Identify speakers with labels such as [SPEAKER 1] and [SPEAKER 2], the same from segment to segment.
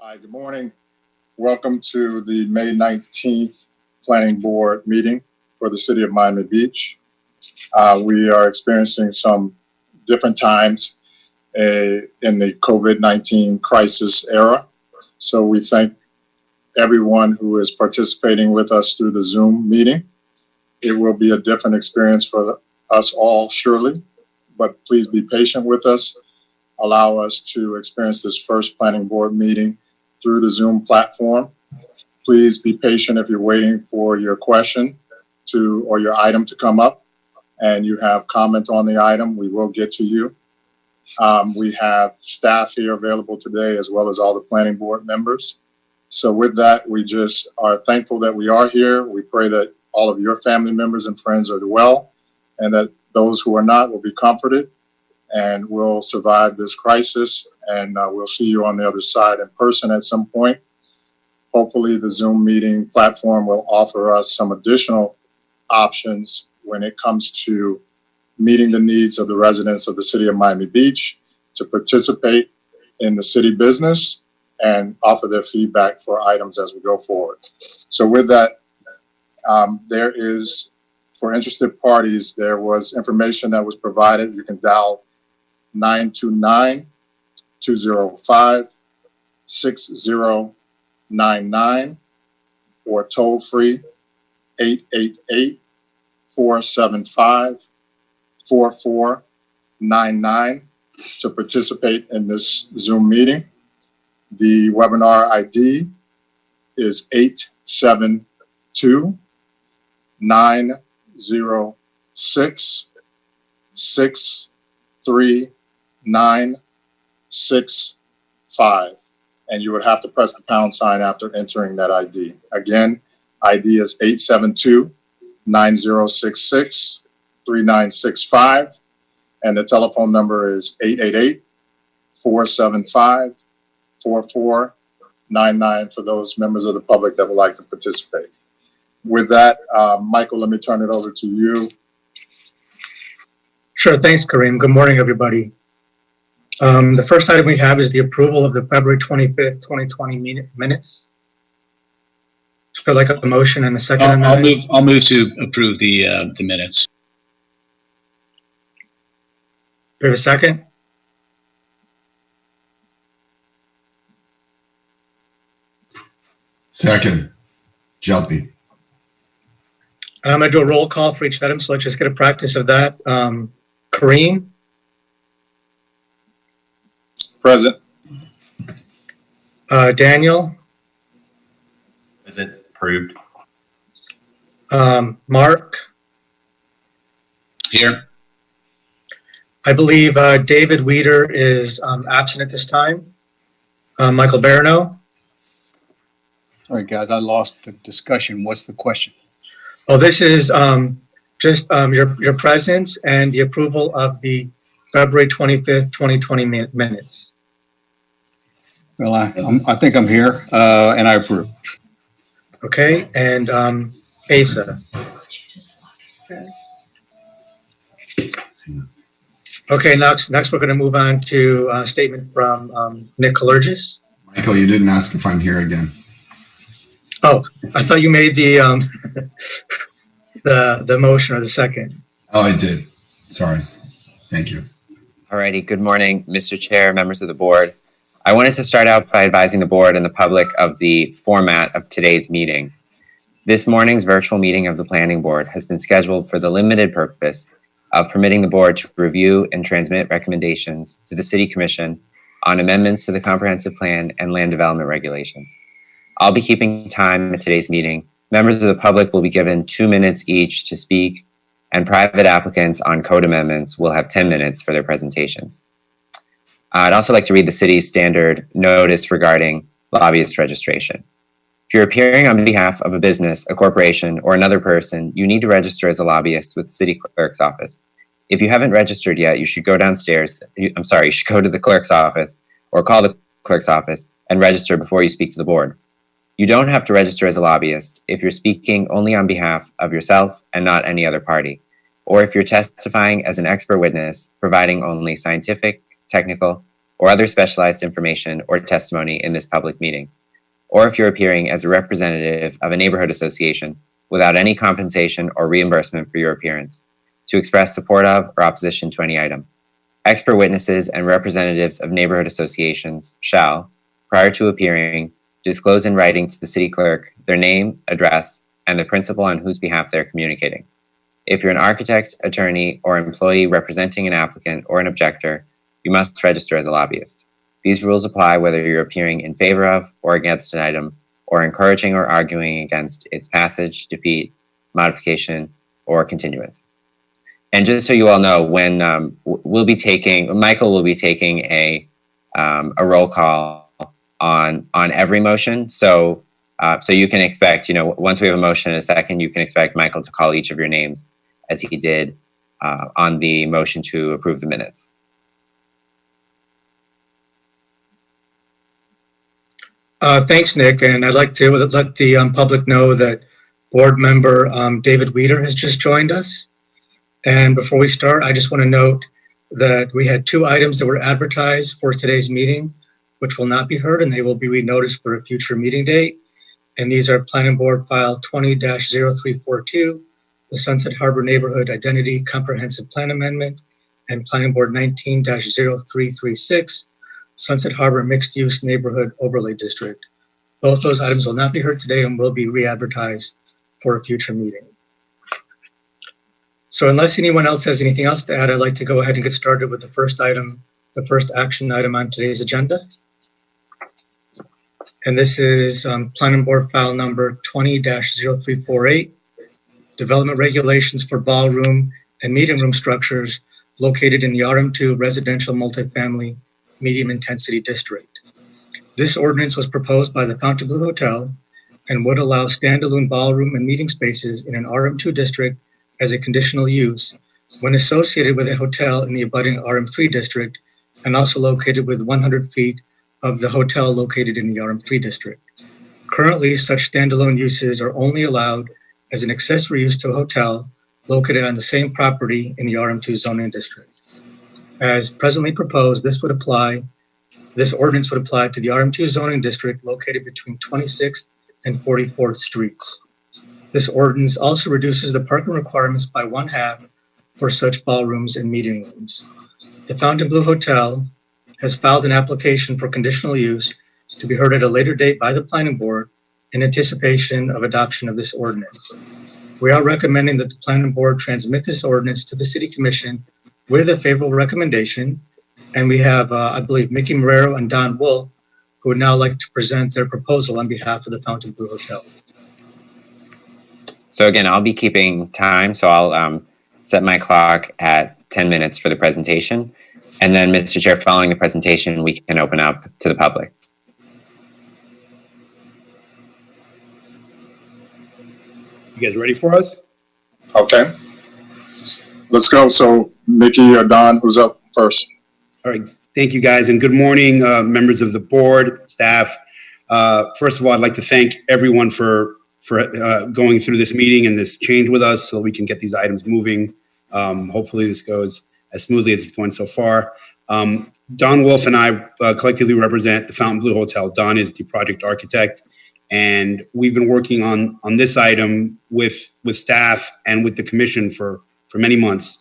[SPEAKER 1] Hi, good morning. Welcome to the May 19th Planning Board meeting for the City of Miami Beach. We are experiencing some different times in the COVID-19 crisis era. So we thank everyone who is participating with us through the Zoom meeting. It will be a different experience for us all, surely, but please be patient with us. Allow us to experience this first Planning Board meeting through the Zoom platform. Please be patient if you're waiting for your question or your item to come up and you have comment on the item, we will get to you. We have staff here available today as well as all the Planning Board members. So with that, we just are thankful that we are here. We pray that all of your family members and friends are well and that those who are not will be comforted and will survive this crisis. And we'll see you on the other side in person at some point. Hopefully the Zoom meeting platform will offer us some additional options when it comes to meeting the needs of the residents of the City of Miami Beach to participate in the city business and offer their feedback for items as we go forward. So with that, there is, for interested parties, there was information that was provided. You can dial 929-205-6099 or toll free 888-475-4499 to participate in this Zoom meeting. The webinar ID is 872-906-63-965, and you would have to press the pound sign after entering that ID. Again, ID is 872-9066-3965, and the telephone number is 888-475-4499 for those members of the public that would like to participate. With that, Michael, let me turn it over to you.
[SPEAKER 2] Sure, thanks, Kareem. Good morning, everybody. The first item we have is the approval of the February 25th, 2020 minutes. So I'd like a motion and a second on that.
[SPEAKER 3] I'll move to approve the minutes.
[SPEAKER 2] Do we have a second?
[SPEAKER 4] Second, Jalpi.
[SPEAKER 2] I'm going to do a roll call for each item, so let's just get a practice of that. Kareem?
[SPEAKER 1] Present.
[SPEAKER 2] Daniel?
[SPEAKER 5] Is it approved?
[SPEAKER 2] Mark?
[SPEAKER 3] Here.
[SPEAKER 2] I believe David Weeder is absent at this time. Michael Barano?
[SPEAKER 6] All right, guys, I lost the discussion. What's the question?
[SPEAKER 2] Oh, this is just your presence and the approval of the February 25th, 2020 minutes.
[SPEAKER 6] Well, I think I'm here, and I approve.
[SPEAKER 2] Okay, and Asa. Okay, next we're going to move on to a statement from Nick Kalergis.
[SPEAKER 4] Michael, you didn't ask if I'm here again.
[SPEAKER 2] Oh, I thought you made the the motion or the second.
[SPEAKER 4] Oh, I did. Sorry. Thank you.
[SPEAKER 5] Alrighty, good morning, Mr. Chair, members of the board. I wanted to start out by advising the board and the public of the format of today's meeting. This morning's virtual meeting of the Planning Board has been scheduled for the limited purpose of permitting the board to review and transmit recommendations to the City Commission on amendments to the Comprehensive Plan and Land Development Regulations. I'll be keeping time at today's meeting. Members of the public will be given 2 minutes each to speak, and private applicants on code amendments will have 10 minutes for their presentations. I'd also like to read the city's standard notice regarding lobbyist registration. If you're appearing on behalf of a business, a corporation, or another person, you need to register as a lobbyist with the city clerk's office. If you haven't registered yet, you should go downstairs. You should go to the clerk's office or call the clerk's office and register before you speak to the board. You don't have to register as a lobbyist if you're speaking only on behalf of yourself and not any other party, or if you're testifying as an expert witness, providing only scientific, technical, or other specialized information or testimony in this public meeting, or if you're appearing as a representative of a neighborhood association without any compensation or reimbursement for your appearance, to express support of or opposition to any item. Expert witnesses and representatives of neighborhood associations shall, prior to appearing, disclose in writing to the city clerk their name, address, and the principal on whose behalf they're communicating. If you're an architect, attorney, or employee representing an applicant or an objector, you must register as a lobbyist. These rules apply whether you're appearing in favor of or against an item, or encouraging or arguing against its passage, defeat, modification, or continuance. And just so you all know, when Michael will be taking a roll call on every motion. So you can expect, once we have a motion in a second, you can expect Michael to call each of your names as he did on the motion to approve the minutes.
[SPEAKER 2] Thanks, Nick. And I'd like to let the public know that board member David Weeder has just joined us. And before we start, I just want to note that we had 2 items that were advertised for today's meeting, which will not be heard, and they will be renoticed for a future meeting date. And these are Planning Board File 20-0342, the Sunset Harbor Neighborhood Identity Comprehensive Plan Amendment, and Planning Board 19-0336, Sunset Harbor Mixed Use Neighborhood Overlay District. Both those items will not be heard today and will be re-advertised for a future meeting. So unless anyone else has anything else to add, I'd like to go ahead and get started with the first action item on today's agenda. And this is Planning Board File number 20-0348, Development Regulations for Ballroom and Meeting Room Structures located in the RM2 Residential Multifamily Medium Intensity District. This ordinance was proposed by the Fontainebleau Hotel and would allow standalone ballroom and meeting spaces in an RM2 district as a conditional use when associated with a hotel in the abutting RM3 district and also located within 100 feet of the hotel located in the RM3 district. Currently, such standalone uses are only allowed as an accessory use to a hotel located on the same property in the RM2 zoning district. As presently proposed, this ordinance would apply to the RM2 zoning district located between 26th and 44th Streets. This ordinance also reduces the parking requirements by 1/2 for such ballrooms and meeting rooms. The Fontainebleau Hotel has filed an application for conditional use to be heard at a later date by the Planning Board in anticipation of adoption of this ordinance. We are recommending that the Planning Board transmit this ordinance to the City Commission with a favorable recommendation. And we have, I believe, Mickey Marrero and Don Wolf, who would now like to present their proposal on behalf of the Fontainebleau Hotel.
[SPEAKER 5] So again, I'll be keeping time, so I'll set my clock at 10 minutes for the presentation. And then, Mr. Chair, following the presentation, we can open up to the public.
[SPEAKER 7] You guys ready for us?
[SPEAKER 1] Okay. Let's go. So Mickey or Don, who's up first?
[SPEAKER 7] All right. Thank you, guys, and good morning, members of the board, staff. First of all, I'd like to thank everyone for going through this meeting and this change with us so that we can get these items moving. Hopefully this goes as smoothly as it's going so far. Don Wolf and I collectively represent the Fontainebleau Hotel. Don is the project architect, and we've been working on this item with staff and with the commission for many months.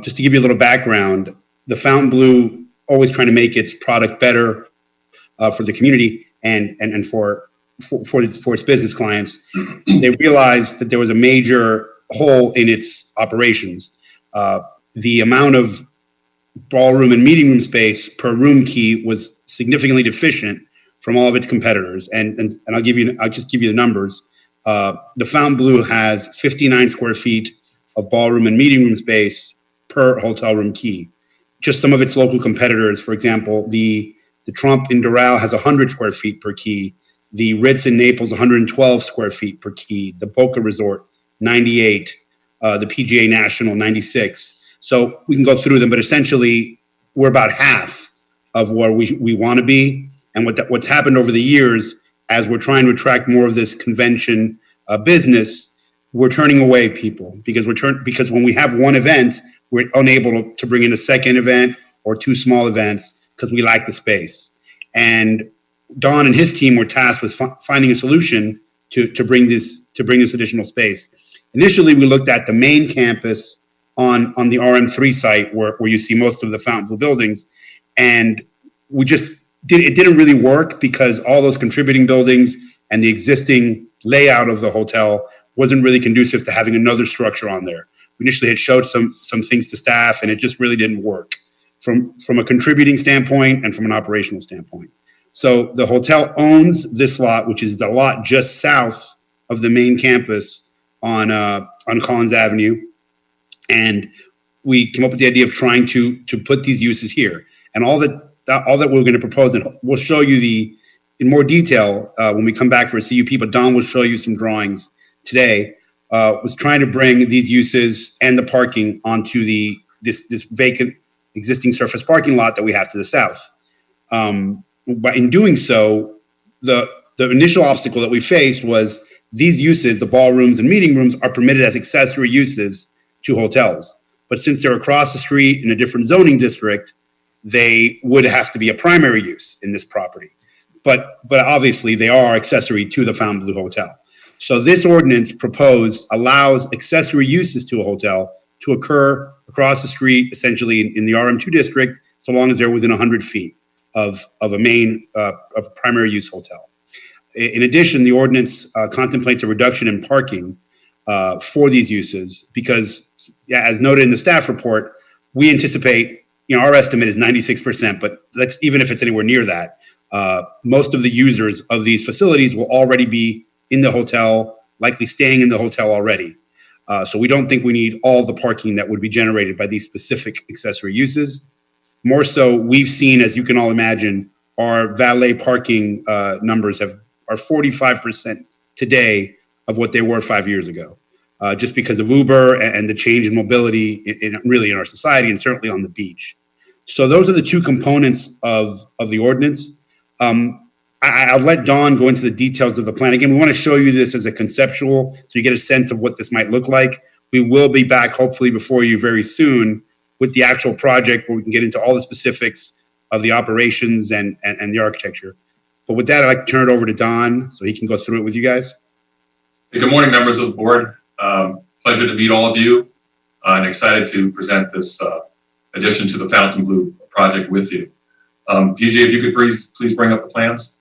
[SPEAKER 7] Just to give you a little background, the Fontainebleau always trying to make its product better for the community and for its business clients. They realized that there was a major hole in its operations. The amount of ballroom and meeting room space per room key was significantly deficient from all of its competitors. And I'll just give you the numbers. The Fontainebleau has 59 square feet of ballroom and meeting room space per hotel room key. Just some of its local competitors, for example, the Trump in Doral has 100 square feet per key. The Ritz in Naples, 112 square feet per key. The Boca Resort, 98. The PGA National, 96. So we can go through them, but essentially we're about half of where we want to be. And what's happened over the years, as we're trying to attract more of this convention business, we're turning away people because when we have one event, we're unable to bring in a second event or two small events because we lack the space. And Don and his team were tasked with finding a solution to bring this additional space. Initially, we looked at the main campus on the RM3 site where you see most of the Fontainebleau buildings, and it didn't really work because all those contributing buildings and the existing layout of the hotel wasn't really conducive to having another structure on there. We initially had showed some things to staff, and it just really didn't work from a contributing standpoint and from an operational standpoint. So the hotel owns this lot, which is the lot just south of the main campus on Collins Avenue, and we came up with the idea of trying to put these uses here. And all that we're going to propose, and we'll show you in more detail when we come back for a CUP, but Don will show you some drawings today, was trying to bring these uses and the parking onto this vacant existing surface parking lot that we have to the south. But in doing so, the initial obstacle that we faced was these uses, the ballrooms and meeting rooms, are permitted as accessory uses to hotels. But since they're across the street in a different zoning district, they would have to be a primary use in this property. But obviously, they are accessory to the Fontainebleau Hotel. So this ordinance proposed allows accessory uses to a hotel to occur across the street, essentially in the RM2 district, so long as they're within 100 feet of a primary use hotel. In addition, the ordinance contemplates a reduction in parking for these uses because, as noted in the staff report, we anticipate, our estimate is 96%, but even if it's anywhere near that, most of the users of these facilities will already be in the hotel, likely staying in the hotel already. So we don't think we need all the parking that would be generated by these specific accessory uses. More so, we've seen, as you can all imagine, our valet parking numbers are 45% today of what they were 5 years ago, just because of Uber and the change in mobility in our society and certainly on the beach. So those are the two components of the ordinance. I'll let Dawn go into the details of the plan. Again, we want to show you this as a conceptual so you get a sense of what this might look like. We will be back hopefully before you very soon with the actual project where we can get into all the specifics of the operations and the architecture. But with that, I'd like to turn it over to Don so he can go through it with you guys.
[SPEAKER 8] Hey, good morning, members of the board. Pleasure to meet all of you and excited to present this addition to the Fontainebleau project with you. PJ, if you could please bring up the plans.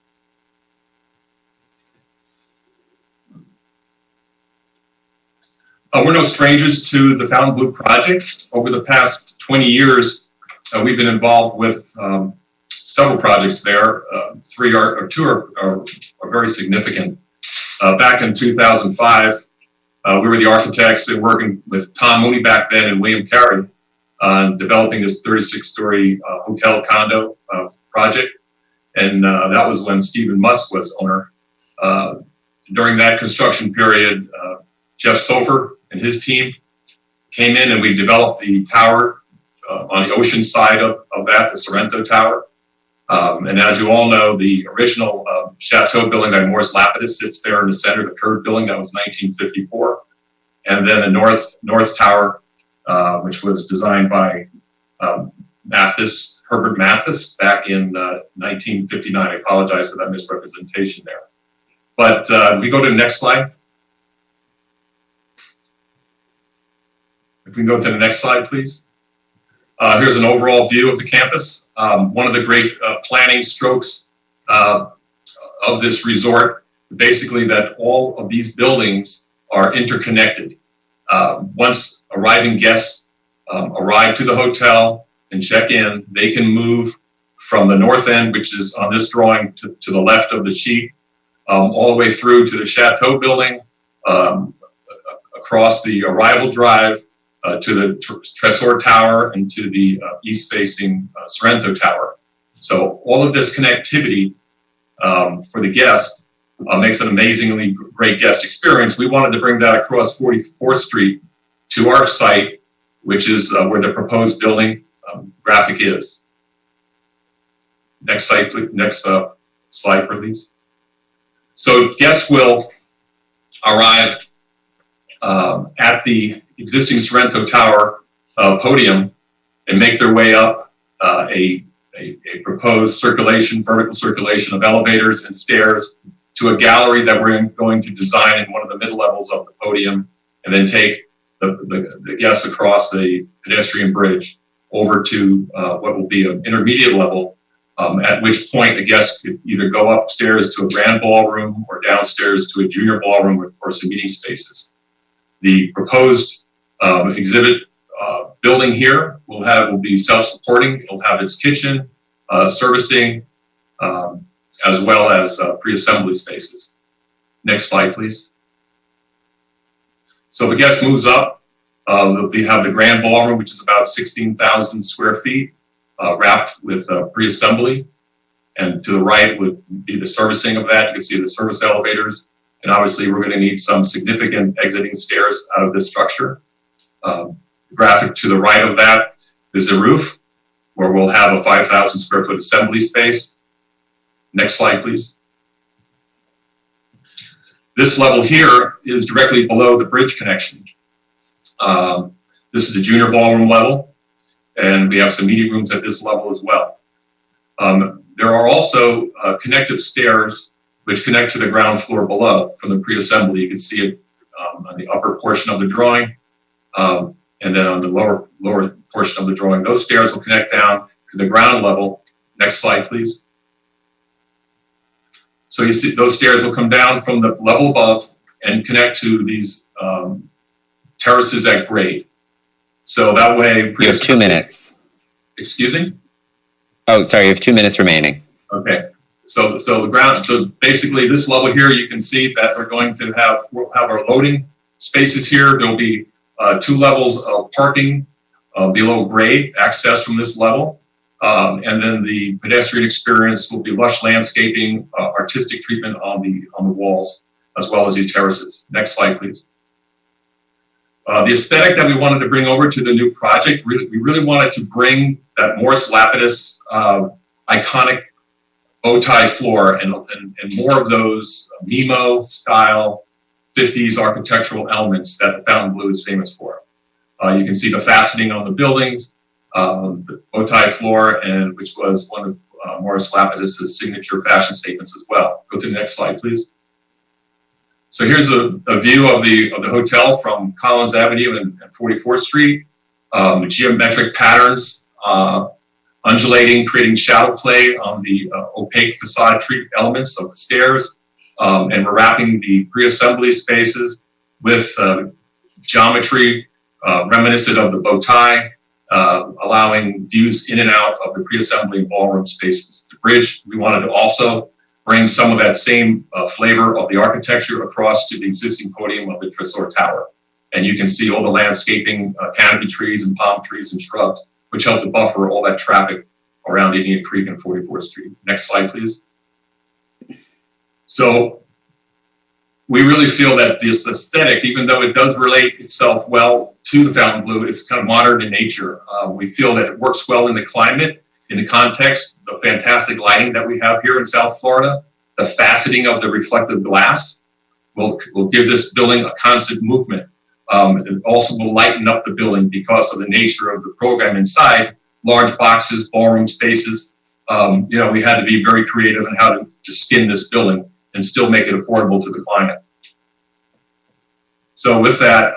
[SPEAKER 8] We're no strangers to the Fontainebleau project. Over the past 20 years, we've been involved with several projects there. Two are very significant. Back in 2005, we were the architects and working with Tom Mooney back then and William Carey on developing this 36-story hotel condo project. And that was when Stephen Musk was owner. During that construction period, Jeff Sofer and his team came in and we developed the tower on the ocean side of that, the Sorrento Tower. And as you all know, the original Chateau building by Morris Lapidus sits there in the center of the curved building. That was 1954. And then the North Tower, which was designed by Herbert Mathis back in 1959. I apologize for that misrepresentation there. But if we go to the next slide. If we can go to the next slide, please. Here's an overall view of the campus. One of the great planning strokes of this resort, basically that all of these buildings are interconnected. Once arriving guests arrive to the hotel and check in, they can move from the north end, which is on this drawing to the left of the sheet, all the way through to the Chateau building, across the arrival drive, to the Tresor Tower and to the east-facing Sorrento Tower. So all of this connectivity for the guest makes an amazingly great guest experience. We wanted to bring that across 44th Street to our site, which is where the proposed building graphic is. Next slide, please. Next slide, please. So guests will arrive at the existing Sorrento Tower podium and make their way up a a proposed vertical circulation of elevators and stairs to a gallery that we're going to design in one of the middle levels of the podium, and then take the guests across the pedestrian bridge over to what will be an intermediate level, at which point the guests could either go upstairs to a grand ballroom or downstairs to a junior ballroom with, of course, the meeting spaces. The proposed exhibit building here will be self-supporting. It'll have its kitchen, servicing, as well as pre-assembly spaces. Next slide, please. So the guest moves up. We have the grand ballroom, which is about 16,000 square feet, wrapped with pre-assembly. And to the right would be the servicing of that. You can see the service elevators. And obviously, we're going to need some significant exiting stairs out of this structure. The graphic to the right of that is a roof, where we'll have a 5,000 square foot assembly space. Next slide, please. This level here is directly below the bridge connection. This is the junior ballroom level, and we have some meeting rooms at this level as well. There are also connective stairs which connect to the ground floor below from the pre-assembly. You can see it on the upper portion of the drawing, and then on the lower portion of the drawing. Those stairs will connect down to the ground level. Next slide, please. So you see those stairs will come down from the level above and connect to these terraces at grade. So that way...
[SPEAKER 5] You have 2 minutes.
[SPEAKER 8] Excuse me?
[SPEAKER 5] Oh, sorry, you have 2 minutes remaining.
[SPEAKER 8] Okay. So basically this level here, you can see that we'll have our loading spaces here. There'll be 2 levels of parking below grade, access from this level. And then the pedestrian experience will be lush landscaping, artistic treatment on the walls, as well as these terraces. Next slide, please. The aesthetic that we wanted to bring over to the new project, we really wanted to bring that Morris Lapidus iconic bow tie floor and more of those Nemo style 50s architectural elements that the Fontainebleau is famous for. You can see the faceting on the buildings, the bow tie floor, and which was one of Morris Lapidus's signature fashion statements as well. Go to the next slide, please. So here's a view of the hotel from Collins Avenue and 44th Street. The geometric patterns undulating, creating shadow play on the opaque facade tree elements of the stairs. And we're wrapping the pre-assembly spaces with geometry reminiscent of the bow tie, allowing views in and out of the pre-assembly and ballroom spaces. The bridge, we wanted to also bring some of that same flavor of the architecture across to the existing podium of the Tresor Tower. And you can see all the landscaping, canopy trees and palm trees and shrubs, which help to buffer all that traffic around Indian Creek and 44th Street. Next slide, please. So we really feel that this aesthetic, even though it does relate itself well to the Fontainebleau, it's kind of modern in nature. We feel that it works well in the climate, in the context, the fantastic lighting that we have here in South Florida, the faceting of the reflective glass will give this building a constant movement. It also will lighten up the building because of the nature of the program inside, large boxes, ballroom spaces. We had to be very creative in how to skin this building and still make it affordable to the client. So with that,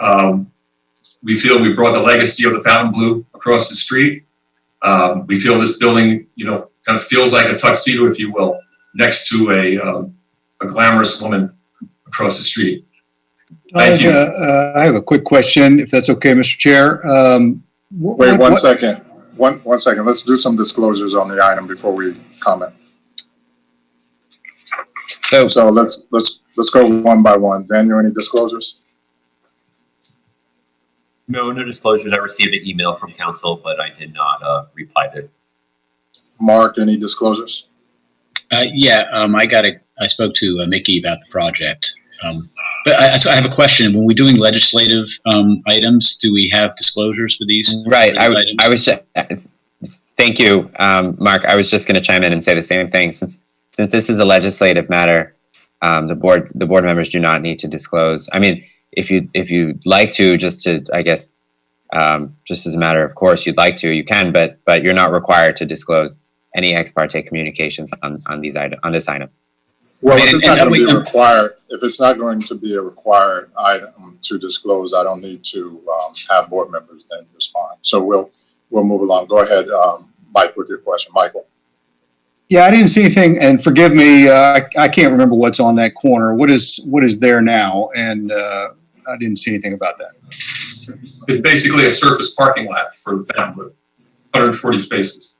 [SPEAKER 8] we feel we brought the legacy of the Fontainebleau across the street. We feel this building, kind of feels like a tuxedo, if you will, next to a glamorous woman across the street. Thank you.
[SPEAKER 6] I have a quick question, if that's okay, Mr. Chair.
[SPEAKER 1] Wait, one second. One second. Let's do some disclosures on the item before we comment. So let's go one by one. Daniel, any disclosures?
[SPEAKER 9] No disclosures. I received an email from council, but I did not reply to it.
[SPEAKER 1] Mark, any disclosures?
[SPEAKER 3] I spoke to Mickey about the project. But I have a question. When we're doing legislative items, do we have disclosures for these?
[SPEAKER 5] Right. I was just, thank you, Mark. I was just going to chime in and say the same thing. Since this is a legislative matter, the board members do not need to disclose. I mean, if you'd like to, just as a matter of course, you'd like to, you can, but you're not required to disclose any ex parte communications on this item.
[SPEAKER 1] Well,
[SPEAKER 3] And-
[SPEAKER 1] if it's
[SPEAKER 3] and
[SPEAKER 1] not
[SPEAKER 3] that
[SPEAKER 1] going to
[SPEAKER 3] way-
[SPEAKER 1] be required, if it's not going to be a required item to disclose, I don't need to have board members then respond. So we'll move along. Go ahead, Mike, with your question. Michael.
[SPEAKER 6] Yeah, I didn't see anything, and forgive me, I can't remember what's on that corner. What is there now? And I didn't see anything about that.
[SPEAKER 8] It's basically a surface parking lot for the Fountain Loop, 140 spaces.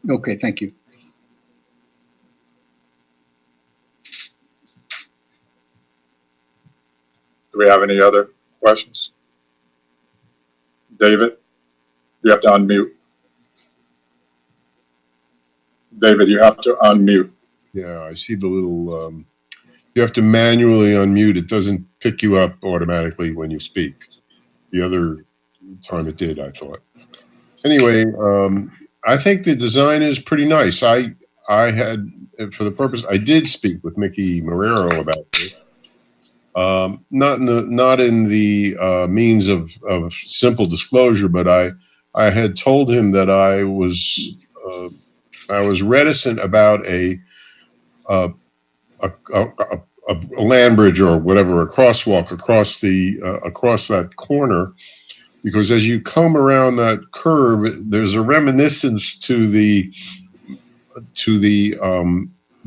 [SPEAKER 6] Okay, thank you.
[SPEAKER 1] Do we have any other questions? David, you have to unmute. David, you have to unmute.
[SPEAKER 10] Yeah, I see the little, you have to manually unmute. It doesn't pick you up automatically when you speak. The other time it did, I thought. Anyway, I think the design is pretty nice. I had, for the purpose, I did speak with Mickey Marrero about this. Not in the means of simple disclosure, but I had told him that I was reticent about a land bridge or whatever, a crosswalk across that corner, because as you come around that curve, there's a reminiscence to the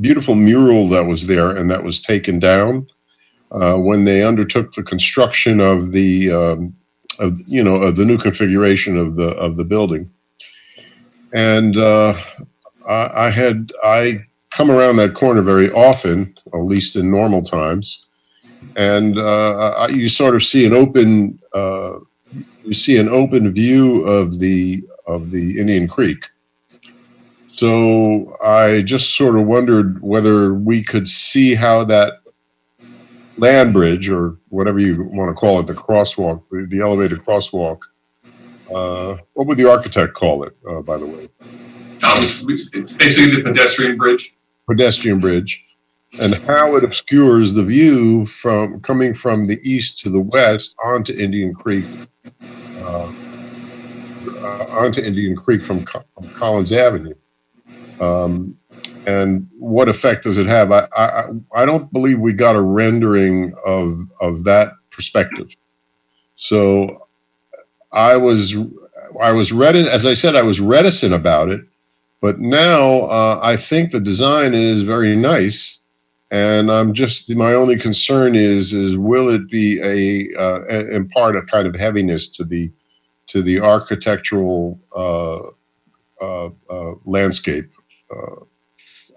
[SPEAKER 10] beautiful mural that was there and that was taken down when they undertook the construction of the the new configuration of the building. And I come around that corner very often, at least in normal times, and you sort of see an open view of the Indian Creek. So I just sort of wondered whether we could see how that land bridge, or whatever you want to call it, the crosswalk, the elevated crosswalk. What would the architect call it, by the way?
[SPEAKER 8] It's basically the pedestrian bridge.
[SPEAKER 10] Pedestrian bridge, and how it obscures the view from coming from the east to the west onto Indian Creek, from Collins Avenue. And what effect does it have? I don't believe we got a rendering of that perspective. So I was reticent, as I said, I was reticent about it, but now I think the design is very nice, and my only concern is will it be impart a kind of heaviness to the architectural landscape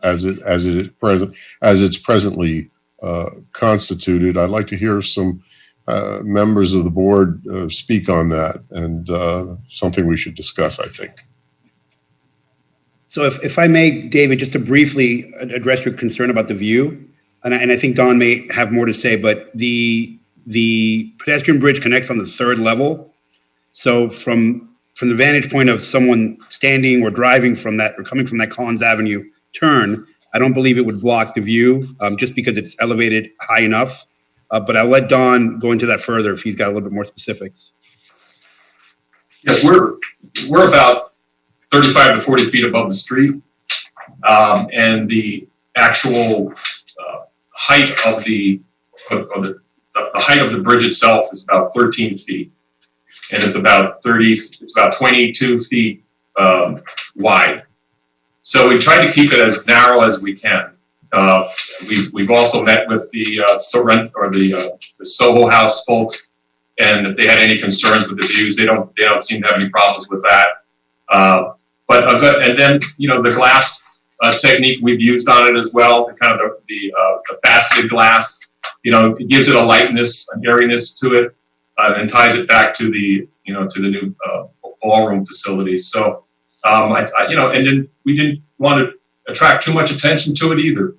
[SPEAKER 10] as it's presently constituted. I'd like to hear some members of the board speak on that, and something we should discuss, I think.
[SPEAKER 7] So if I may, David, just to briefly address your concern about the view, and I think Don may have more to say, but the pedestrian bridge connects on the third level. So from the vantage point of someone standing or driving from that, or coming from that Collins Avenue turn, I don't believe it would block the view, just because it's elevated high enough. But I'll let Don go into that further if he's got a little bit more specifics.
[SPEAKER 8] Yes, we're about 35 to 40 feet above the street, and the actual height of the height of the bridge itself is about 13 feet, and it's about 22 feet wide. So we try to keep it as narrow as we can. We've also met with the Soho House folks, and if they had any concerns with the views, they don't seem to have any problems with that. And then the glass technique we've used on it as well, the faceted glass. It gives it a lightness, an airiness to it, and ties it back to the new ballroom facility. So and then we didn't want to attract too much attention to it either,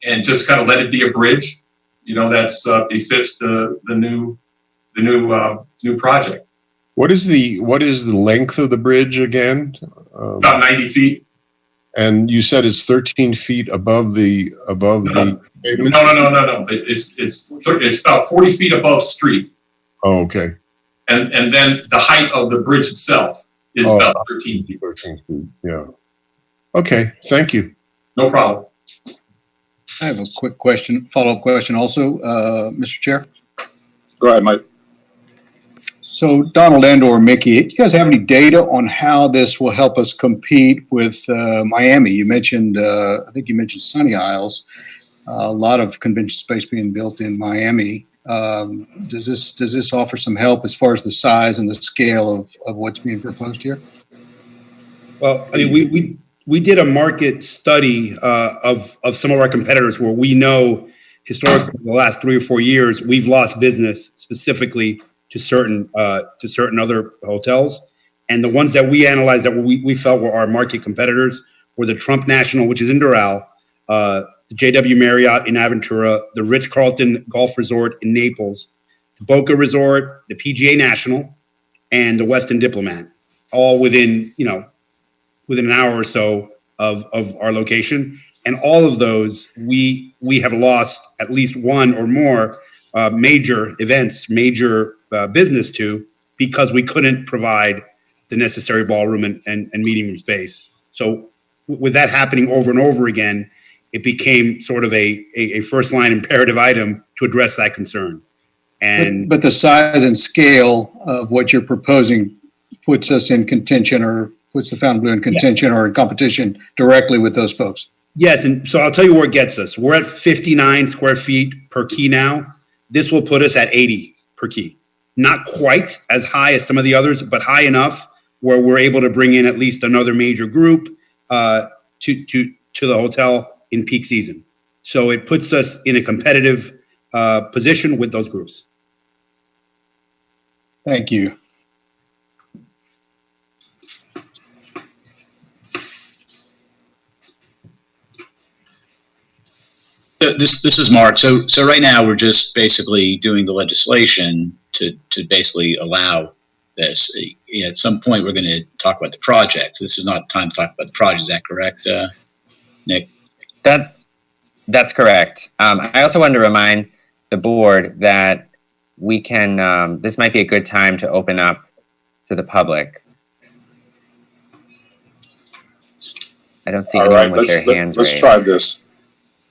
[SPEAKER 8] and just kind of let it be a bridge, that's befits the new project.
[SPEAKER 10] What is the length of the bridge again?
[SPEAKER 8] About 90 feet.
[SPEAKER 10] And you said it's 13 feet above the pavement?
[SPEAKER 8] No. It's about 40 feet above street.
[SPEAKER 10] Oh, okay.
[SPEAKER 8] And then the height of the bridge itself is
[SPEAKER 10] Oh.
[SPEAKER 8] about 13 feet.
[SPEAKER 10] 13 feet, yeah. Okay, thank you.
[SPEAKER 8] No problem.
[SPEAKER 6] I have a quick question, follow-up question also, Mr. Chair.
[SPEAKER 1] Go ahead, Mike.
[SPEAKER 6] So Donald and/or Mickey, do you guys have any data on how this will help us compete with Miami? You mentioned, I think you mentioned Sunny Isles, a lot of convention space being built in Miami. Does this offer some help as far as the size and the scale of what's being proposed here?
[SPEAKER 7] Well, I mean, we did a market study of some of our competitors where we know historically in the last 3 or 4 years, we've lost business specifically to certain other hotels. And the ones that we analyzed that we felt were our market competitors were the Trump National, which is in Doral, the JW Marriott in Aventura, the Ritz-Carlton Golf Resort in Naples, the Boca Resort, the PGA National, and the Westin Diplomat, all within an hour or so of our location. And all of those, we have lost at least one or more major events, major business to, because we couldn't provide the necessary ballroom and meeting room space. So with that happening over and over again, it became sort of a first line imperative item to address that concern. And
[SPEAKER 6] But the size and scale of what you're proposing puts us in contention, or puts the Fontainebleau in contention or in competition directly with those folks.
[SPEAKER 7] yes, and so I'll tell you where it gets us. We're at 59 square feet per key now. This will put us at 80 per key. Not quite as high as some of the others, but high enough where we're able to bring in at least another major group to the hotel in peak season. So it puts us in a competitive position with those groups.
[SPEAKER 6] Thank you.
[SPEAKER 3] This is Mark. So right now we're just basically doing the legislation to basically allow this. At some point we're going to talk about the project. This is not time to talk about the project. Is that correct, Nick?
[SPEAKER 5] That's correct. I also wanted to remind the board that we can, this might be a good time to open up to the public. I don't see
[SPEAKER 1] All
[SPEAKER 5] anyone
[SPEAKER 1] right,
[SPEAKER 5] with their hands
[SPEAKER 1] let's
[SPEAKER 5] raised.
[SPEAKER 1] try this.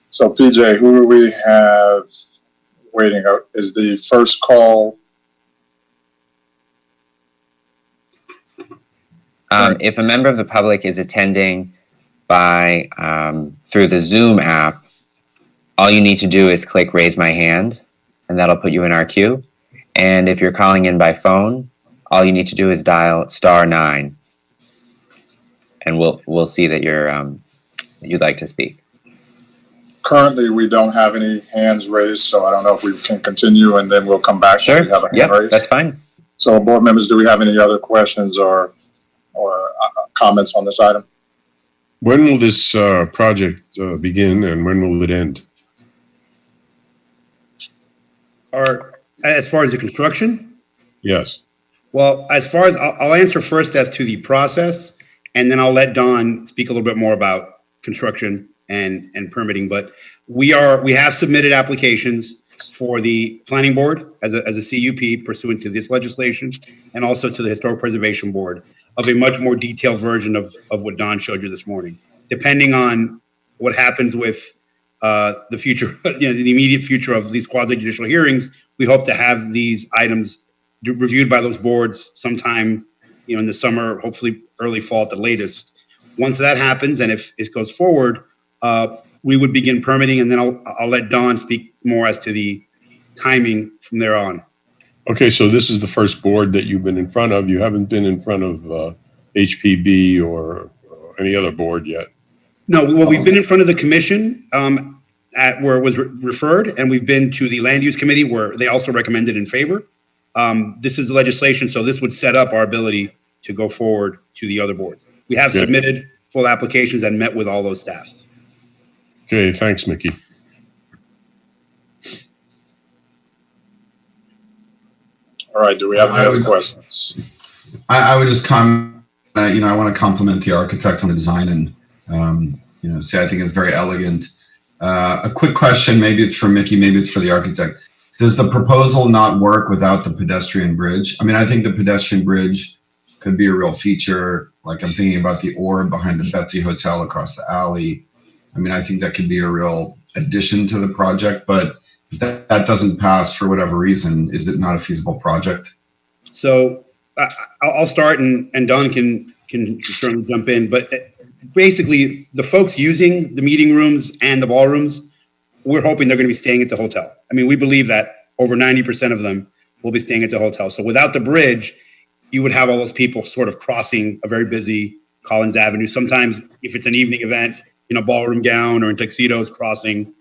[SPEAKER 1] So PJ, who do we have waiting? Is the first call?
[SPEAKER 5] If a member of the public is attending by through the Zoom app, all you need to do is click raise my hand, and that'll put you in our queue. And if you're calling in by phone, all you need to do is dial *9, and we'll see that you'd like to speak.
[SPEAKER 1] Currently, we don't have any hands raised, so I don't know if we can continue and then we'll come back.
[SPEAKER 5] Sure.
[SPEAKER 1] If we have a hand
[SPEAKER 5] Yep,
[SPEAKER 1] raised.
[SPEAKER 5] that's fine.
[SPEAKER 1] So board members, do we have any other questions or comments on this item?
[SPEAKER 10] When will this project begin and when will it end?
[SPEAKER 7] Or as far as the construction,
[SPEAKER 10] Yes.
[SPEAKER 7] well, as far as I'll answer first as to the process, and then I'll let Don speak a little bit more about construction and permitting. But we have submitted applications for the planning board as a CUP pursuant to this legislation, and also to the Historic Preservation Board of a much more detailed version of what Don showed you this morning. Depending on what happens with the future, the immediate future of these quasi-judicial hearings, we hope to have these items reviewed by those boards sometime, in the summer, hopefully early fall at the latest. Once that happens, and if it goes forward, we would begin permitting, and then I'll let Don speak more as to the timing from there on.
[SPEAKER 10] Okay, so this is the first board that you've been in front of. You haven't been in front of HPB or any other board yet.
[SPEAKER 7] No, well, we've been in front of the commission at where it was referred, and we've been to the land use committee where they also recommended in favor. This is legislation, so this would set up our ability to go forward to the other boards. We have
[SPEAKER 10] Good.
[SPEAKER 7] submitted full applications and met with all those staffs.
[SPEAKER 10] Okay, thanks, Mickey.
[SPEAKER 1] All right, do we have any other questions?
[SPEAKER 4] I would just comment, I want to compliment the architect on the design and, say I think it's very elegant. A quick question, maybe it's for Mickey, maybe it's for the architect. Does the proposal not work without the pedestrian bridge? I mean, I think the pedestrian bridge could be a real feature. Like I'm thinking about the orb behind the Betsy Hotel across the alley. I mean, I think that could be a real addition to the project, but if that doesn't pass for whatever reason, is it not a feasible project?
[SPEAKER 7] So I'll start and Don can certainly jump in, but basically the folks using the meeting rooms and the ballrooms, we're hoping they're going to be staying at the hotel. I mean, we believe that over 90% of them will be staying at the hotel. So without the bridge, you would have all those people sort of crossing a very busy Collins Avenue. Sometimes if it's an evening event, in a ballroom gown or in tuxedos crossing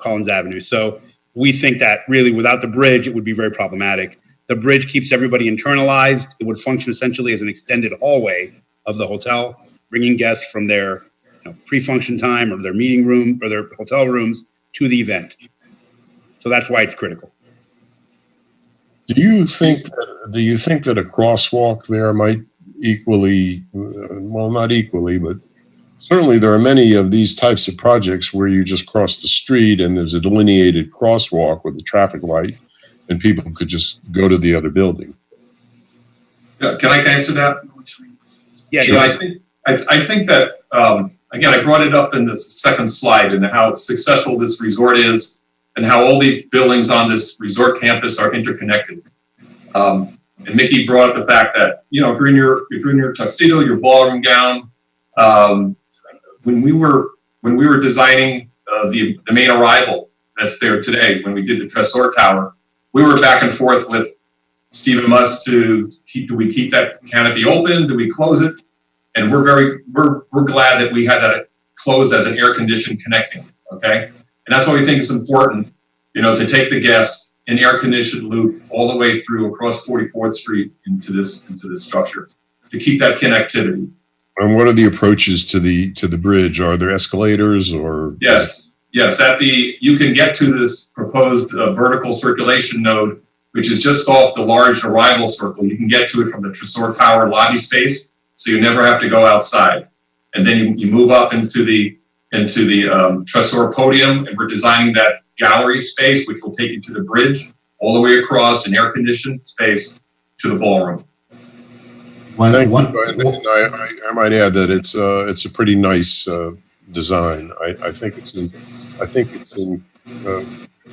[SPEAKER 7] Collins Avenue. So we think that really without the bridge, it would be very problematic. The bridge keeps everybody internalized. It would function essentially as an extended hallway of the hotel, bringing guests from their pre-function time or their meeting room or their hotel rooms to the event. So that's why it's critical.
[SPEAKER 10] Do you think that a crosswalk there might equally, well, not equally, but certainly there are many of these types of projects where you just cross the street and there's a delineated crosswalk with a traffic light and people could just go to the other building.
[SPEAKER 8] Yeah, can I answer that?
[SPEAKER 7] Yeah,
[SPEAKER 8] sure. I think that, again, I brought it up in the second slide and how successful this resort is and how all these buildings on this resort campus are interconnected. And Mickey brought up the fact that, if you're in your tuxedo, your ballroom gown, when we were designing the main arrival that's there today, when we did the Tresor Tower, we were back and forth with Stephen Musk do we keep that canopy open? Do we close it? And we're glad that we had that closed as an air conditioned connecting. Okay. And that's why we think it's important, to take the guests in air conditioned loop all the way through across 44th Street into this structure to keep that connectivity.
[SPEAKER 10] And what are the approaches to the bridge? Are there escalators or?
[SPEAKER 8] Yes. You can get to this proposed vertical circulation node, which is just off the large arrival circle. You can get to it from the Tresor Tower lobby space, so you never have to go outside. And then you move up into the Tresor podium, and we're designing that gallery space, which will take you to the bridge, all the way across an air-conditioned space to the ballroom.
[SPEAKER 10] I might add that it's a pretty nice design. I think it's in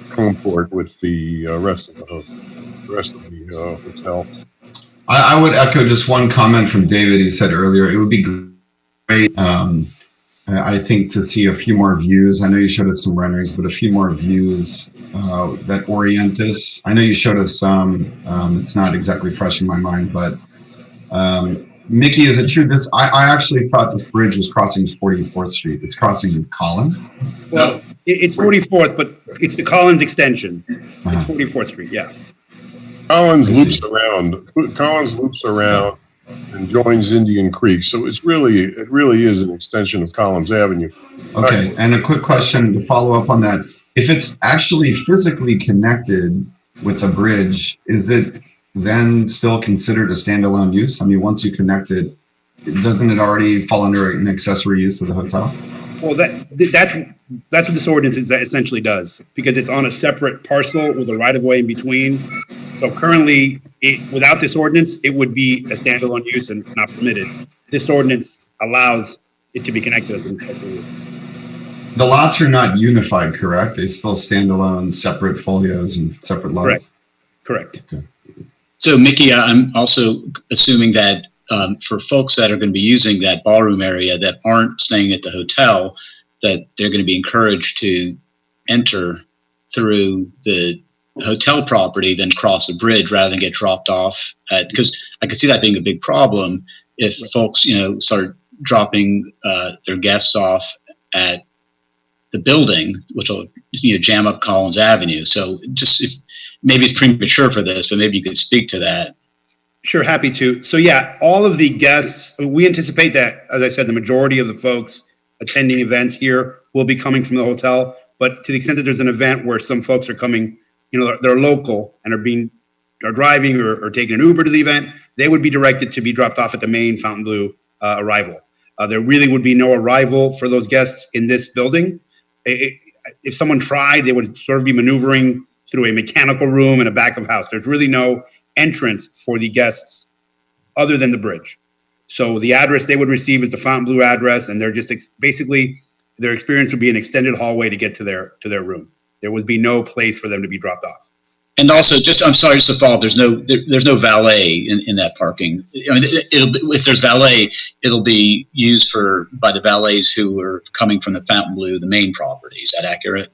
[SPEAKER 10] comport with the rest of the hotel.
[SPEAKER 4] I would echo just one comment from David. He said earlier, it would be great, I think, to see a few more views. I know you showed us some renderings, but a few more views that orient us. I know you showed us some. It's not exactly fresh in my mind, but Mickey, is it true I actually thought this bridge was crossing 44th Street. It's crossing Collins?
[SPEAKER 7] Well, it's 44th, but it's the Collins extension. It's 44th Street, yes.
[SPEAKER 10] Collins loops around and joins Indian Creek. So it really is an extension of Collins Avenue.
[SPEAKER 4] Okay, and a quick question to follow up on that. If it's actually physically connected with a bridge, is it then still considered a standalone use? I mean, once you connect it, doesn't it already fall under an accessory use of the hotel?
[SPEAKER 7] Well, that's what this ordinance essentially does, because it's on a separate parcel with a right-of-way in between. So currently, without this ordinance, it would be a standalone use and not permitted. This ordinance allows it to be connected as an accessory use.
[SPEAKER 4] The lots are not unified, correct? They still standalone, separate folios and separate lots?
[SPEAKER 7] Correct.
[SPEAKER 4] Okay.
[SPEAKER 3] So, Mickey, I'm also assuming that for folks that are going to be using that ballroom area that aren't staying at the hotel, that they're going to be encouraged to enter through the hotel property, then cross a bridge rather than get dropped off at, because I could see that being a big problem if folks, start dropping their guests off at the building, which will jam up Collins Avenue. So just maybe it's premature for this, but maybe you could speak to that.
[SPEAKER 7] Sure, happy to. So yeah, all of the guests, we anticipate that, as I said, the majority of the folks attending events here will be coming from the hotel. But to the extent that there's an event where some folks are coming, they're local and are driving or taking an Uber to the event, they would be directed to be dropped off at the main Fontainebleau arrival. There really would be no arrival for those guests in this building. If someone tried, they would sort of be maneuvering through a mechanical room in a back of house. There's really no entrance for the guests other than the bridge. So the address they would receive is the Fontainebleau address, and they're just basically their experience would be an extended hallway to get to their room. There would be no place for them to be dropped off.
[SPEAKER 3] And also, I'm sorry, just to follow up, there's no valet in that parking. I mean, if there's valet, it'll be used by the valets who are coming from the Fontainebleau, the main property. Is that accurate?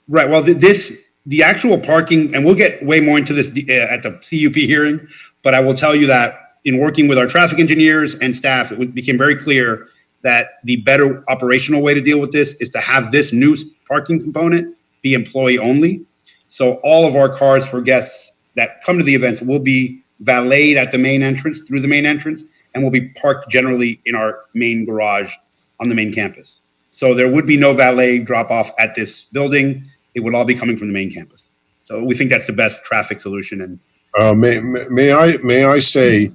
[SPEAKER 7] Right. Well, the actual parking, and we'll get way more into this at the CUP hearing, but I will tell you that in working with our traffic engineers and staff, it became very clear that the better operational way to deal with this is to have this new parking component be employee only. So all of our cars for guests that come to the events will be valeted at the main entrance, through the main entrance, and will be parked generally in our main garage on the main campus. So there would be no valet drop off at this building. It would all be coming from the main campus. So we think that's the best traffic solution. And
[SPEAKER 10] may I say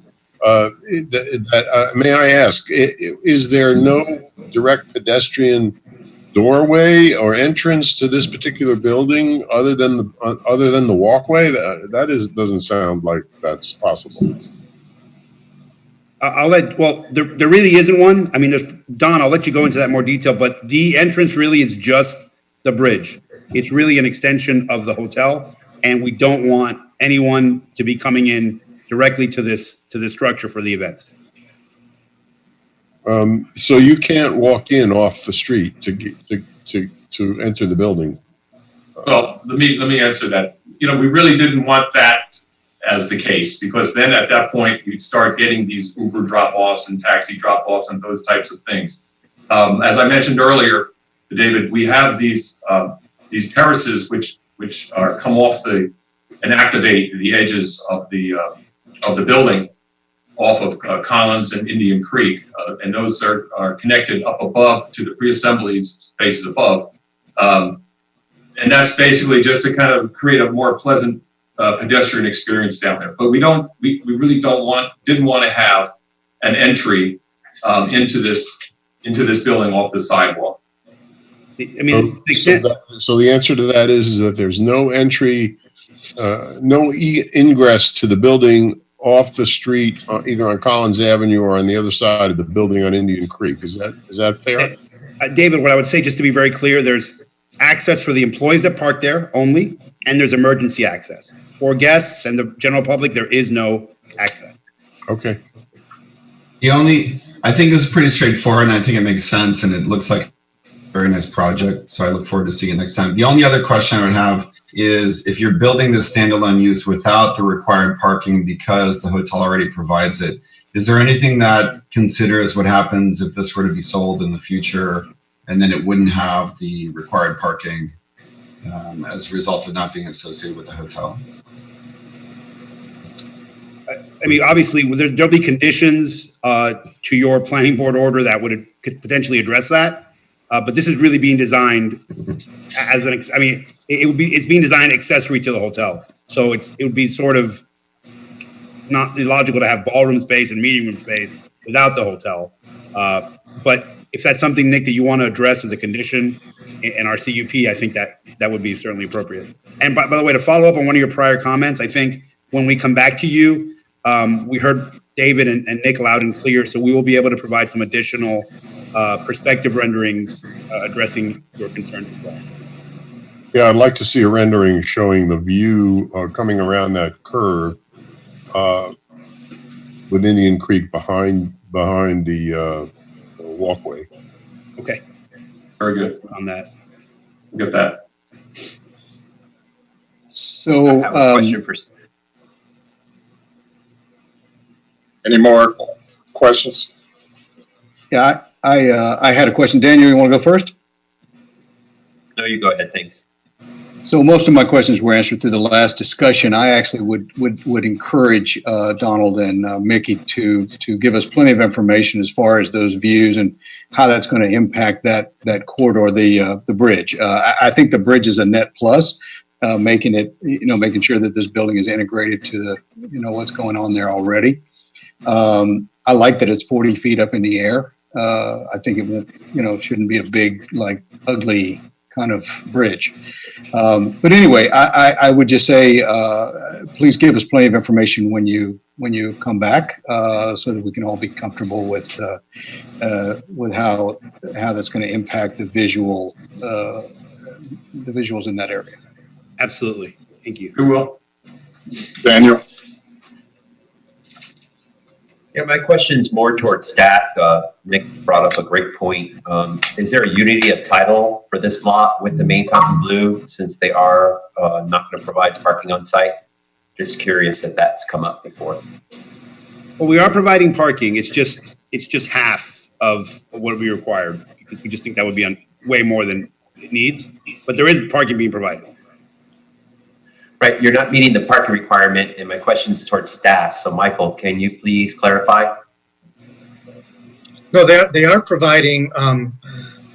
[SPEAKER 10] may I ask, is there no direct pedestrian doorway or entrance to this particular building other than the walkway? That doesn't sound like that's possible.
[SPEAKER 7] There really isn't one. I mean, Don, I'll let you go into that more detail, but the entrance really is just the bridge. It's really an extension of the hotel, and we don't want anyone to be coming in directly to this structure for the events.
[SPEAKER 10] So you can't walk in off the street to enter the building.
[SPEAKER 8] Well, let me answer that. We really didn't want that as the case, because then at that point we'd start getting these Uber drop-offs and taxi drop-offs and those types of things. As I mentioned earlier, David, we have these terraces which come off and activate the edges of the building off of Collins and Indian Creek, and those are connected up above to the pre-assembly spaces above. And that's basically just to kind of create a more pleasant pedestrian experience down there. But we really didn't want to have an entry into this building off the sidewalk.
[SPEAKER 7] I mean,
[SPEAKER 10] so the answer to that is that there's no entry, no ingress to the building off the street, either on Collins Avenue or on the other side of the building on Indian Creek. Is that fair?
[SPEAKER 7] David, what I would say, just to be very clear, there's access for the employees that park there only, and there's emergency access. For guests and the general public, there is no access.
[SPEAKER 10] Okay.
[SPEAKER 4] I think this is pretty straightforward, and I think it makes sense, and it looks like a very nice project. So I look forward to seeing it next time. The only other question I would have is, if you're building this standalone use without the required parking because the hotel already provides it, is there anything that considers what happens if this were to be sold in the future and then it wouldn't have the required parking as a result of not being associated with the hotel?
[SPEAKER 7] I mean, obviously, there'll be conditions to your planning board order that could potentially address that. But this is really being designed as it's being designed accessory to the hotel. So it would be sort of not illogical to have ballroom space and meeting room space without the hotel. But if that's something, Nick, that you want to address as a condition in our CUP, I think that would be certainly appropriate. And by the way, to follow up on one of your prior comments, I think when we come back to you, we heard David and Nick loud and clear, so we will be able to provide some additional perspective renderings addressing your concerns as well.
[SPEAKER 10] Yeah, I'd like to see a rendering showing the view coming around that curve with Indian Creek behind the walkway.
[SPEAKER 7] Okay.
[SPEAKER 8] Very good
[SPEAKER 7] on that.
[SPEAKER 8] We'll get that.
[SPEAKER 6] So,
[SPEAKER 9] I have a question for.
[SPEAKER 1] Any more questions?
[SPEAKER 6] Yeah, I had a question. Daniel, you want to go first?
[SPEAKER 9] No, you go ahead. Thanks.
[SPEAKER 6] So most of my questions were answered through the last discussion. I actually would encourage Donald and Mickey to give us plenty of information as far as those views and how that's going to impact that corridor, the bridge. I think the bridge is a net plus, making sure that this building is integrated to the what's going on there already. I like that it's 40 feet up in the air. I think it won't, shouldn't be a big, ugly kind of bridge. But anyway, I would just say, please give us plenty of information when you when you come back, so that we can all be comfortable with how that's going to impact the visuals in that area.
[SPEAKER 7] Absolutely. Thank you.
[SPEAKER 8] Who will?
[SPEAKER 1] Daniel?
[SPEAKER 9] Yeah, my question's more towards staff. Nick brought up a great point. Is there a unity of title for this lot with the main Fontainebleau, since they are not going to provide parking on site? Just curious if that's come up before.
[SPEAKER 7] Well, we are providing parking. It's just half of what we require, because we just think that would be way more than it needs. But there is parking being provided.
[SPEAKER 9] Right, you're not meeting the parking requirement, and my question is towards staff. So Michael, can you please clarify?
[SPEAKER 2] No, they are providing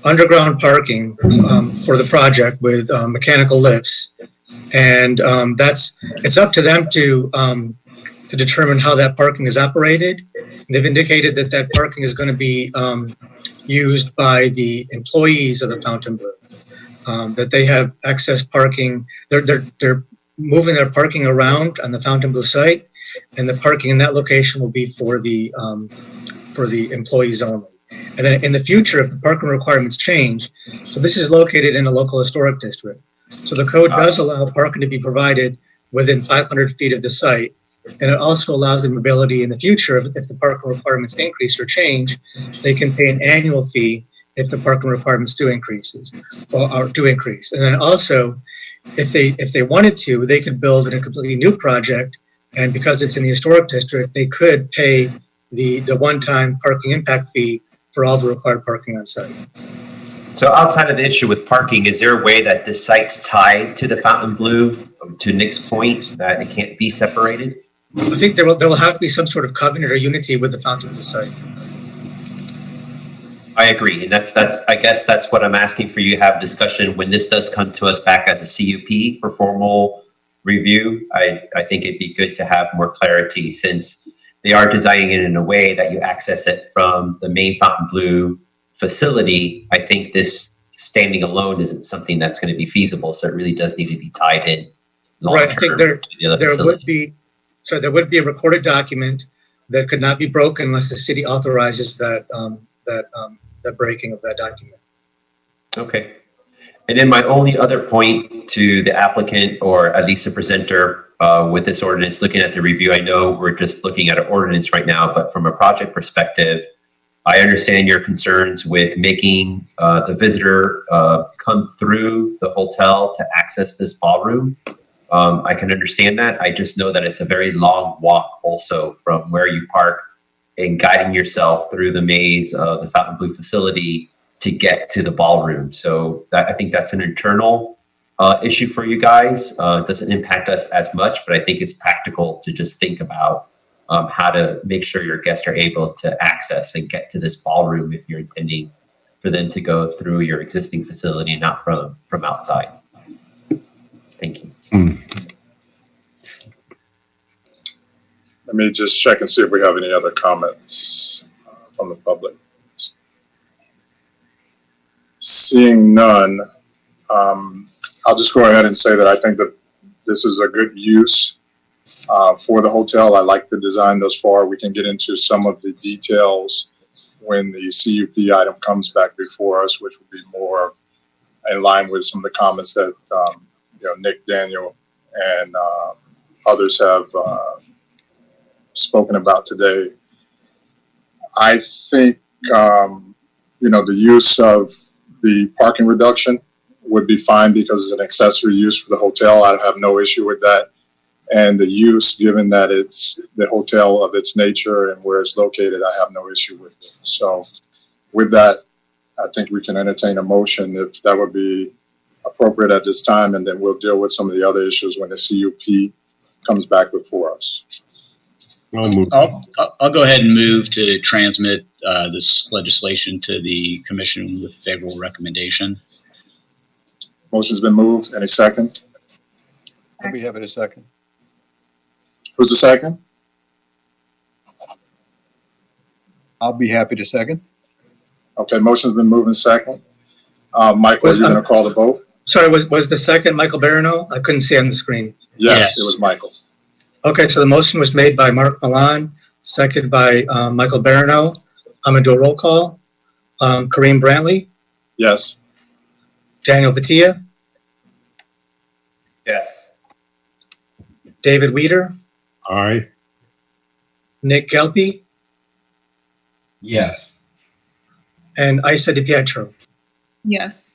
[SPEAKER 2] underground parking for the project with mechanical lifts, and it's up to them to determine how that parking is operated. They've indicated that parking is going to be used by the employees of the Fontainebleau. That they have access parking. They're moving their parking around on the Fontainebleau site, and the parking in that location will be for the employees only. And then in the future, if the parking requirements change, so this is located in a local historic district. So the code does allow parking to be provided within 500 feet of the site. And it also allows them ability in the future, if the parking requirements increase or change, they can pay an annual fee if the parking requirements do increase. And then also, if they wanted to, they could build a completely new project, and because it's in the historic district, they could pay the one-time parking impact fee for all the required parking on site.
[SPEAKER 9] So outside of the issue with parking, is there a way that this site's tied to the Fontainebleau, to Nick's point, that it can't be separated?
[SPEAKER 2] I think there will have to be some sort of covenant or unity with the Fontainebleau site.
[SPEAKER 9] I agree, and I guess that's what I'm asking for you to have discussion when this does come to us back as a CUP for formal review. I think it'd be good to have more clarity, since they are designing it in a way that you access it from the main Fontainebleau facility. I think this standing alone isn't something that's going to be feasible, so it really does need to be tied in.
[SPEAKER 2] Right, I think there would be a recorded document that could not be broken unless the city authorizes that breaking of that document.
[SPEAKER 9] Okay. And then my only other point to the applicant, or at least the presenter with this ordinance, looking at the review, I know we're just looking at an ordinance right now, but from a project perspective, I understand your concerns with making the visitor come through the hotel to access this ballroom. I can understand that. I just know that it's a very long walk also from where you park and guiding yourself through the maze of the Fontainebleau facility to get to the ballroom. So I think that's an internal issue for you guys. It doesn't impact us as much, but I think it's practical to just think about how to make sure your guests are able to access and get to this ballroom if you're intending for them to go through your existing facility, not from outside. Thank you.
[SPEAKER 1] Let me just check and see if we have any other comments from the public. Seeing none, I'll just go ahead and say that I think that this is a good use for the hotel. I like the design thus far. We can get into some of the details when the CUP item comes back before us, which will be more in line with some of the comments that Nick, Daniel, and others have spoken about today. I think the use of the parking reduction would be fine because it's an accessory use for the hotel. I have no issue with that. And the use, given that it's the hotel of its nature and where it's located, I have no issue with it. So with that, I think we can entertain a motion if that would be appropriate at this time, and then we'll deal with some of the other issues when the CUP comes back before us.
[SPEAKER 3] I'll go ahead and move to transmit this legislation to the commission with a favorable recommendation.
[SPEAKER 1] Motion's been moved. Any second?
[SPEAKER 6] I'll be happy to second.
[SPEAKER 1] Who's the second?
[SPEAKER 6] I'll be happy to second.
[SPEAKER 1] Okay, motion's been moved and second. Michael, are you going to call the vote?
[SPEAKER 2] Sorry, was the second Michael Barano? I couldn't see on the screen.
[SPEAKER 1] Yes, it was Michael.
[SPEAKER 2] Okay, so the motion was made by Mark Milan, seconded by Michael Barano. I'm going to do a roll call. Kareem Brantley,
[SPEAKER 1] Yes.
[SPEAKER 2] Daniel Vatia,
[SPEAKER 9] Yes.
[SPEAKER 2] David Weeder,
[SPEAKER 10] Aye.
[SPEAKER 2] Nick Gelpi,
[SPEAKER 4] Yes.
[SPEAKER 2] and Isa DiPietro.
[SPEAKER 11] Yes.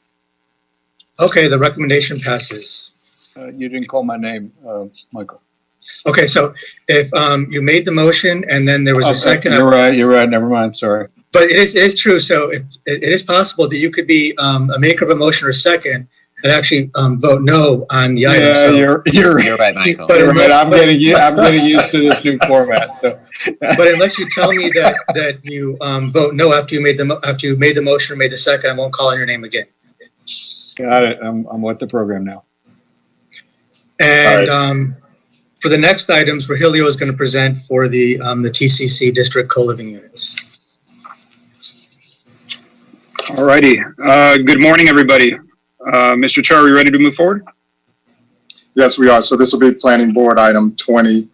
[SPEAKER 2] Okay, the recommendation passes.
[SPEAKER 6] You didn't call my name, Michael.
[SPEAKER 2] Okay, so if you made the motion and then there was a second,
[SPEAKER 6] You're right. Never mind. Sorry.
[SPEAKER 2] but it is true. So it is possible that you could be a maker of a motion or second and actually vote no on the item.
[SPEAKER 6] Yeah,
[SPEAKER 2] So,
[SPEAKER 6] you're
[SPEAKER 5] You're right, Michael.
[SPEAKER 2] But
[SPEAKER 6] you're right.
[SPEAKER 2] unless-
[SPEAKER 6] I'm getting used to this new format. So
[SPEAKER 2] but unless you tell me that you vote no after you made the motion or made the second, I won't call on your name again.
[SPEAKER 6] got it. I'm with the program now.
[SPEAKER 2] And for the next items, Rogelio is going to present for the TCC district co-living units.
[SPEAKER 12] All righty. Good morning, everybody. Mr. Chair, are we ready to move forward?
[SPEAKER 1] Yes, we are. So this will be planning board item 20-0349,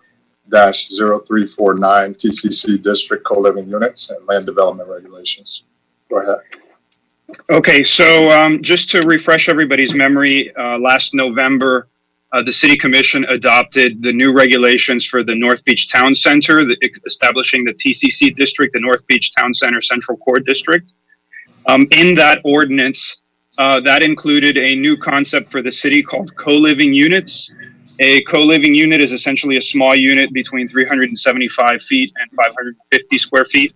[SPEAKER 1] TCC district co-living units and land development regulations. Go ahead.
[SPEAKER 12] Okay, so just to refresh everybody's memory, last November, the City Commission adopted the new regulations for the North Beach Town Center, establishing the TCC district, the North Beach Town Center Central Core District. In that ordinance, that included a new concept for the city called co-living units. A co-living unit is essentially a small unit between 375 feet and 550 square feet.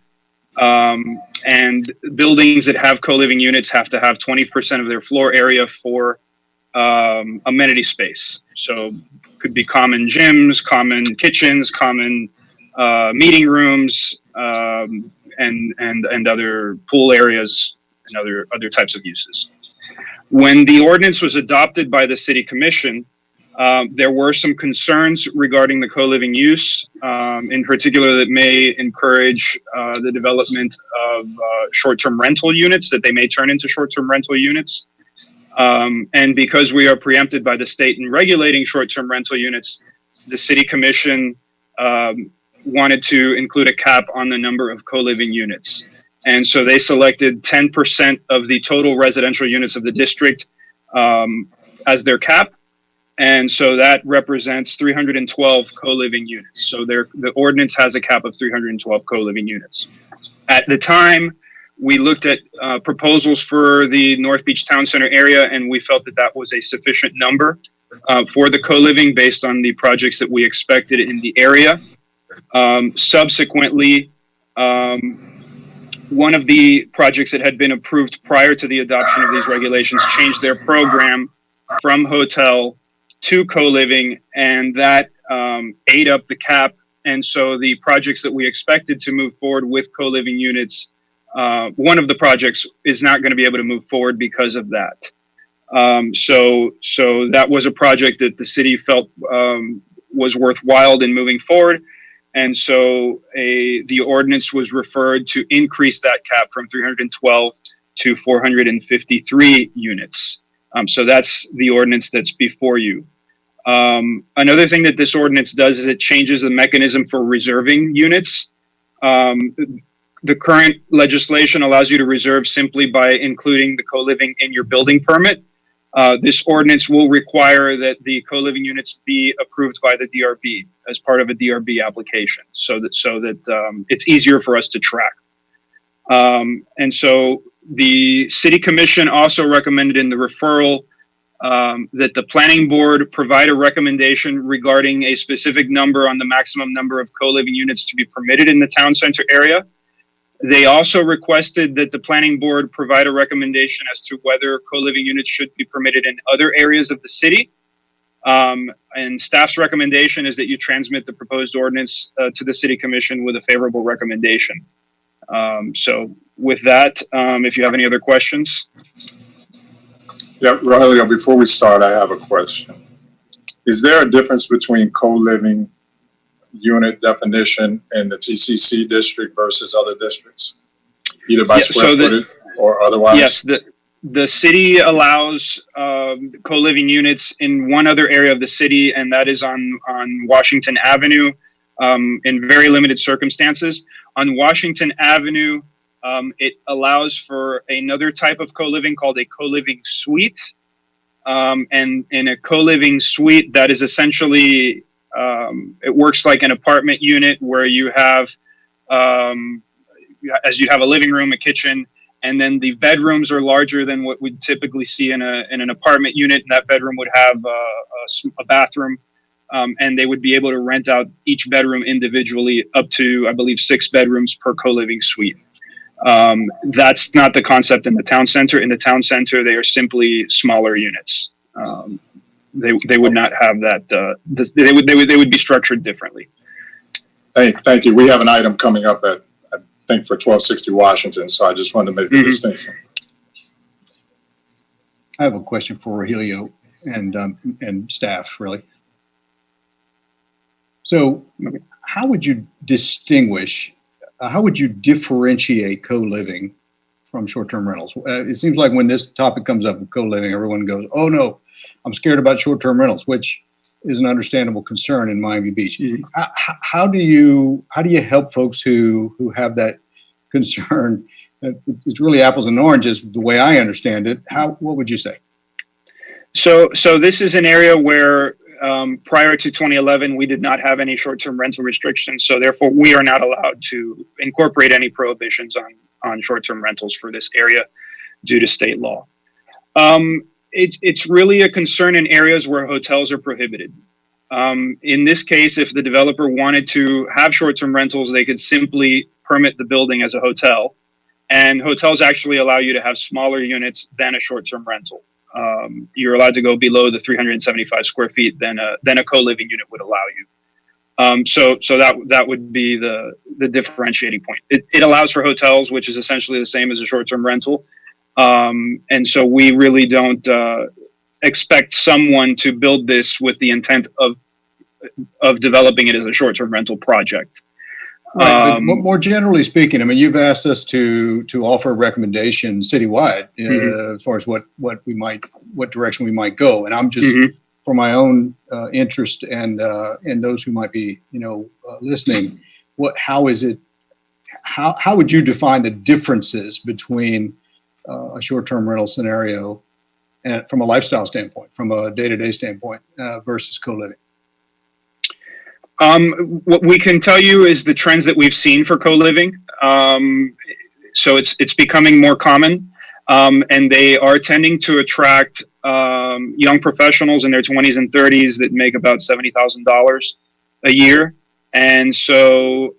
[SPEAKER 12] And buildings that have co-living units have to have 20% of their floor area for amenity space. So could be common gyms, common kitchens, common meeting rooms, and other pool areas and other types of uses. When the ordinance was adopted by the City Commission, there were some concerns regarding the co-living use, in particular that may encourage the development of short-term rental units, that they may turn into short-term rental units. And because we are preempted by the state in regulating short-term rental units, the City Commission wanted to include a cap on the number of co-living units. And so they selected 10% of the total residential units of the district as their cap. And so that represents 312 co-living units. So the ordinance has a cap of 312 co-living units. At the time, we looked at proposals for the North Beach Town Center area, and we felt that that was a sufficient number for the co-living based on the projects that we expected in the area. Subsequently, one of the projects that had been approved prior to the adoption of these regulations changed their program from hotel to co-living, and that ate up the cap. And so the projects that we expected to move forward with co-living units, one of the projects is not going to be able to move forward because of that. So that was a project that the city felt was worthwhile in moving forward. And so the ordinance was referred to increase that cap from 312 to 453 units. So that's the ordinance that's before you. Another thing that this ordinance does is it changes the mechanism for reserving units. The current legislation allows you to reserve simply by including the co-living in your building permit. This ordinance will require that the co-living units be approved by the DRB as part of a DRB application, so that it's easier for us to track. And so the City Commission also recommended in the referral that the Planning Board provide a recommendation regarding a specific number on the maximum number of co-living units to be permitted in the town center area. They also requested that the Planning Board provide a recommendation as to whether co-living units should be permitted in other areas of the city. And staff's recommendation is that you transmit the proposed ordinance to the City Commission with a favorable recommendation. So with that, if you have any other questions.
[SPEAKER 1] Yeah, Rogelio, before we start, I have a question. Is there a difference between co-living unit definition in the TCC district versus other districts, either by square footage or otherwise?
[SPEAKER 12] Yes, The city allows co-living units in one other area of the city, and that is on Washington Avenue in very limited circumstances. On Washington Avenue, it allows for another type of co-living called a co-living suite. And in a co-living suite, that is essentially, it works like an apartment unit where you have, as you have a living room, a kitchen, and then the bedrooms are larger than what we'd typically see in an apartment unit. And that bedroom would have a bathroom, and they would be able to rent out each bedroom individually up to, I believe, 6 bedrooms per co-living suite. That's not the concept in the town center. In the town center, they are simply smaller units. They would not have that. They would be structured differently.
[SPEAKER 1] Thank you. We have an item coming up at, I think, for 1260 Washington. So I just wanted to make the distinction.
[SPEAKER 6] I have a question for Rogelio and staff, really. So how would you distinguish, how would you differentiate co-living from short-term rentals? It seems like when this topic comes up with co-living, everyone goes, oh no, I'm scared about short-term rentals, which is an understandable concern in Miami Beach. How do you help folks who have that concern? It's really apples and oranges the way I understand it. What would you say?
[SPEAKER 12] So this is an area where prior to 2011, we did not have any short-term rental restrictions. So therefore, we are not allowed to incorporate any prohibitions on short-term rentals for this area due to state law. It's really a concern in areas where hotels are prohibited. In this case, if the developer wanted to have short-term rentals, they could simply permit the building as a hotel. And hotels actually allow you to have smaller units than a short-term rental. You're allowed to go below the 375 square feet than a co-living unit would allow you. So that would be the differentiating point. It allows for hotels, which is essentially the same as a short-term rental. And so we really don't expect someone to build this with the intent of developing it as a short-term rental project.
[SPEAKER 6] Right, but more generally speaking, I mean, you've asked us to offer a recommendation citywide as far as what direction we might go, and I'm just for my own interest and those who might be listening. How would you define the differences between a short-term rental scenario and from a lifestyle standpoint, from a day-to-day standpoint versus co-living?
[SPEAKER 12] What we can tell you is the trends that we've seen for co-living. So it's becoming more common, and they are tending to attract young professionals in their 20s and 30s that make about $70,000 a year. And so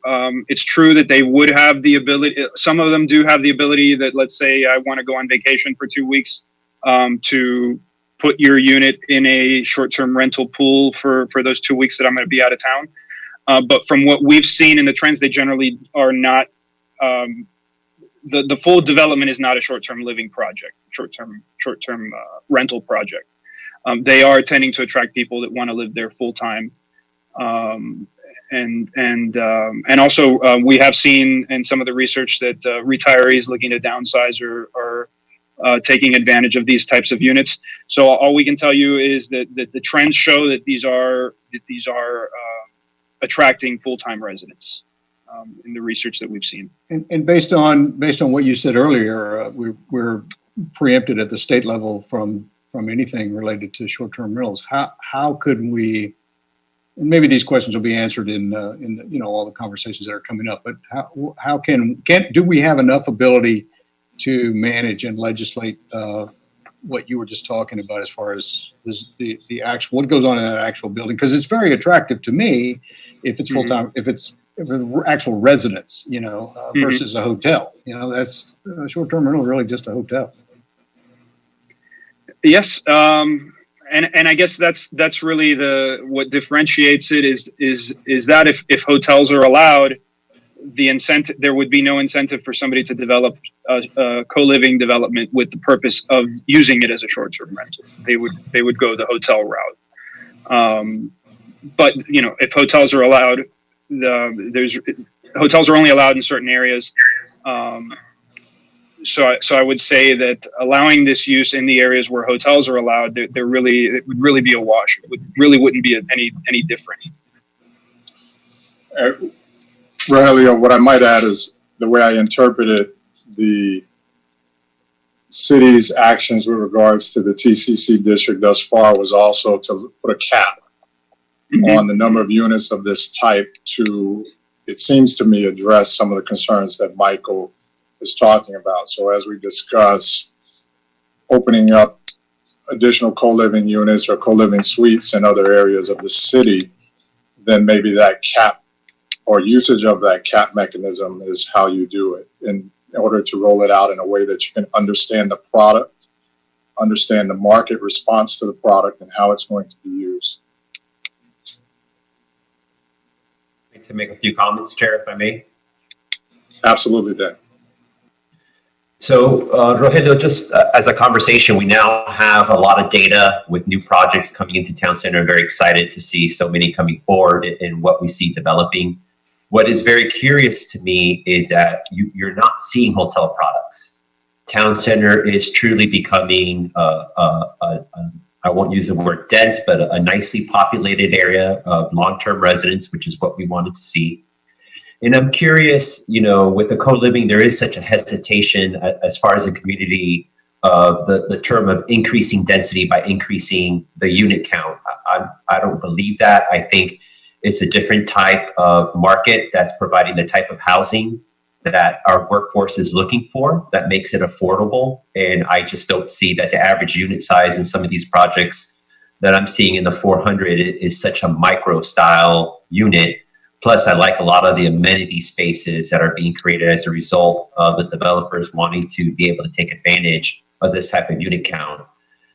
[SPEAKER 12] it's true that they would have the ability, some of them do have the ability that, let's say I want to go on vacation for 2 weeks, to put your unit in a short-term rental pool for those 2 weeks that I'm going to be out of town. But from what we've seen in the trends, they generally are not, the full development is not a short-term living project, short-term rental project. They are tending to attract people that want to live there full-time. And also we have seen in some of the research that retirees looking to downsize are taking advantage of these types of units. So all we can tell you is that the trends show that these are attracting full-time residents in the research that we've seen.
[SPEAKER 6] And based on what you said earlier, we're preempted at the state level from anything related to short-term rentals. How could we? And maybe these questions will be answered in all the conversations that are coming up. But how do we have enough ability to manage and legislate what you were just talking about as far as the actual, what goes on in that actual building? Because it's very attractive to me if it's full time, if it's actual residence, versus a hotel. That's a short-term rental, really just a hotel.
[SPEAKER 12] Yes, and I guess that's really what differentiates it is that if hotels are allowed, the incentive, there would be no incentive for somebody to develop a co-living development with the purpose of using it as a short-term rental. They would go the hotel route. But if hotels are allowed, hotels are only allowed in certain areas. So I would say that allowing this use in the areas where hotels are allowed, it would really be a wash. It wouldn't be any different.
[SPEAKER 1] Rogelio, what I might add is the way I interpreted the city's actions with regards to the TCC district thus far was also to put a cap on the number of units of this type to, it seems to me, address some of the concerns that Michael is talking about. So as we discuss opening up additional co-living units or co-living suites in other areas of the city, then maybe that cap or usage of that cap mechanism is how you do it in order to roll it out in a way that you can understand the product, understand the market response to the product, and how it's going to be used.
[SPEAKER 9] To make a few comments, Chair, if I may.
[SPEAKER 1] Absolutely, Dan.
[SPEAKER 9] So, Rogelio, just as a conversation, we now have a lot of data with new projects coming into Town Center. I'm very excited to see so many coming forward and what we see developing. What is very curious to me is that you're not seeing hotel products. Town Center is truly becoming I won't use the word dense, but a nicely populated area of long-term residents, which is what we wanted to see. And I'm curious, with the co-living, there is such a hesitation as far as the community of the term of increasing density by increasing the unit count. I don't believe that. I think it's a different type of market that's providing the type of housing that our workforce is looking for that makes it affordable. And I just don't see that the average unit size in some of these projects that I'm seeing in the 400 is such a micro style unit. Plus, I like a lot of the amenity spaces that are being created as a result of the developers wanting to be able to take advantage of this type of unit count.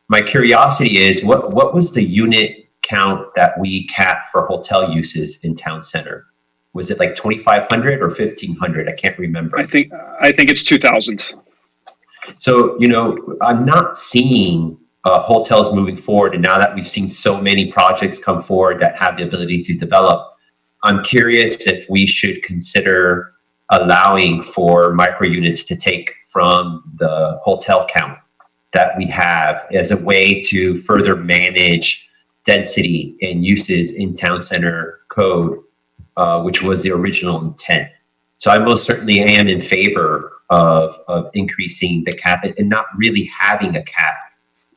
[SPEAKER 9] My curiosity is, what was the unit count that we capped for hotel uses in Town Center? Was it like 2,500 or 1,500? I can't remember.
[SPEAKER 12] I think it's 2,000.
[SPEAKER 9] So, I'm not seeing hotels moving forward. And now that we've seen so many projects come forward that have the ability to develop, I'm curious if we should consider allowing for micro units to take from the hotel count that we have as a way to further manage density and uses in Town Center code, which was the original intent. So I most certainly am in favor of increasing the cap and not really having a cap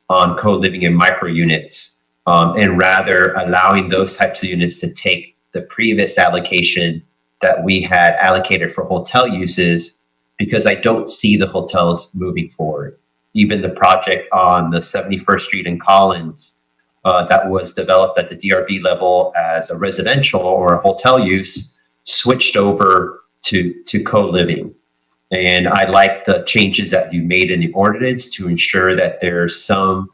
[SPEAKER 9] on co-living and micro units, and rather allowing those types of units to take the previous allocation that we had allocated for hotel uses, because I don't see the hotels moving forward. Even the project on the 71st Street in Collins that was developed at the DRB level as a residential or a hotel use switched over to co-living. And I like the changes that you made in the ordinance to ensure that there's some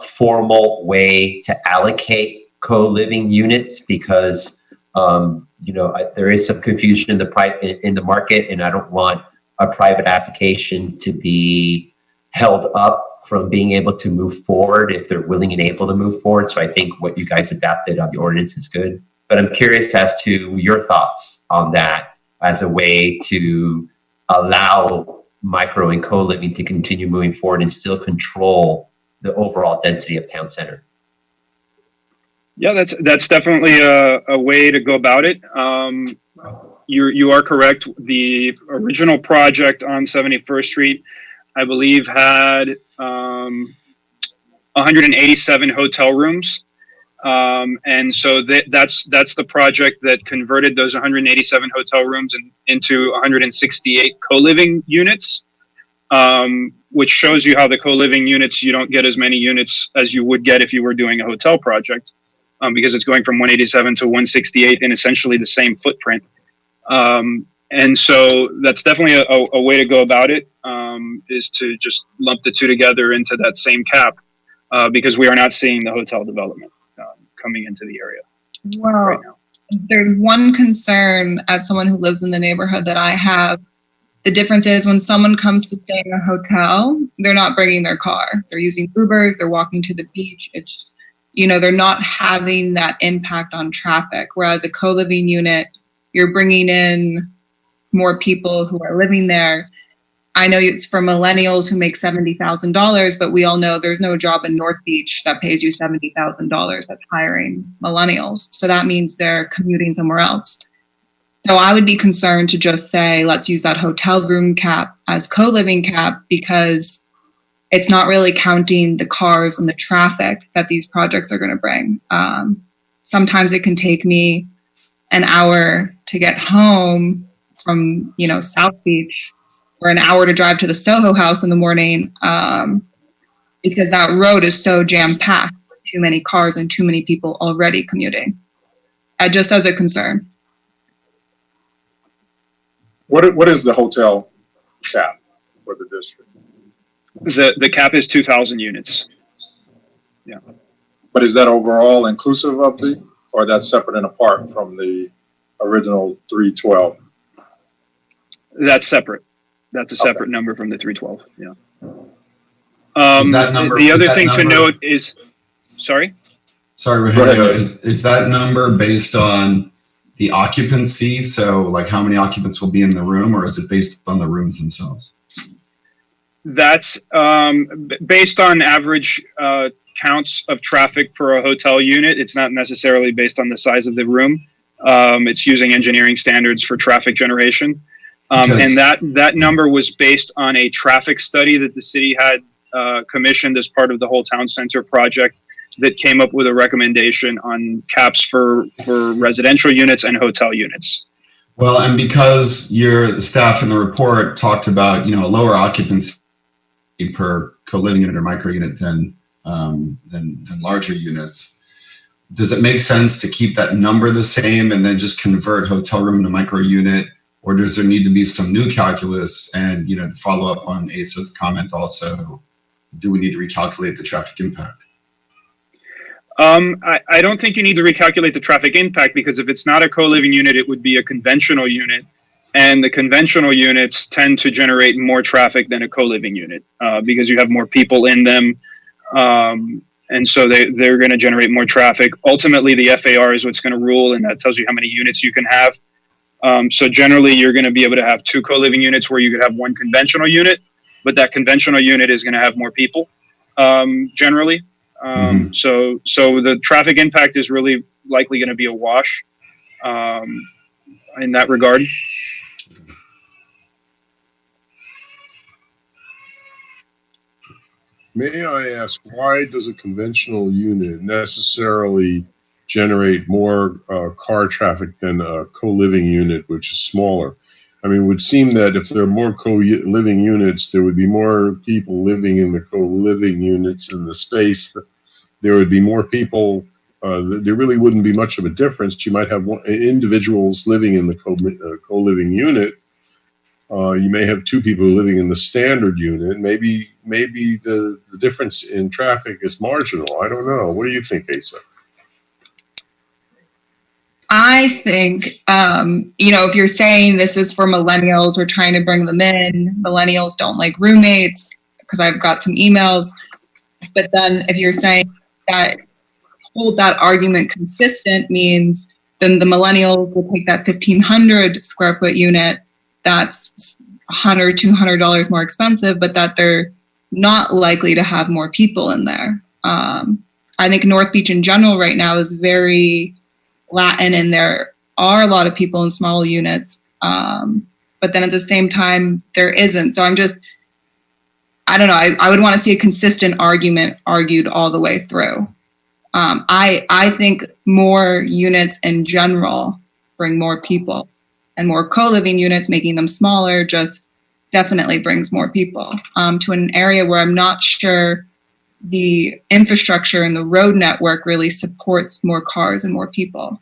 [SPEAKER 9] formal way to allocate co-living units, because there is some confusion in the market, and I don't want a private application to be held up from being able to move forward if they're willing and able to move forward. So I think what you guys adapted on the ordinance is good. But I'm curious as to your thoughts on that as a way to allow micro and co-living to continue moving forward and still control the overall density of Town Center.
[SPEAKER 12] Yeah, that's definitely a way to go about it. You are correct. The original project on 71st Street, I believe, had 187 hotel rooms. And so that's the project that converted those 187 hotel rooms into 168 co-living units, which shows you how the co-living units, you don't get as many units as you would get if you were doing a hotel project, because it's going from 187 to 168 in essentially the same footprint. And so that's definitely a way to go about it, is to just lump the two together into that same cap, because we are not seeing the hotel development coming into the area right now.
[SPEAKER 11] There's one concern as someone who lives in the neighborhood that I have. The difference is when someone comes to stay in a hotel, they're not bringing their car. They're using Ubers, they're walking to the beach. It's, they're not having that impact on traffic. Whereas a co-living unit, you're bringing in more people who are living there. I know it's for millennials who make $70,000, but we all know there's no job in North Beach that pays you $70,000 that's hiring millennials. So that means they're commuting somewhere else. So I would be concerned to just say, let's use that hotel room cap as co-living cap, because it's not really counting the cars and the traffic that these projects are going to bring. Sometimes it can take me an hour to get home from, South Beach, or an hour to drive to the Soho House in the morning, because that road is so jam-packed with too many cars and too many people already commuting. Just as a concern.
[SPEAKER 1] What is the hotel cap for the district?
[SPEAKER 12] The cap is 2,000 units. Yeah.
[SPEAKER 1] But is that overall inclusive of or that's separate and apart from the original 312?
[SPEAKER 12] That's separate. That's a separate number from the 312. Yeah. The other thing to note is, sorry,
[SPEAKER 4] Rogelio, is that number based on the occupancy? So like how many occupants will be in the room, or is it based on the rooms themselves?
[SPEAKER 12] That's based on average counts of traffic for a hotel unit. It's not necessarily based on the size of the room. It's using engineering standards for traffic generation. And that number was based on a traffic study that the city had commissioned as part of the whole town center project that came up with a recommendation on caps for residential units and hotel units.
[SPEAKER 4] Well, and because the staff in the report talked about, a lower occupancy per co-living unit or micro unit than larger units, does it make sense to keep that number the same and then just convert hotel room to micro unit? Or does there need to be some new calculus? And, to follow up on Asa's comment also, do we need to recalculate the traffic impact?
[SPEAKER 12] I don't think you need to recalculate the traffic impact, because if it's not a co-living unit, it would be a conventional unit. And the conventional units tend to generate more traffic than a co-living unit because you have more people in them. And so they're going to generate more traffic. Ultimately, the FAR is what's going to rule, and that tells you how many units you can have. So generally, you're going to be able to have 2 co-living units where you could have 1 conventional unit, but that conventional unit is going to have more people generally. So the traffic impact is really likely going to be a wash in that regard.
[SPEAKER 10] May I ask, why does a conventional unit necessarily generate more car traffic than a co-living unit, which is smaller? I mean, it would seem that if there are more co-living units, there would be more people living in the co-living units in the space. There would be more people. There really wouldn't be much of a difference. You might have individuals living in the co-living unit. You may have 2 people living in the standard unit. Maybe the difference in traffic is marginal. I don't know. What do you think, Asa?
[SPEAKER 11] I think, if you're saying this is for millennials, we're trying to bring them in. Millennials don't like roommates, because I've got some emails. But then if you're saying that hold that argument consistent means then the millennials will take that 1,500 square foot unit that's $100, $200 more expensive, but that they're not likely to have more people in there. I think North Beach in general right now is very Latin, and there are a lot of people in small units. But then at the same time, there isn't. So I don't know. I would want to see a consistent argument argued all the way through. I think more units in general bring more people, and more co-living units, making them smaller, just definitely brings more people to an area where I'm not sure the infrastructure and the road network really supports more cars and more people.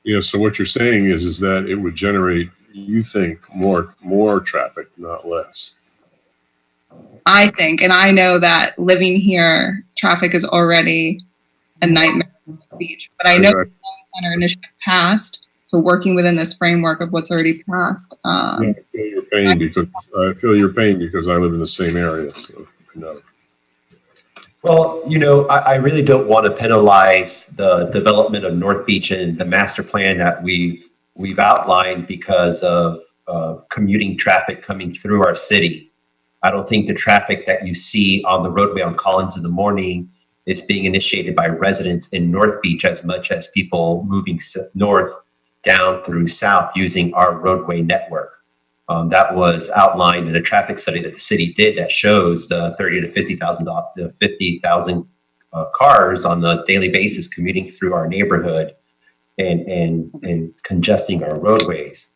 [SPEAKER 10] Yeah, so what you're saying is that it would generate, you think, more traffic, not less.
[SPEAKER 11] I think, and I know that living here, traffic is already a nightmare on the beach. But I know the Center initiative passed, so working within this framework of what's already passed.
[SPEAKER 10] I feel your pain because I live in the same area. So,
[SPEAKER 9] Well, I really don't want to penalize the development of North Beach and the master plan that we've outlined because of commuting traffic coming through our city. I don't think the traffic that you see on the roadway on Collins in the morning is being initiated by residents in North Beach as much as people moving north down through south using our roadway network. That was outlined in a traffic study that the city did that shows the 30 to 50,000 cars on a daily basis commuting through our neighborhood and congesting our roadways.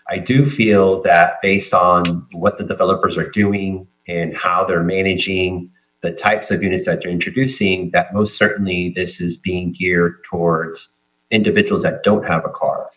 [SPEAKER 9] I do feel that based on what the developers are doing and how they're managing the types of units that they're introducing, that most certainly this is being geared towards individuals that don't have a car.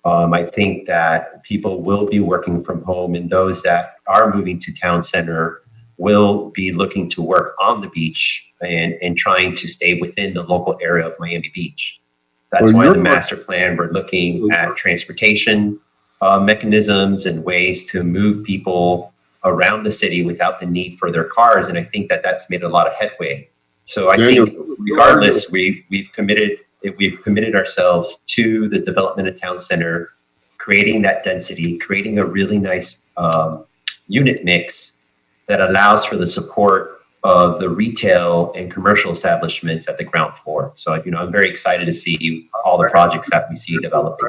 [SPEAKER 9] I think that people will be working from home, and those that are moving to town center will be looking to work on the beach and trying to stay within the local area of Miami Beach. That's why in the master plan, we're looking at transportation mechanisms and ways to move people around the city without the need for their cars. And I think that that's made a lot of headway. So I think regardless, we've committed ourselves to the development of town center, creating that density, creating a really nice unit mix that allows for the support of the retail and commercial establishments at the ground floor. So, I'm very excited to see all the projects that we see developing.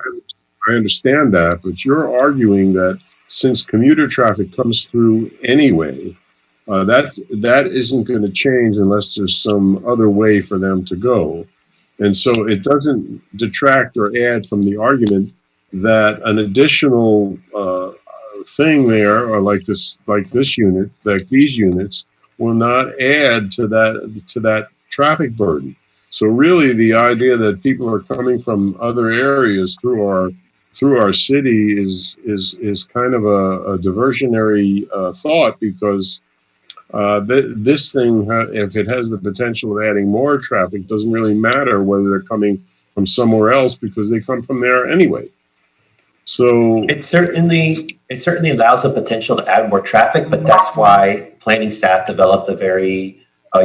[SPEAKER 10] I understand that, but you're arguing that since commuter traffic comes through anyway, that isn't going to change unless there's some other way for them to go. And so it doesn't detract or add from the argument that an additional thing there, or like this unit, like these units, will not add to that traffic burden. So really, the idea that people are coming from other areas through our city is kind of a diversionary thought, because this thing, if it has the potential of adding more traffic, doesn't really matter whether they're coming from somewhere else, because they come from there anyway. So
[SPEAKER 9] it certainly allows the potential to add more traffic, but that's why planning staff developed a very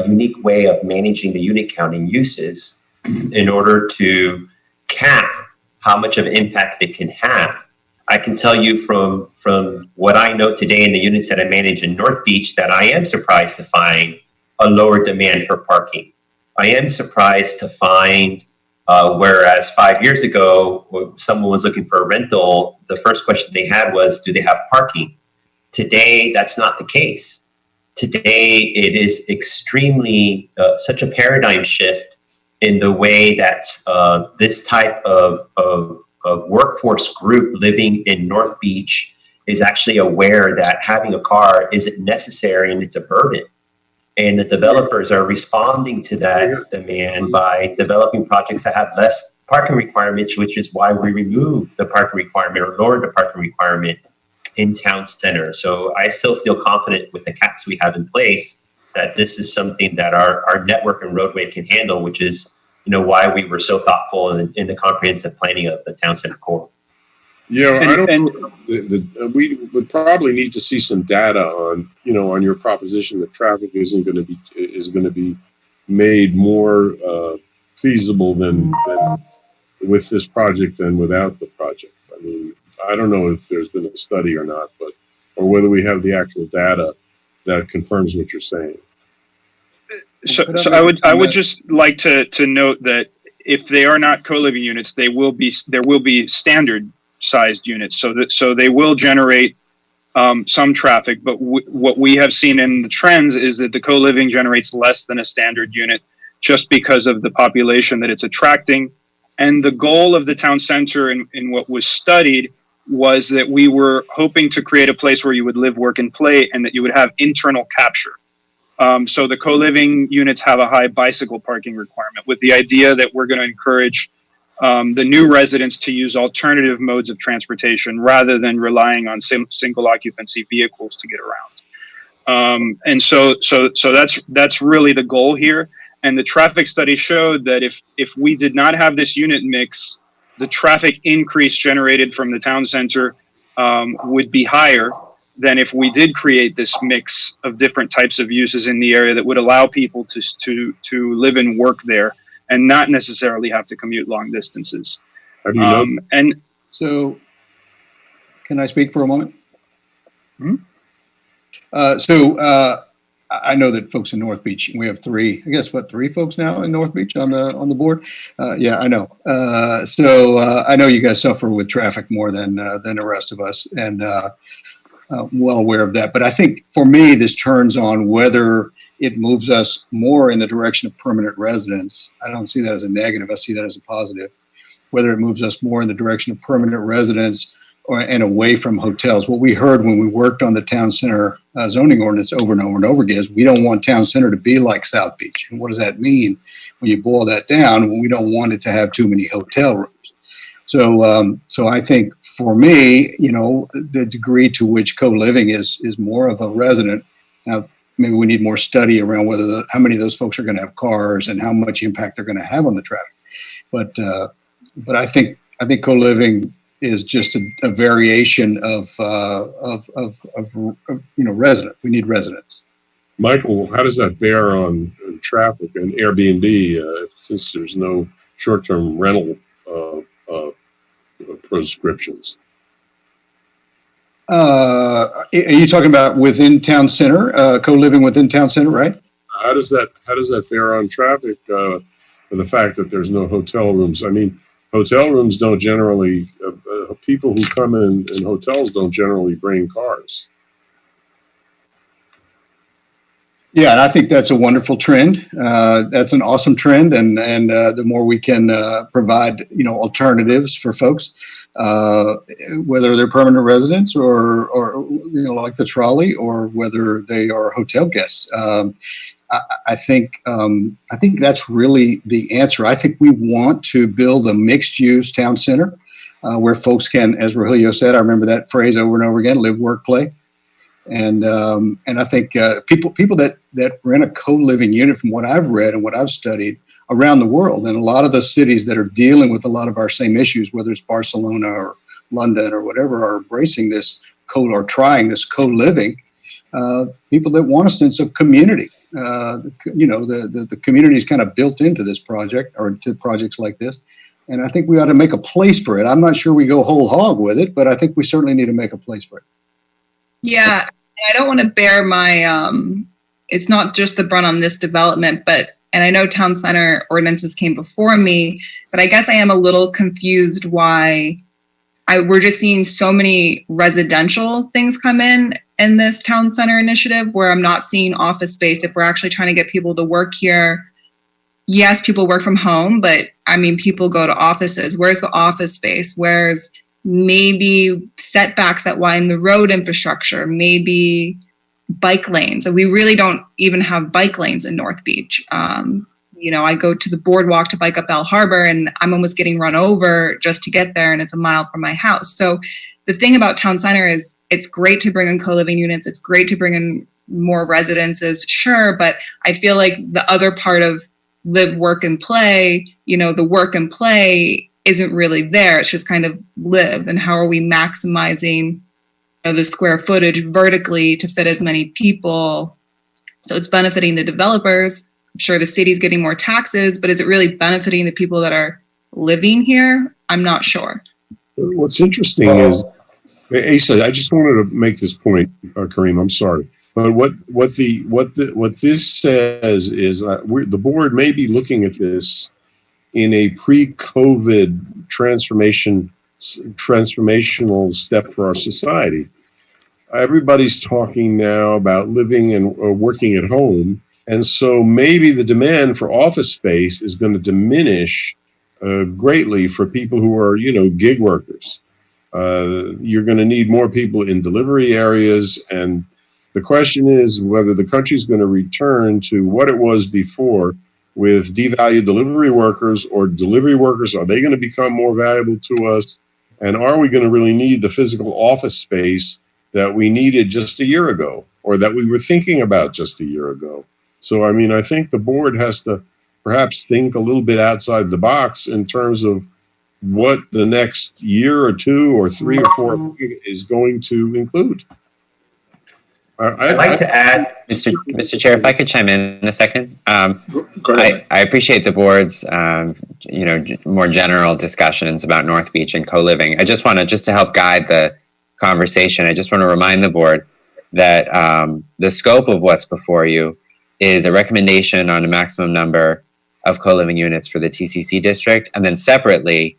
[SPEAKER 9] unique way of managing the unit counting uses in order to cap how much of an impact it can have. I can tell you from what I know today in the units that I manage in North Beach that I am surprised to find a lower demand for parking. I am surprised to find, whereas 5 years ago, when someone was looking for a rental, the first question they had was, do they have parking? Today, that's not the case. Today, it is extremely such a paradigm shift in the way that this type of workforce group living in North Beach is actually aware that having a car isn't necessary and it's a burden. And the developers are responding to that demand by developing projects that have less parking requirements, which is why we removed the parking requirement or lowered the parking requirement in town center. So I still feel confident with the caps we have in place that this is something that our network and roadway can handle, which is why we were so thoughtful in the comprehensive planning of the town center core.
[SPEAKER 10] Yeah, we would probably need to see some data on your proposition that traffic is going to be made more feasible than with this project than without the project. I mean, I don't know if there's been a study or not, or whether we have the actual data that confirms what you're saying.
[SPEAKER 12] So I would just like to note that if they are not co-living units, there will be standard sized units, so they will generate some traffic. But what we have seen in the trends is that the co-living generates less than a standard unit, just because of the population that it's attracting. And the goal of the town center in what was studied was that we were hoping to create a place where you would live, work, and play, and that you would have internal capture. So the co-living units have a high bicycle parking requirement, with the idea that we're going to encourage the new residents to use alternative modes of transportation rather than relying on single occupancy vehicles to get around. And so that's really the goal here. And the traffic study showed that if we did not have this unit mix, the traffic increase generated from the town center would be higher than if we did create this mix of different types of uses in the area that would allow people to live and work there and not necessarily have to commute long distances.
[SPEAKER 10] How do you know?
[SPEAKER 12] And
[SPEAKER 6] so, can I speak for a moment? I know that folks in North Beach, we have three folks now in North Beach on the board. Yeah, I know. I know you guys suffer with traffic more than the rest of us, and well aware of that. But I think for me, this turns on whether it moves us more in the direction of permanent residence. I don't see that as a negative. I see that as a positive. Whether it moves us more in the direction of permanent residence and away from hotels. What we heard when we worked on the town center zoning ordinance over and over and over again is we don't want town center to be like South Beach. And what does that mean? When you boil that down, we don't want it to have too many hotel rooms. So I think for me, the degree to which co-living is more of a resident. Now, maybe we need more study around how many of those folks are going to have cars and how much impact they're going to have on the traffic. But I think co-living is just a variation of resident. We need residents.
[SPEAKER 10] Michael, how does that bear on traffic and Airbnb since there's no short-term rental prescriptions?
[SPEAKER 6] Are you talking about within town center, co-living within town center, right?
[SPEAKER 10] How does that bear on traffic for the fact that there's no hotel rooms? I mean, hotel rooms don't generally, people who come in hotels don't generally bring cars.
[SPEAKER 6] Yeah, and I think that's a wonderful trend. That's an awesome trend, and the more we can provide, alternatives for folks, whether they're permanent residents or like the trolley, or whether they are hotel guests. I think that's really the answer. I think we want to build a mixed-use town center where folks can, as Rogelio said, I remember that phrase over and over again: live, work, play. And I think people that rent a co-living unit, from what I've read and what I've studied around the world, and a lot of the cities that are dealing with a lot of our same issues, whether it's Barcelona or London or whatever, are embracing this trying this co-living. People that want a sense of community. The community is kind of built into this project, or to projects like this. And I think we ought to make a place for it. I'm not sure we go whole hog with it, but I think we certainly need to make a place for it.
[SPEAKER 11] Yeah, I don't want to bear my, it's not just the brunt on this development, and I know town center ordinances came before me, but I guess I am a little confused why we're just seeing so many residential things come in this town center initiative, where I'm not seeing office space. If we're actually trying to get people to work here, yes, people work from home, but I mean, people go to offices. Where's the office space? Where's maybe setbacks that widen the road infrastructure, maybe bike lanes? And we really don't even have bike lanes in North Beach. I go to the boardwalk to bike up Bell Harbor, and I'm almost getting run over just to get there, and it's a mile from my house. So the thing about town center is it's great to bring in co-living units. It's great to bring in more residences, sure, but I feel like the other part of live, work, and play, the work and play isn't really there. It's just kind of live. And how are we maximizing the square footage vertically to fit as many people? So it's benefiting the developers. I'm sure the city's getting more taxes, but is it really benefiting the people that are living here? I'm not sure.
[SPEAKER 10] What's interesting is, Asa, I just wanted to make this point, Kareem, I'm sorry. But what this says is the board may be looking at this in a pre-COVID transformational step for our society. Everybody's talking now about living and working at home. And so maybe the demand for office space is going to diminish greatly for people who are, gig workers. You're going to need more people in delivery areas. And the question is whether the country's going to return to what it was before, with devalued delivery workers, or delivery workers, are they going to become more valuable to us? And are we going to really need the physical office space that we needed just a year ago, or that we were thinking about just a year ago? So, I mean, I think the board has to perhaps think a little bit outside the box in terms of what the next year or two or 3 or 4 is going to include.
[SPEAKER 5] I'd like to add, Mr. Chair, if I could chime in a second.
[SPEAKER 1] Go ahead.
[SPEAKER 5] I appreciate the board's, more general discussions about North Beach and co-living. I just want to, to help guide the conversation, I just want to remind the board that the scope of what's before you is a recommendation on a maximum number of co-living units for the TCC district, and then separately,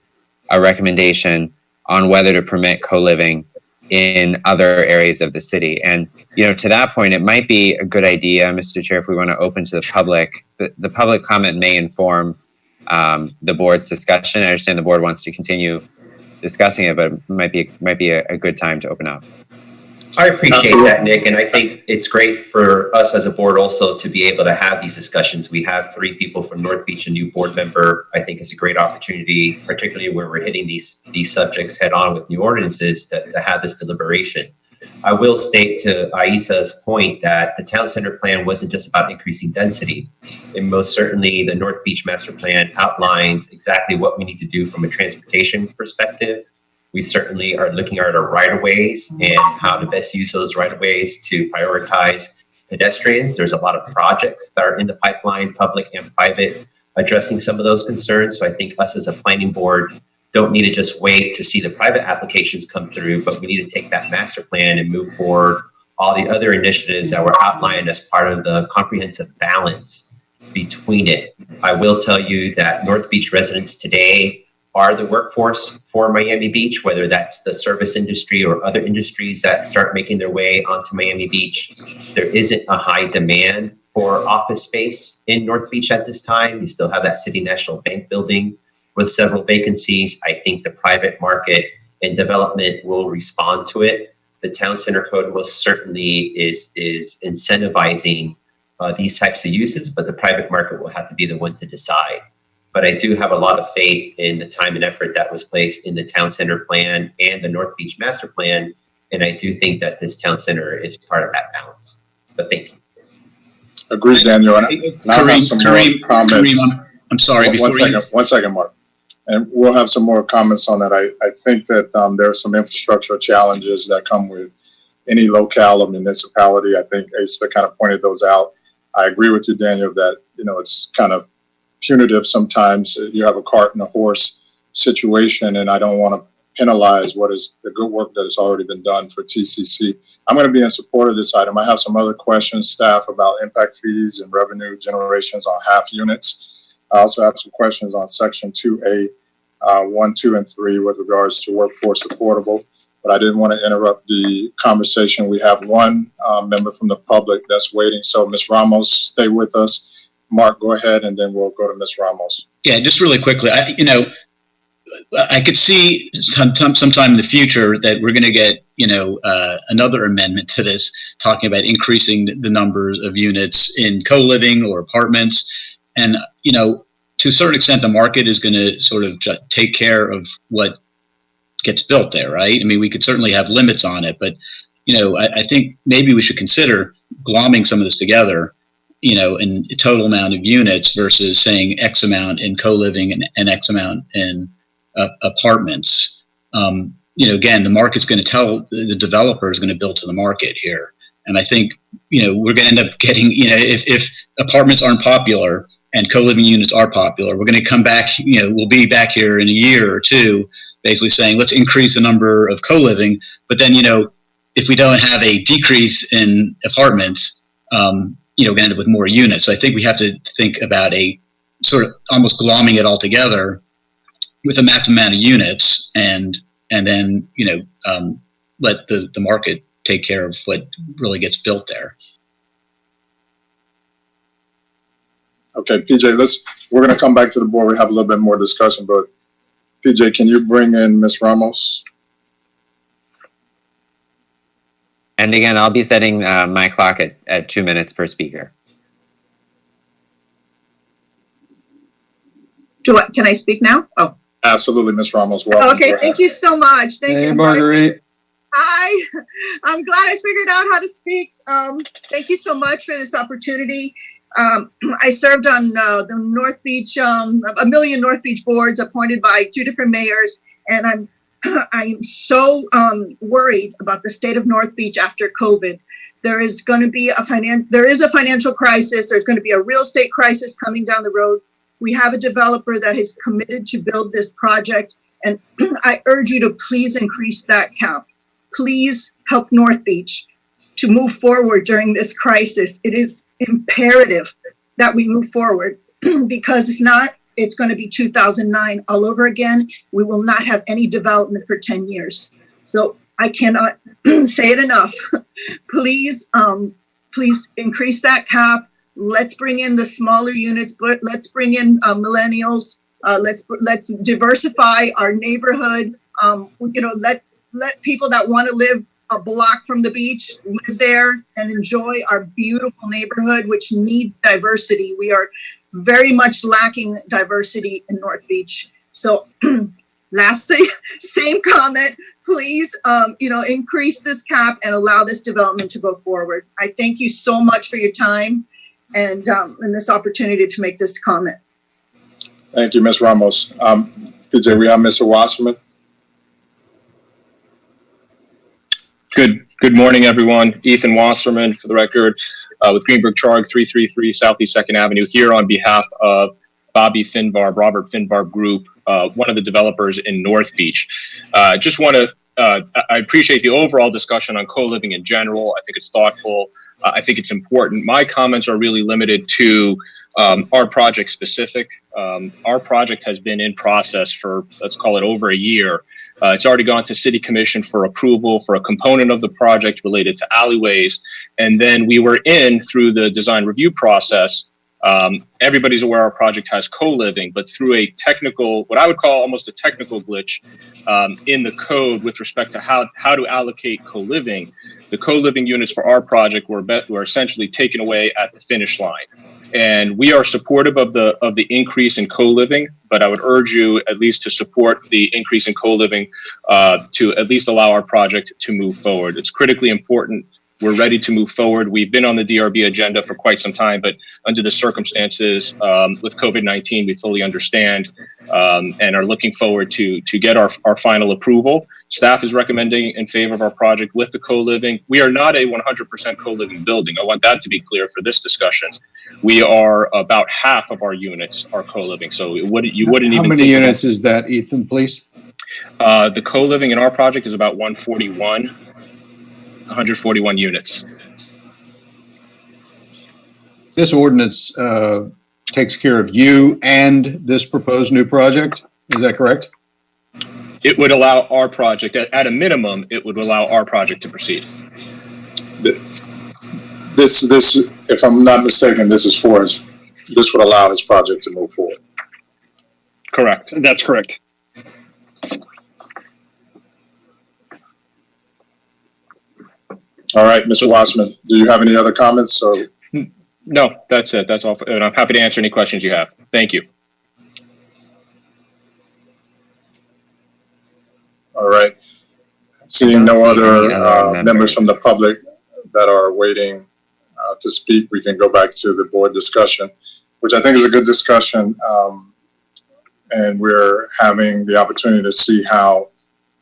[SPEAKER 5] a recommendation on whether to permit co-living in other areas of the city. And, to that point, it might be a good idea, Mr. Chair, if we want to open to the public. The public comment may inform the board's discussion. I understand the board wants to continue discussing it, but it might be a good time to open up.
[SPEAKER 9] I appreciate that, Nick, and I think it's great for us as a board also to be able to have these discussions. We have 3 people from North Beach, a new board member. I think it's a great opportunity, particularly where we're hitting these subjects head on with new ordinances, to have this deliberation. I will state to Aisa's point that the town center plan wasn't just about increasing density. And most certainly the North Beach master plan outlines exactly what we need to do from a transportation perspective. We certainly are looking at our right-of-ways and how to best use those right-of-ways to prioritize pedestrians. There's a lot of projects that are in the pipeline, public and private, addressing some of those concerns. So I think us as a planning board don't need to just wait to see the private applications come through, but we need to take that master plan and move forward all the other initiatives that were outlined as part of the comprehensive balance between it. I will tell you that North Beach residents today are the workforce for Miami Beach, whether that's the service industry or other industries that start making their way onto Miami Beach. There isn't a high demand for office space in North Beach at this time. You still have that City National Bank building with several vacancies. I think the private market and development will respond to it. The Town Center Code most certainly is incentivizing these types of uses, but the private market will have to be the one to decide. But I do have a lot of faith in the time and effort that was placed in the Town Center plan and the North Beach Master Plan. And I do think that this Town Center is part of that balance. But thank you.
[SPEAKER 1] Agreed, Daniel. And I'll have some more comments.
[SPEAKER 3] Kareem, I'm sorry.
[SPEAKER 1] One second, Mark. And we'll have some more comments on that. I think that there are some infrastructural challenges that come with any locale or municipality. I think Asa kind of pointed those out. I agree with you, Daniel, that, it's kind of punitive sometimes. You have a cart and a horse situation, and I don't want to penalize what is the good work that has already been done for TCC. I'm going to be in support of this item. I have some other questions, staff, about impact fees and revenue generations on half units. I also have some questions on section 2A, 1, 2, and 3 with regards to workforce affordable, but I didn't want to interrupt the conversation. We have one member from the public that's waiting. So Ms. Ramos, stay with us. Mark, go ahead, and then we'll go to Ms. Ramos.
[SPEAKER 3] Yeah, just really quickly, I could see sometime in the future that we're going to get, another amendment to this, talking about increasing the number of units in co-living or apartments. And, to a certain extent, the market is going to sort of take care of what gets built there, right? I mean, we could certainly have limits on it, but, I think maybe we should consider glomming some of this together, in total amount of units versus saying X amount in co-living and X amount in apartments. Again, the market's going to tell the developer is going to build to the market here. And I think, we're going to end up getting, if apartments aren't popular and co-living units are popular, we're going to come back, we'll be back here in a year or two, basically saying, let's increase the number of co-living. But then, if we don't have a decrease in apartments, we're going to end up with more units. So I think we have to think about a sort of almost glomming it all together with a maximum amount of units, and then let the market take care of what really gets built there.
[SPEAKER 1] Okay, PJ, we're going to come back to the board. We have a little bit more discussion, but PJ, can you bring in Ms. Ramos?
[SPEAKER 5] And again, I'll be setting my clock at 2 minutes per speaker.
[SPEAKER 13] Can I speak now? Oh,
[SPEAKER 1] absolutely, Ms. Ramos. Welcome.
[SPEAKER 13] Okay, thank you so much. Thank you,
[SPEAKER 6] Marguerite.
[SPEAKER 13] Hi, I'm glad I figured out how to speak. Thank you so much for this opportunity. I served on the North Beach, a million North Beach boards appointed by 2 different mayors, and I'm so worried about the state of North Beach after COVID. There is going to be a financial crisis. There's going to be a real estate crisis coming down the road. We have a developer that is committed to build this project, and I urge you to please increase that cap. Please help North Beach. to move forward during this crisis. It is imperative that we move forward because if not, it's going to be 2009 all over again. We will not have any development for 10 years. So I cannot say it enough. Please, please increase that cap. Let's bring in the smaller units, but let's bring in millennials. Let's diversify our neighborhood. Let people that want to live a block from the beach live there and enjoy our beautiful neighborhood, which needs diversity. We are very much lacking diversity in North Beach. So lastly, same comment, please, increase this cap and allow this development to go forward. I thank you so much for your time and this opportunity to make this comment.
[SPEAKER 1] Thank you, Ms. Ramos. PJ, we have Mr. Wasserman.
[SPEAKER 14] Good morning, everyone. Ethan Wasserman, for the record, with Greenberg Charg 333 Southeast 2nd Avenue, here on behalf of Bobby Finbarb, Robert Finbarb Group, one of the developers in North Beach. I appreciate the overall discussion on co-living in general. I think it's thoughtful. I think it's important. My comments are really limited to our project specific. Our project has been in process for, let's call it, over a year. It's already gone to City Commission for approval for a component of the project related to alleyways. And then we were in through the design review process. Everybody's aware our project has co-living, but through a technical, what I would call almost a technical glitch in the code with respect to how to allocate co-living, the co-living units for our project were essentially taken away at the finish line. And we are supportive of the increase in co-living, but I would urge you at least to support the increase in co-living to at least allow our project to move forward. It's critically important. We're ready to move forward. We've been on the DRB agenda for quite some time, but under the circumstances with COVID-19, we fully understand and are looking forward to get our final approval. Staff is recommending in favor of our project with the co-living. We are not a 100% co-living building. I want that to be clear for this discussion. We are about half of our units are co-living, so you wouldn't even.
[SPEAKER 6] How many units is that, Ethan, please?
[SPEAKER 14] The co-living in our project is about 141 units.
[SPEAKER 6] This ordinance takes care of you and this proposed new project. Is that correct?
[SPEAKER 14] It would allow our project, at a minimum, it would allow our project to proceed.
[SPEAKER 1] This, if I'm not mistaken, this would allow this project to move forward.
[SPEAKER 12] Correct. That's correct.
[SPEAKER 1] All right, Mr. Wasserman, do you have any other comments?
[SPEAKER 14] No, that's it. That's all. And I'm happy to answer any questions you have. Thank you.
[SPEAKER 1] All right. Seeing no other members from the public that are waiting to speak, we can go back to the board discussion, which I think is a good discussion. And we're having the opportunity to see how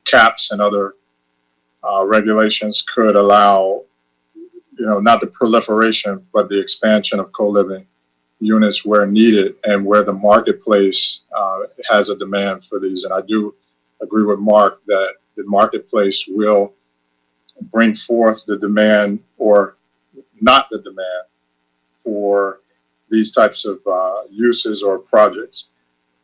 [SPEAKER 1] caps and other regulations could allow, not the proliferation, but the expansion of co-living units where needed and where the marketplace has a demand for these. And I do agree with Mark that the marketplace will bring forth the demand or not the demand for these types of uses or projects.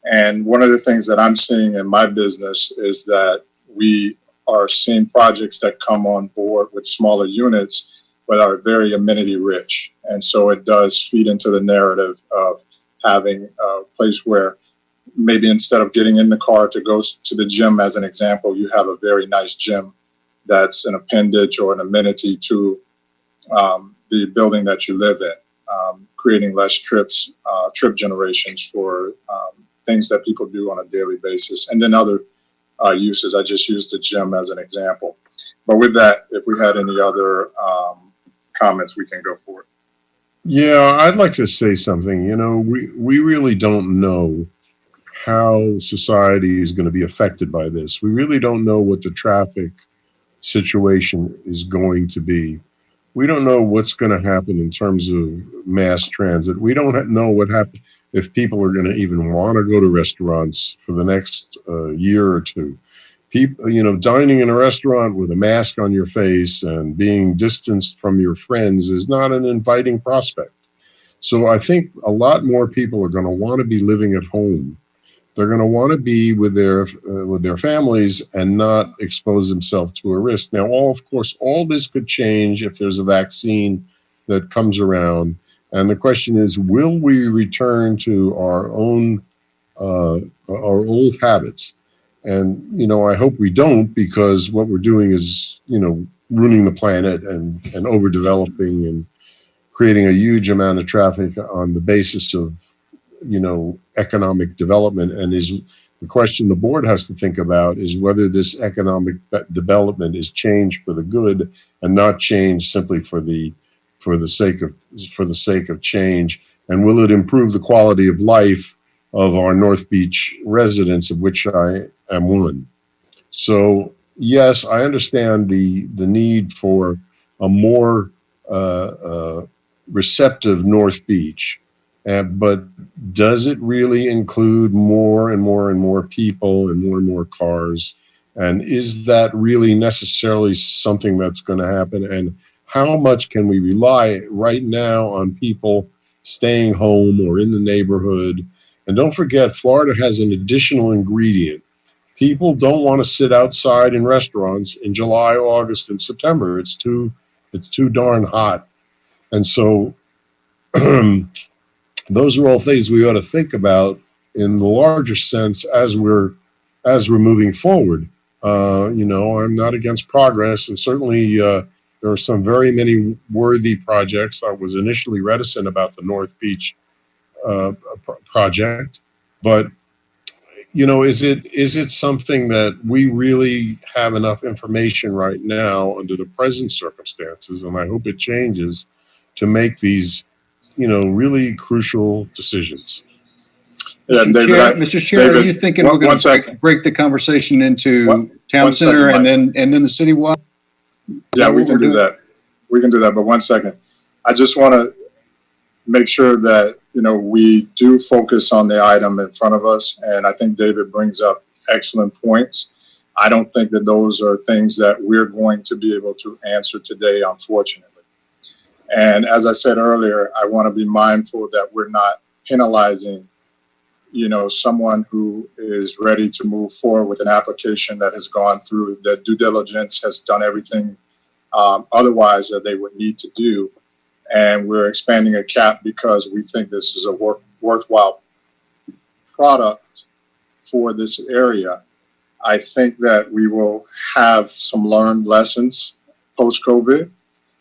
[SPEAKER 1] And one of the things that I'm seeing in my business is that we are seeing projects that come on board with smaller units, but are very amenity rich. And so it does feed into the narrative of having a place where maybe instead of getting in the car to go to the gym, as an example, you have a very nice gym that's an appendage or an amenity to the building that you live in, creating less trip generations for things that people do on a daily basis. And then other uses. I just used the gym as an example. But with that, if we had any other comments, we can go forward.
[SPEAKER 10] Yeah, I'd like to say something. We really don't know how society is going to be affected by this. We really don't know what the traffic situation is going to be. We don't know what's going to happen in terms of mass transit. We don't know what happens if people are going to even want to go to restaurants for the next year or two. people, dining in a restaurant with a mask on your face and being distanced from your friends is not an inviting prospect. So I think a lot more people are going to want to be living at home. They're going to want to be with their families and not expose themselves to a risk. Now, of course, all this could change if there's a vaccine that comes around. And the question is, will we return to our old habits? And, I hope we don't, because what we're doing is, ruining the planet and overdeveloping and creating a huge amount of traffic on the basis of, economic development. And the question the board has to think about is whether this economic development is changed for the good and not changed simply for the sake of change. And will it improve the quality of life of our North Beach residents, of which I am one? So yes, I understand the need for a more receptive North Beach, but does it really include more and more and more people and more cars? And is that really necessarily something that's going to happen? And how much can we rely right now on people staying home or in the neighborhood? And don't forget, Florida has an additional ingredient. People don't want to sit outside in restaurants in July, August, and September. It's too darn hot. And so those are all things we ought to think about in the larger sense as we're moving forward. I'm not against progress, and certainly there are some very many worthy projects. I was initially reticent about the North Beach project, but is it something that we really have enough information right now under the present circumstances, and I hope it changes, to make these really crucial decisions?
[SPEAKER 1] Yeah,
[SPEAKER 6] Mr. Chair, are you thinking we're going to break the conversation into town center and then the citywide?
[SPEAKER 1] Yeah, we can do that. We can do that, but 1 second. I just want to make sure that, we do focus on the item in front of us. And I think David brings up excellent points. I don't think that those are things that we're going to be able to answer today, unfortunately. And as I said earlier, I want to be mindful that we're not penalizing, someone who is ready to move forward with an application that has gone through the due diligence, has done everything otherwise that they would need to do. And we're expanding a cap because we think this is a worthwhile product for this area. I think that we will have some learned lessons post-COVID.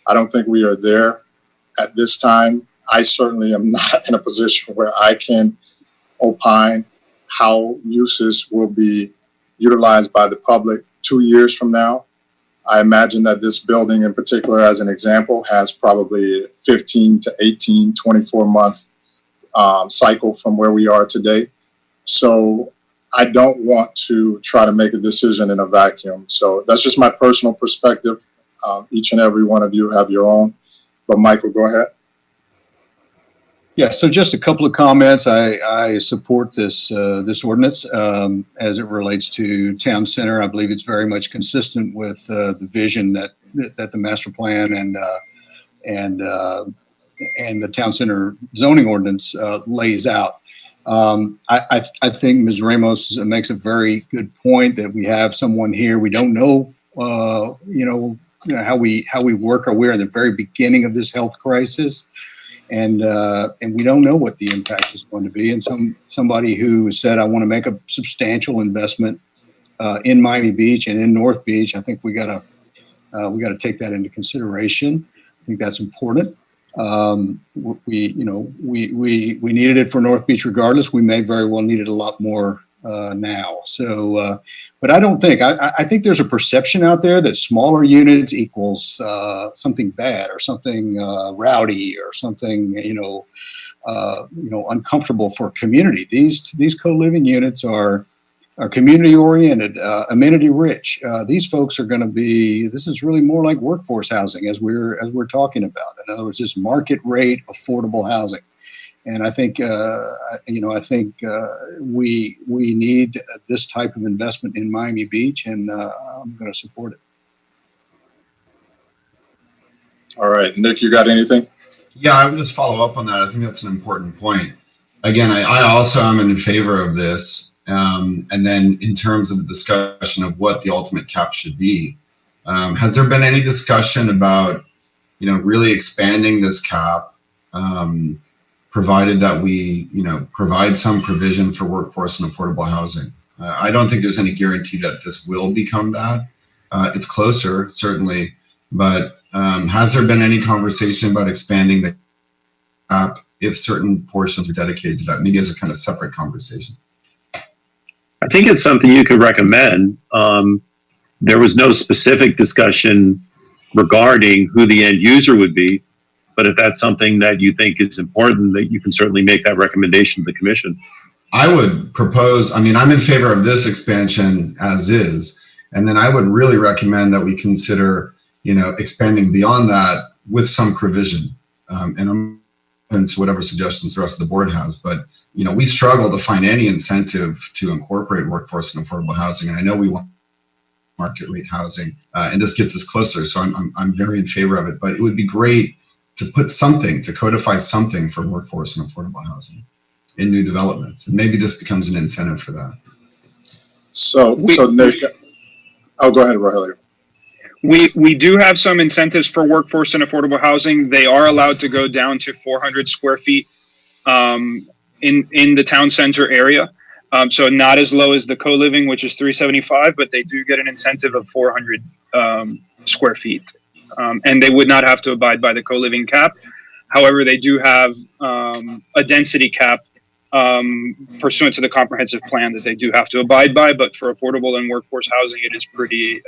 [SPEAKER 1] I don't think we are there at this time. I certainly am not in a position where I can opine how uses will be utilized by the public 2 years from now. I imagine that this building in particular, as an example, has probably 15 to 18, 24-month cycle from where we are today. So I don't want to try to make a decision in a vacuum. So that's just my personal perspective. Each and every one of you have your own. But Michael, go ahead.
[SPEAKER 6] Yeah, so just a couple of comments. I support this ordinance as it relates to town center. I believe it's very much consistent with the vision that the master plan and the town center zoning ordinance lays out. I think Ms. Ramos makes a very good point that we have someone here. We don't know, how we work. We're in the very beginning of this health crisis. And we don't know what the impact is going to be. And somebody who said, I want to make a substantial investment in Miami Beach and in North Beach, I think we got to take that into consideration. I think that's important. We needed it for North Beach regardless. We may very well need it a lot more now. So, but I don't think, I think there's a perception out there that smaller units equals something bad or something rowdy or something, uncomfortable for a community. These co-living units are community oriented, amenity rich. These folks are going to be, this is really more like workforce housing as we're talking about. In other words, just market rate affordable housing. And I think, we need this type of investment in Miami Beach, and I'm going to support it.
[SPEAKER 1] All right, Nick, you got anything?
[SPEAKER 4] Yeah, I would just follow up on that. I think that's an important point. Again, I also am in favor of this. And then in terms of the discussion of what the ultimate cap should be, has there been any discussion about, really expanding this cap, provided that we, provide some provision for workforce and affordable housing? I don't think there's any guarantee that this will become that. It's closer, certainly, but has there been any conversation about expanding the cap if certain portions are dedicated to that, maybe as a kind of separate conversation?
[SPEAKER 15] I think it's something you could recommend. There was no specific discussion regarding who the end user would be, but if that's something that you think is important, that you can certainly make that recommendation to the commission.
[SPEAKER 4] I would propose, I'm in favor of this expansion as is, and then I would really recommend that we consider, expanding beyond that with some provision. And I'm open to whatever suggestions the rest of the board has, but we struggle to find any incentive to incorporate workforce and affordable housing. And I know we want market rate housing, and this gets us closer. So I'm very in favor of it, but it would be great to put something, to codify something for workforce and affordable housing in new developments. And maybe this becomes an incentive for that.
[SPEAKER 1] So Nick, go ahead, Rogelio.
[SPEAKER 12] We do have some incentives for workforce and affordable housing. They are allowed to go down to 400 square feet in the town center area. So not as low as the co-living, which is 375, but they do get an incentive of 400 square feet. And they would not have to abide by the co-living cap. However, they do have a density cap pursuant to the comprehensive plan that they do have to abide by. But for affordable and workforce housing, it is pretty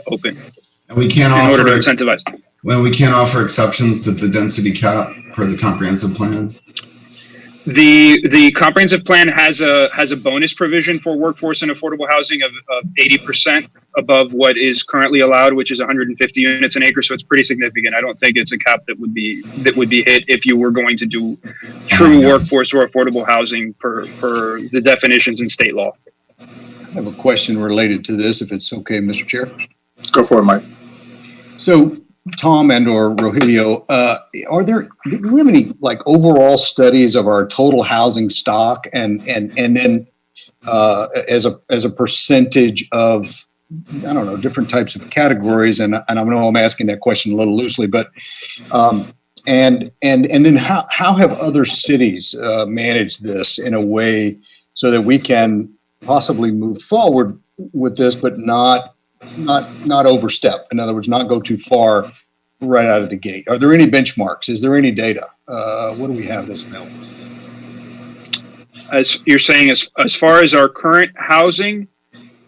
[SPEAKER 12] open.
[SPEAKER 4] And we can't
[SPEAKER 12] in order to incentivize.
[SPEAKER 4] Well, we can't offer exceptions to the density cap per the comprehensive plan.
[SPEAKER 12] The comprehensive plan has a bonus provision for workforce and affordable housing of 80% above what is currently allowed, which is 150 units an acre. So it's pretty significant. I don't think it's a cap that would be hit if you were going to do true workforce or affordable housing per the definitions in state law.
[SPEAKER 6] I have a question related to this, if it's okay, Mr. Chair.
[SPEAKER 1] Go for it, Mike.
[SPEAKER 6] So, Tom and or Rogelio, do we have any overall studies of our total housing stock and then as a percentage of, I don't know, different types of categories? And I know I'm asking that question a little loosely, but and then how have other cities managed this in a way so that we can possibly move forward with this, but not overstep? In other words, not go too far right out of the gate. Are there any benchmarks? Is there any data? What do we have that's available?
[SPEAKER 12] As you're saying, as far as our current housing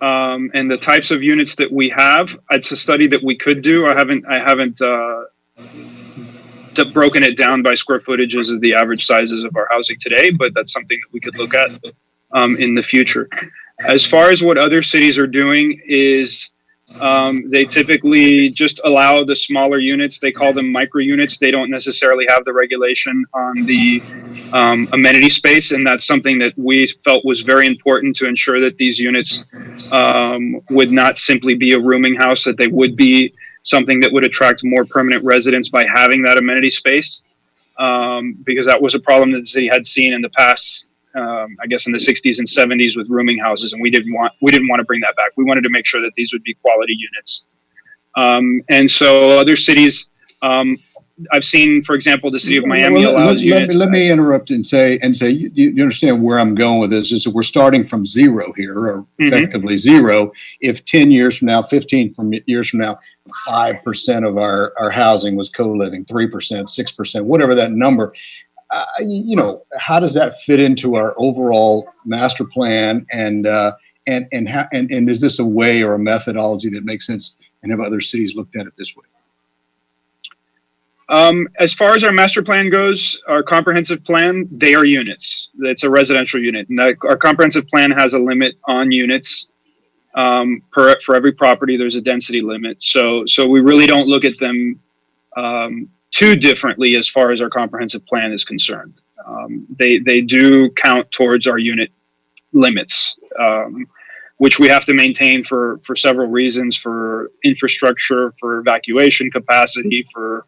[SPEAKER 12] and the types of units that we have, it's a study that we could do. I haven't broken it down by square footages as the average sizes of our housing today, but that's something that we could look at in the future. As far as what other cities are doing is they typically just allow the smaller units. They call them micro units. They don't necessarily have the regulation on the amenity space. And that's something that we felt was very important to ensure that these units would not simply be a rooming house, that they would be something that would attract more permanent residents by having that amenity space. Because that was a problem that the city had seen in the past, I guess in the 60s and 70s with rooming houses, and we didn't want to bring that back. We wanted to make sure that these would be quality units. And so other cities, I've seen, for example, the city of Miami allows units.
[SPEAKER 6] Let me interrupt and say you understand where I'm going with this. Is that we're starting from zero here, or effectively zero. If 10 years from now, 15 years from now, 5% of our housing was co-living, 3%, 6%, whatever that number. How does that fit into our overall master plan, and is this a way or a methodology that makes sense, and have other cities looked at it this way?
[SPEAKER 12] As far as our master plan goes, our comprehensive plan, they are units. It's a residential unit, and our comprehensive plan has a limit on units. For every property, there's a density limit. So we really don't look at them too differently as far as our comprehensive plan is concerned. They do count towards our unit limits, which we have to maintain for several reasons: for infrastructure, for evacuation capacity, for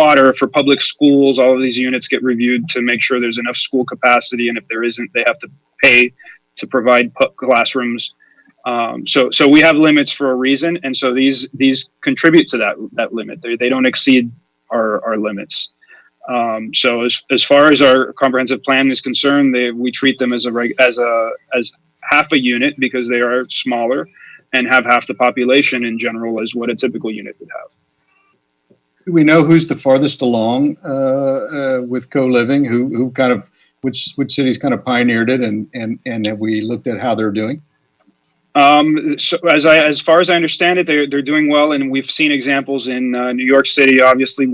[SPEAKER 12] water, for public schools. All of these units get reviewed to make sure there's enough school capacity, and if there isn't, they have to pay to provide classrooms. So we have limits for a reason, and so these contribute to that limit. They don't exceed our limits. So as far as our comprehensive plan is concerned, we treat them as half a unit because they are smaller and have half the population in general as what a typical unit would have.
[SPEAKER 6] Do we know who's the farthest along with co-living? Who kind of which cities kind of pioneered it, and have we looked at how they're doing?
[SPEAKER 12] So as far as I understand it, they're doing well, and we've seen examples in New York City, obviously,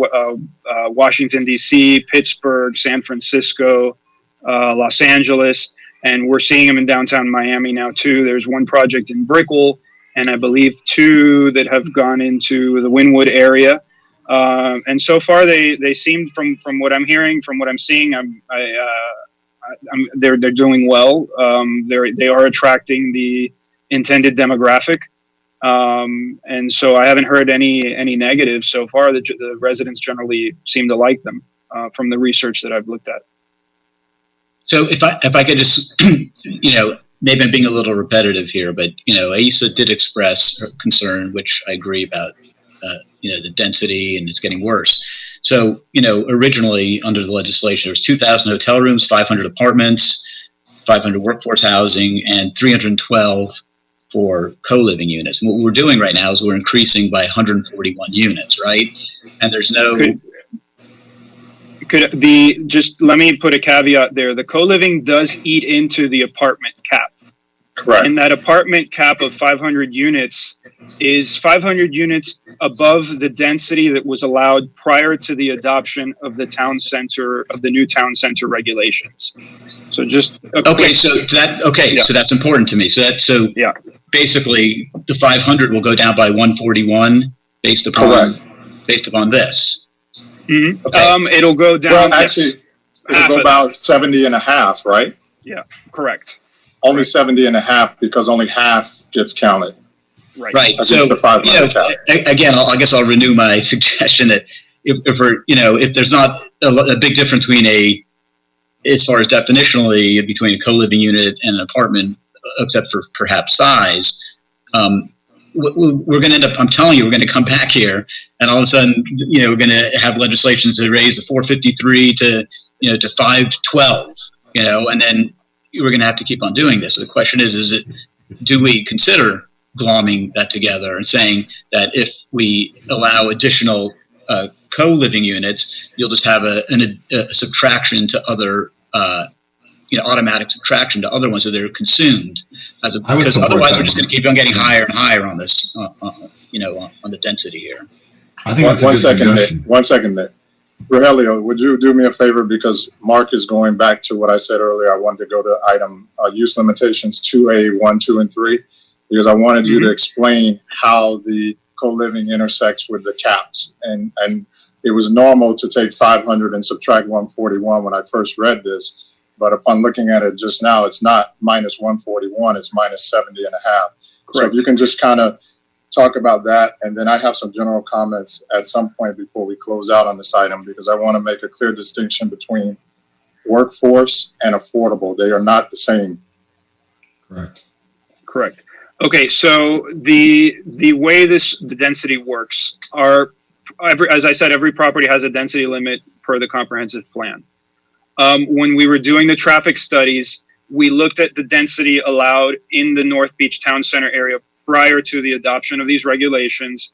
[SPEAKER 12] Washington D.C., Pittsburgh, San Francisco, Los Angeles, and we're seeing them in downtown Miami now too. There's one project in Brickell, and I believe 2 that have gone into the Wynwood area. And so far, they seem, from what I'm hearing, from what I'm seeing, they're doing well. They are attracting the intended demographic, and so I haven't heard any negatives so far. The residents generally seem to like them from the research that I've looked at.
[SPEAKER 3] So if I could just, maybe I'm being a little repetitive here, but AISA did express concern, which I agree about. The density, and it's getting worse. So, originally under the legislation, there was 2,000 hotel rooms, 500 apartments, 500 workforce housing, and 312 for co-living units. And what we're doing right now is we're increasing by 141 units, right? And there's no...
[SPEAKER 12] Just let me put a caveat there. The co-living does eat into the apartment cap.
[SPEAKER 1] Correct.
[SPEAKER 12] And that apartment cap of 500 units is 500 units above the density that was allowed prior to the adoption of the new town center regulations. So just
[SPEAKER 3] so that's important to me. So basically the 500 will go down by 141 based upon this.
[SPEAKER 12] Mm-hmm. Okay. It'll go down.
[SPEAKER 1] Well, actually, it'll go about 70 and a half, right?
[SPEAKER 12] Yeah, correct.
[SPEAKER 1] Only 70 and a half because only half gets counted.
[SPEAKER 3] Right. So, again, I guess I'll renew my suggestion that if there's not a big difference between as far as definitionally between a co-living unit and an apartment, except for perhaps size, we're going to end up, I'm telling you, we're going to come back here and all of a sudden, we're going to have legislation to raise the 453 to 512, and then we're going to have to keep on doing this. So the question is do we consider glomming that together and saying that if we allow additional co-living units, you'll just have a subtraction to other, automatic subtraction to other ones that are consumed, because otherwise we're just going to keep on getting higher and higher on this, on the density here.
[SPEAKER 4] I think that's a good suggestion.
[SPEAKER 1] One second, Nick. Rogelio, would you do me a favor, because Mark is going back to what I said earlier. I wanted to go to item use limitations 2A, 1, 2, and 3, because I wanted you to explain how the co-living intersects with the caps. And it was normal to take 500 and subtract 141 when I first read this. But upon looking at it just now, it's not minus 141, it's minus 70 and a half. Correct. So if you can just kind of talk about that, and then I have some general comments at some point before we close out on this item, because I want to make a clear distinction between workforce and affordable. They are not the same.
[SPEAKER 12] Correct. Okay, so the way the density works as I said, every property has a density limit per the comprehensive plan. When we were doing the traffic studies, we looked at the density allowed in the North Beach Town Center area prior to the adoption of these regulations,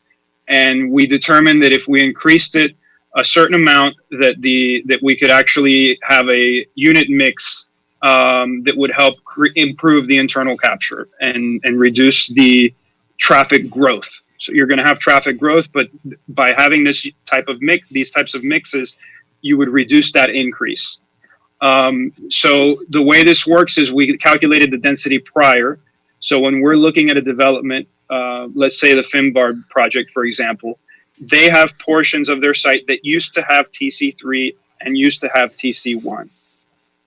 [SPEAKER 12] and we determined that if we increased it a certain amount, that we could actually have a unit mix that would help improve the internal capture and reduce the traffic growth. So you're going to have traffic growth, but by having these types of mixes, you would reduce that increase. So the way this works is we calculated the density prior. So when we're looking at a development, let's say the Finbar project, for example, they have portions of their site that used to have TC3 and used to have TC1.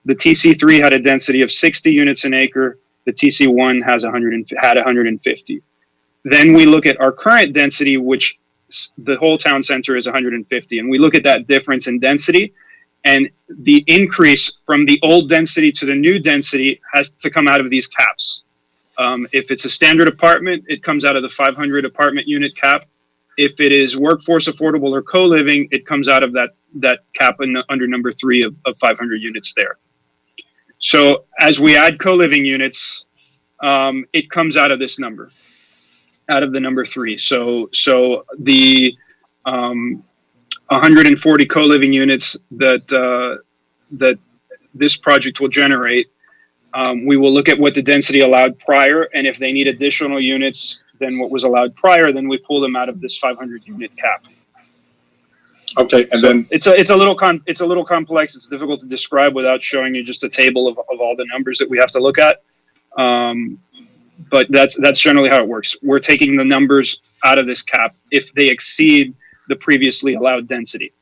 [SPEAKER 12] The TC3 had a density of 60 units an acre. The TC1 had 150. Then we look at our current density, which the whole town center is 150. And we look at that difference in density, and the increase from the old density to the new density has to come out of these caps. If it's a standard apartment, it comes out of the 500 apartment unit cap. If it is workforce affordable or co-living, it comes out of that cap under number 3 of 500 units there. So as we add co-living units, it comes out of this number, out of the number 3. So the 140 co-living units that this project will generate, we will look at what the density allowed prior, and if they need additional units than what was allowed prior, then we pull them out of this 500 unit cap.
[SPEAKER 1] Okay, and
[SPEAKER 12] So
[SPEAKER 1] then
[SPEAKER 12] it's a little complex. It's difficult to describe without showing you just a table of all the numbers that we have to look at. But that's generally how it works. We're taking the numbers out of this cap if they exceed the previously allowed density.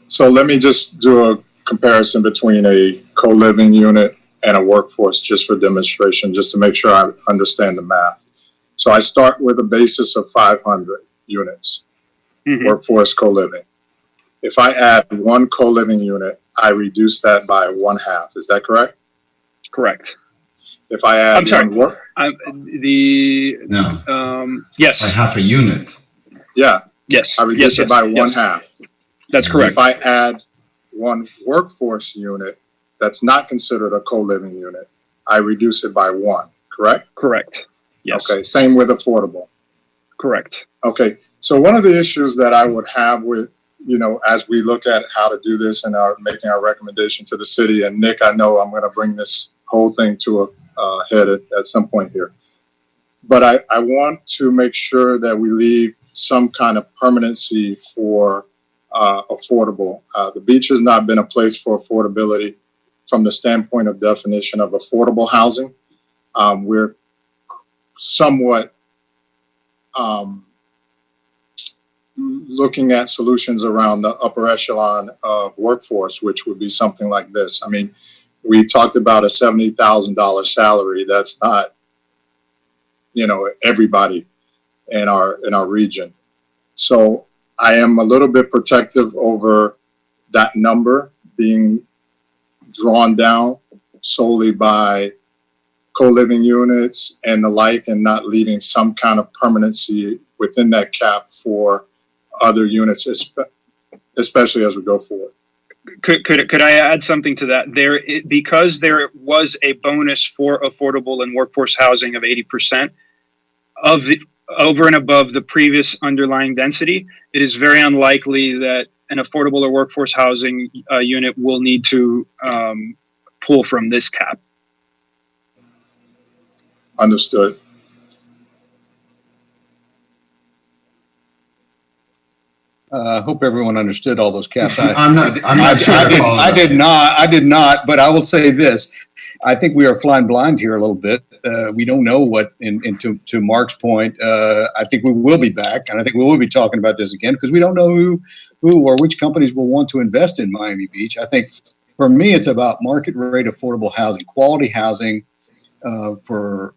[SPEAKER 1] so let me just do a comparison between a co-living unit and a workforce just for demonstration, just to make sure I understand the math. So I start with a basis of 500 units, workforce co-living. If I add one co-living unit, I reduce that by 1/2. Is that correct?
[SPEAKER 12] Correct.
[SPEAKER 1] If I add
[SPEAKER 12] I'm sorry.
[SPEAKER 1] one work,
[SPEAKER 4] No,
[SPEAKER 12] yes.
[SPEAKER 4] by half a unit.
[SPEAKER 1] yeah,
[SPEAKER 12] Yes.
[SPEAKER 1] I reduce it by 1/2.
[SPEAKER 12] That's correct.
[SPEAKER 1] If I add one workforce unit that's not considered a co-living unit, I reduce it by 1, correct?
[SPEAKER 12] Correct. Yes.
[SPEAKER 1] Okay, same with affordable.
[SPEAKER 12] Correct.
[SPEAKER 1] Okay, so one of the issues that I would have with, as we look at how to do this and are making our recommendation to the city, and Nick, I know I'm going to bring this whole thing to a head at some point here. But I want to make sure that we leave some kind of permanency for affordable. The beach has not been a place for affordability from the standpoint of definition of affordable housing. We're somewhat looking at solutions around the upper echelon of workforce, which would be something like this. I mean, we talked about a $70,000 salary. That's not, everybody in our region. So I am a little bit protective over that number being drawn down solely by co-living units and the like, and not leaving some kind of permanency within that cap for other units, especially as we go forward.
[SPEAKER 12] Could I add something to that? Because there was a bonus for affordable and workforce housing of 80% of the over and above the previous underlying density, it is very unlikely that an affordable or workforce housing unit will need to pull from this cap.
[SPEAKER 1] Understood.
[SPEAKER 6] I hope everyone understood all those caps.
[SPEAKER 4] I'm not sure
[SPEAKER 6] I did not, but I will say this. I think we are flying blind here a little bit. We don't know what, to Mark's point, I think we will be back, and I think we will be talking about this again, because we don't know who or which companies will want to invest in Miami Beach. I think for me, it's about market rate affordable housing, quality housing for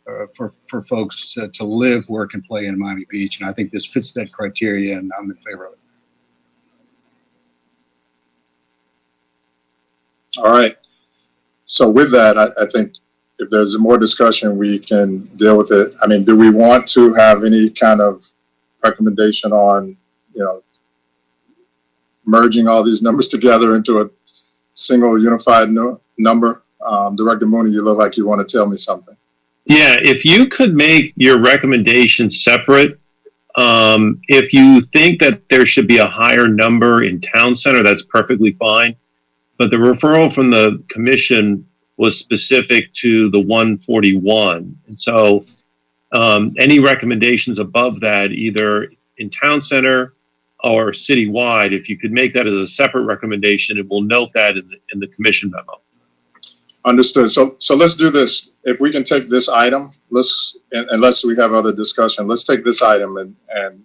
[SPEAKER 6] folks to live, work, and play in Miami Beach. And I think this fits that criteria, and I'm in favor of it.
[SPEAKER 1] All right. So with that, I think if there's more discussion, we can deal with it. I mean, do we want to have any kind of recommendation on, merging all these numbers together into a single unified number? Director Mooney, you look like you want to tell me something.
[SPEAKER 15] Yeah, if you could make your recommendation separate, if you think that there should be a higher number in town center, that's perfectly fine. But the referral from the commission was specific to the 141. And so any recommendations above that, either in town center or citywide, if you could make that as a separate recommendation, it will note that in the commission memo.
[SPEAKER 1] Understood. So let's do this. If we can take this item, unless we have other discussion, let's take this item and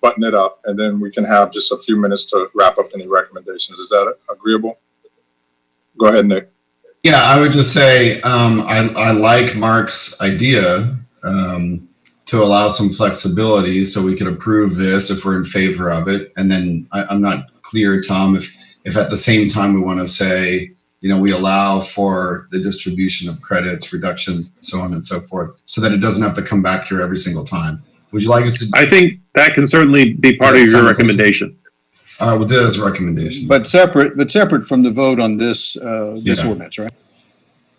[SPEAKER 1] button it up, and then we can have just a few minutes to wrap up any recommendations. Is that agreeable? Go ahead, Nick.
[SPEAKER 4] Yeah, I would just say I like Mark's idea to allow some flexibility so we could approve this if we're in favor of it. And then I'm not clear, Tom, if at the same time we want to say, we allow for the distribution of credits, reductions, so on and so forth, so that it doesn't have to come back here every single time. Would you like us to?
[SPEAKER 15] I think that can certainly be part of your recommendation.
[SPEAKER 4] We'll do it as a recommendation.
[SPEAKER 6] But separate from the vote on this ordinance, right?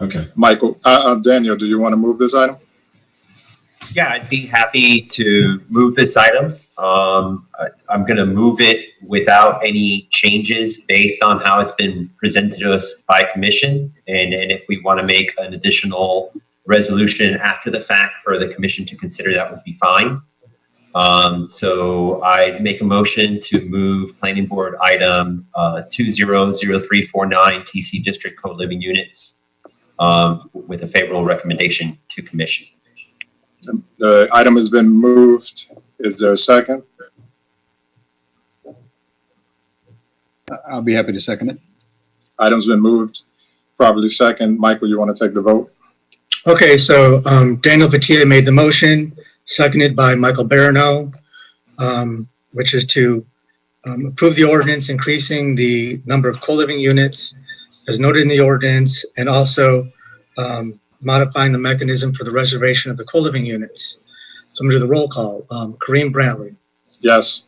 [SPEAKER 4] Okay.
[SPEAKER 1] Michael, Daniel, do you want to move this item?
[SPEAKER 9] Yeah, I'd be happy to move this item. I'm going to move it without any changes based on how it's been presented to us by commission. And if we want to make an additional resolution after the fact for the commission to consider, that would be fine. So I make a motion to move planning board item 200349 TC District Co-Living Units with a favorable recommendation to commission.
[SPEAKER 1] The item has been moved. Is there a second?
[SPEAKER 6] I'll be happy to second it.
[SPEAKER 1] Item's been moved. Probably second. Michael, you want to take the vote?
[SPEAKER 2] Okay, so Daniel Fattia made the motion, seconded by Michael Barano, which is to approve the ordinance increasing the number of co-living units as noted in the ordinance, and also modifying the mechanism for the reservation of the co-living units. So I'm going to do the roll call. Kareem Brantley.
[SPEAKER 1] Yes.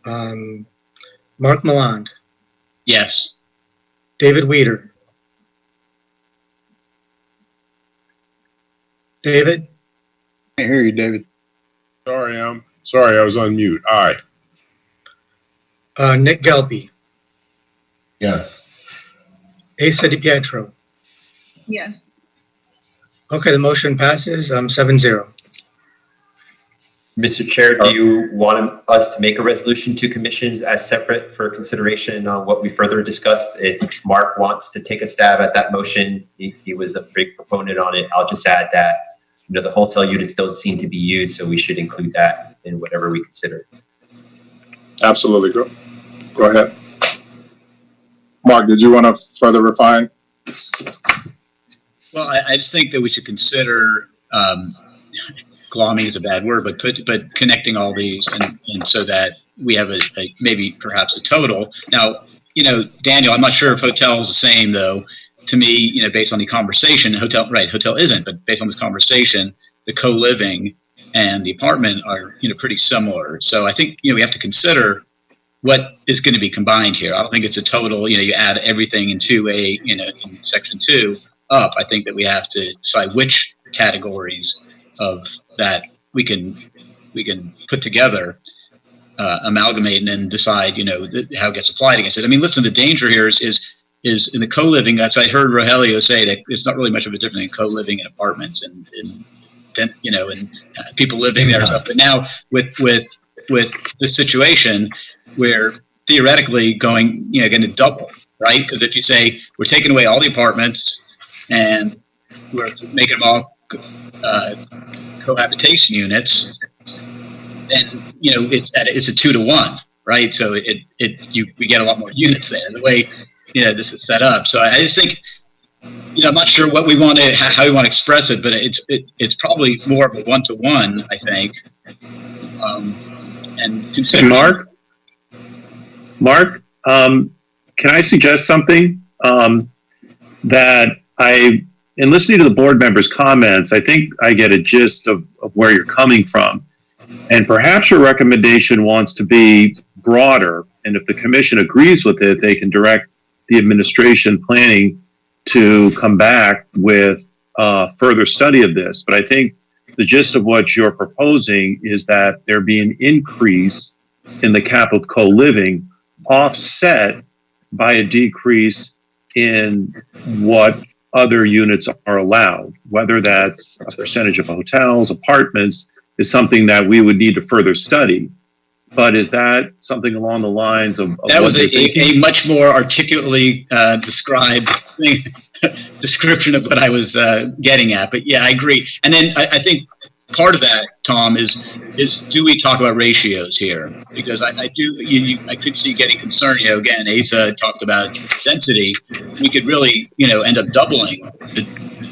[SPEAKER 2] Mark Milland.
[SPEAKER 3] Yes.
[SPEAKER 2] David Weeder. David?
[SPEAKER 6] I hear you, David.
[SPEAKER 10] Sorry, I was on mute. Aye.
[SPEAKER 2] Nick Gelby.
[SPEAKER 4] Yes.
[SPEAKER 2] Asa DiPietro.
[SPEAKER 11] Yes.
[SPEAKER 2] Okay, the motion passes 7-0.
[SPEAKER 9] Mr. Chair, do you want us to make a resolution to commissions as separate for consideration on what we further discussed? If Mark wants to take a stab at that motion, he was a big proponent on it. I'll just add that, the hotel units don't seem to be used, so we should include that in whatever we consider.
[SPEAKER 1] Absolutely. Go ahead. Mark, did you want to further refine?
[SPEAKER 3] Well, I just think that we should consider, glomming is a bad word, but connecting all these and so that we have maybe perhaps a total. Now, Daniel, I'm not sure if hotel is the same though. To me, based on the conversation, hotel isn't, but based on this conversation, the co-living and the apartment are, pretty similar. So I think, we have to consider what is going to be combined here. I don't think it's a total, you add everything in 2A, in section 2 up. I think that we have to decide which categories of that we can put together, amalgamate, and then decide, how it gets applied against it. I mean, listen, the danger here is in the co-living. As I heard Rogelio say, that it's not really much of a difference in co-living in apartments and people living there and stuff. But now with this situation where theoretically going to double, right? Because if you say we're taking away all the apartments and we're making them all cohabitation units, then it's a 2-to-1, right? So we get a lot more units there. The way this is set up. So I just think I'm not sure what we want to how we want to express it, but it's probably more of a 1-to-1, I think. And consider
[SPEAKER 15] Mark, can I suggest something that in listening to the board members' comments, I think I get a gist of where you're coming from. And perhaps your recommendation wants to be broader. And if the commission agrees with it, they can direct the administration planning to come back with further study of this. But I think the gist of what you're proposing is that there be an increase in the cap of co-living offset by a decrease in what other units are allowed, whether that's a percentage of hotels, apartments, is something that we would need to further study. But is that something along the lines of
[SPEAKER 3] that was a much more articulately described description of what I was getting at? But yeah, I agree. And then I think part of that, Tom, is do we talk about ratios here? Because I could see getting concerned. Again, Asa talked about density. We could really, end up doubling.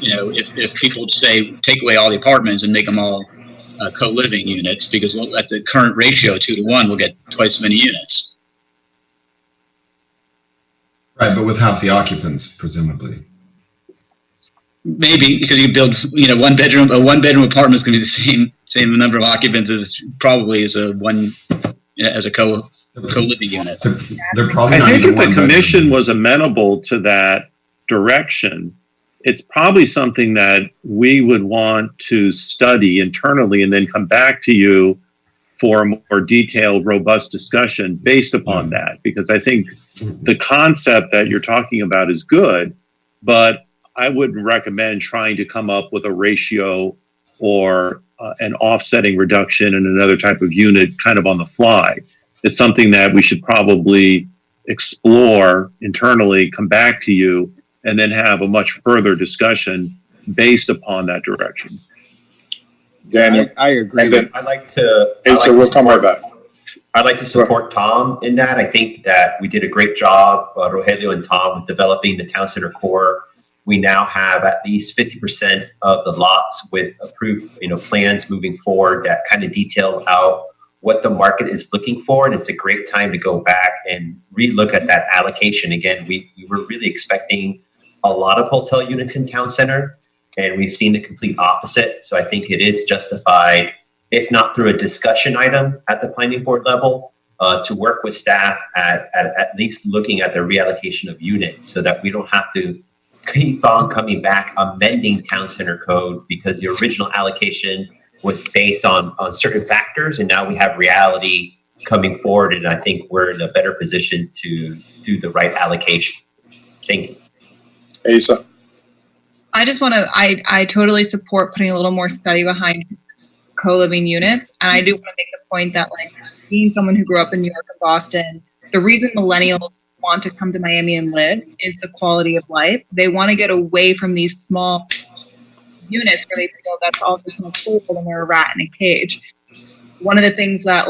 [SPEAKER 3] If people say take away all the apartments and make them all co-living units, because at the current ratio 2 to 1, we'll get twice as many units.
[SPEAKER 4] Right, but with half the occupants, presumably.
[SPEAKER 3] Maybe because you build, a one bedroom apartment is going to be the same number of occupants as probably as a co-living unit.
[SPEAKER 4] They're probably
[SPEAKER 15] I
[SPEAKER 4] not
[SPEAKER 15] think
[SPEAKER 4] even
[SPEAKER 15] if the
[SPEAKER 4] one
[SPEAKER 15] commission
[SPEAKER 4] bedroom.
[SPEAKER 15] was amenable to that direction, it's probably something that we would want to study internally and then come back to you for a more detailed, robust discussion based upon that. Because I think the concept that you're talking about is good, but I would recommend trying to come up with a ratio or an offsetting reduction in another type of unit kind of on the fly. It's something that we should probably explore internally, come back to you, and then have a much further discussion based upon that direction.
[SPEAKER 1] Daniel,
[SPEAKER 6] I agree.
[SPEAKER 1] and then
[SPEAKER 9] I'd like to.
[SPEAKER 1] Asa, we'll come right back.
[SPEAKER 9] I'd like to support Tom in that. I think that we did a great job, Rogelio and Tom, with developing the town center core. We now have at least 50% of the lots with approved, plans moving forward that kind of detail out what the market is looking for. And it's a great time to go back and relook at that allocation. Again, we were really expecting a lot of hotel units in town center, and we've seen the complete opposite. So I think it is justified, if not through a discussion item at the planning board level, to work with staff at least looking at the reallocation of units so that we don't have to keep on coming back amending town center code because the original allocation was based on certain factors, and now we have reality coming forward, and I think we're in a better position to do the right allocation. Thank you.
[SPEAKER 1] Asa.
[SPEAKER 11] I just want to, I totally support putting a little more study behind co-living units. And I do want to make the point that, being someone who grew up in New York and Boston, the reason millennials want to come to Miami and live is the quality of life. They want to get away from these small units where they feel that's all they can afford and they're a rat in a cage. One of the things that,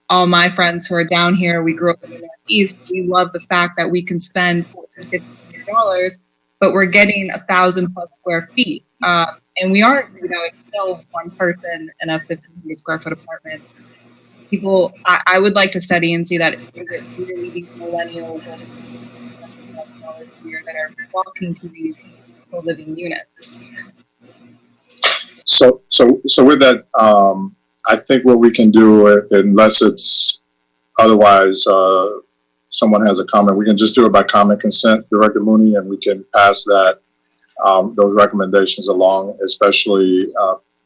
[SPEAKER 11] all my friends who are down here, we grew up in the Northeast, we love the fact that we can spend $1,400, $1,500, but we're getting 1,000 plus square feet. And we are, it's still one person in a 1,500 square foot apartment. People, I would like to study and see that either these millennials a year that are walking to these co-living units.
[SPEAKER 1] So with that, I think what we can do, unless it's otherwise, someone has a comment, we can just do it by common consent, Director Mooney, and we can pass that those recommendations along, especially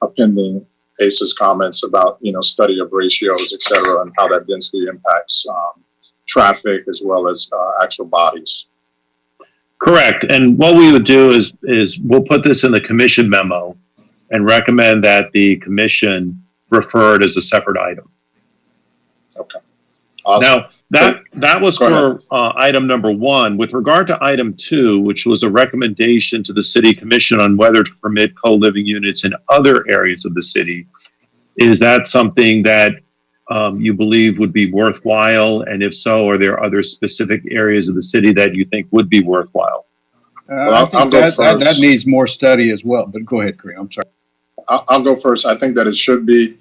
[SPEAKER 1] appending Asa's comments about study of ratios, et cetera, and how that density impacts traffic as well as actual bodies.
[SPEAKER 15] Correct. And what we would do is we'll put this in the commission memo and recommend that the commission refer it as a separate item.
[SPEAKER 1] Okay. Awesome.
[SPEAKER 15] Now, that was for item number 1. With regard to item 2, which was a recommendation to the city commission on whether to permit co-living units in other areas of the city, is that something that you believe would be worthwhile? And if so, are there other specific areas of the city that you think would be worthwhile?
[SPEAKER 6] I think that needs more study as well, but go ahead, Kareem. I'm sorry.
[SPEAKER 1] I'll go first. I think that it should be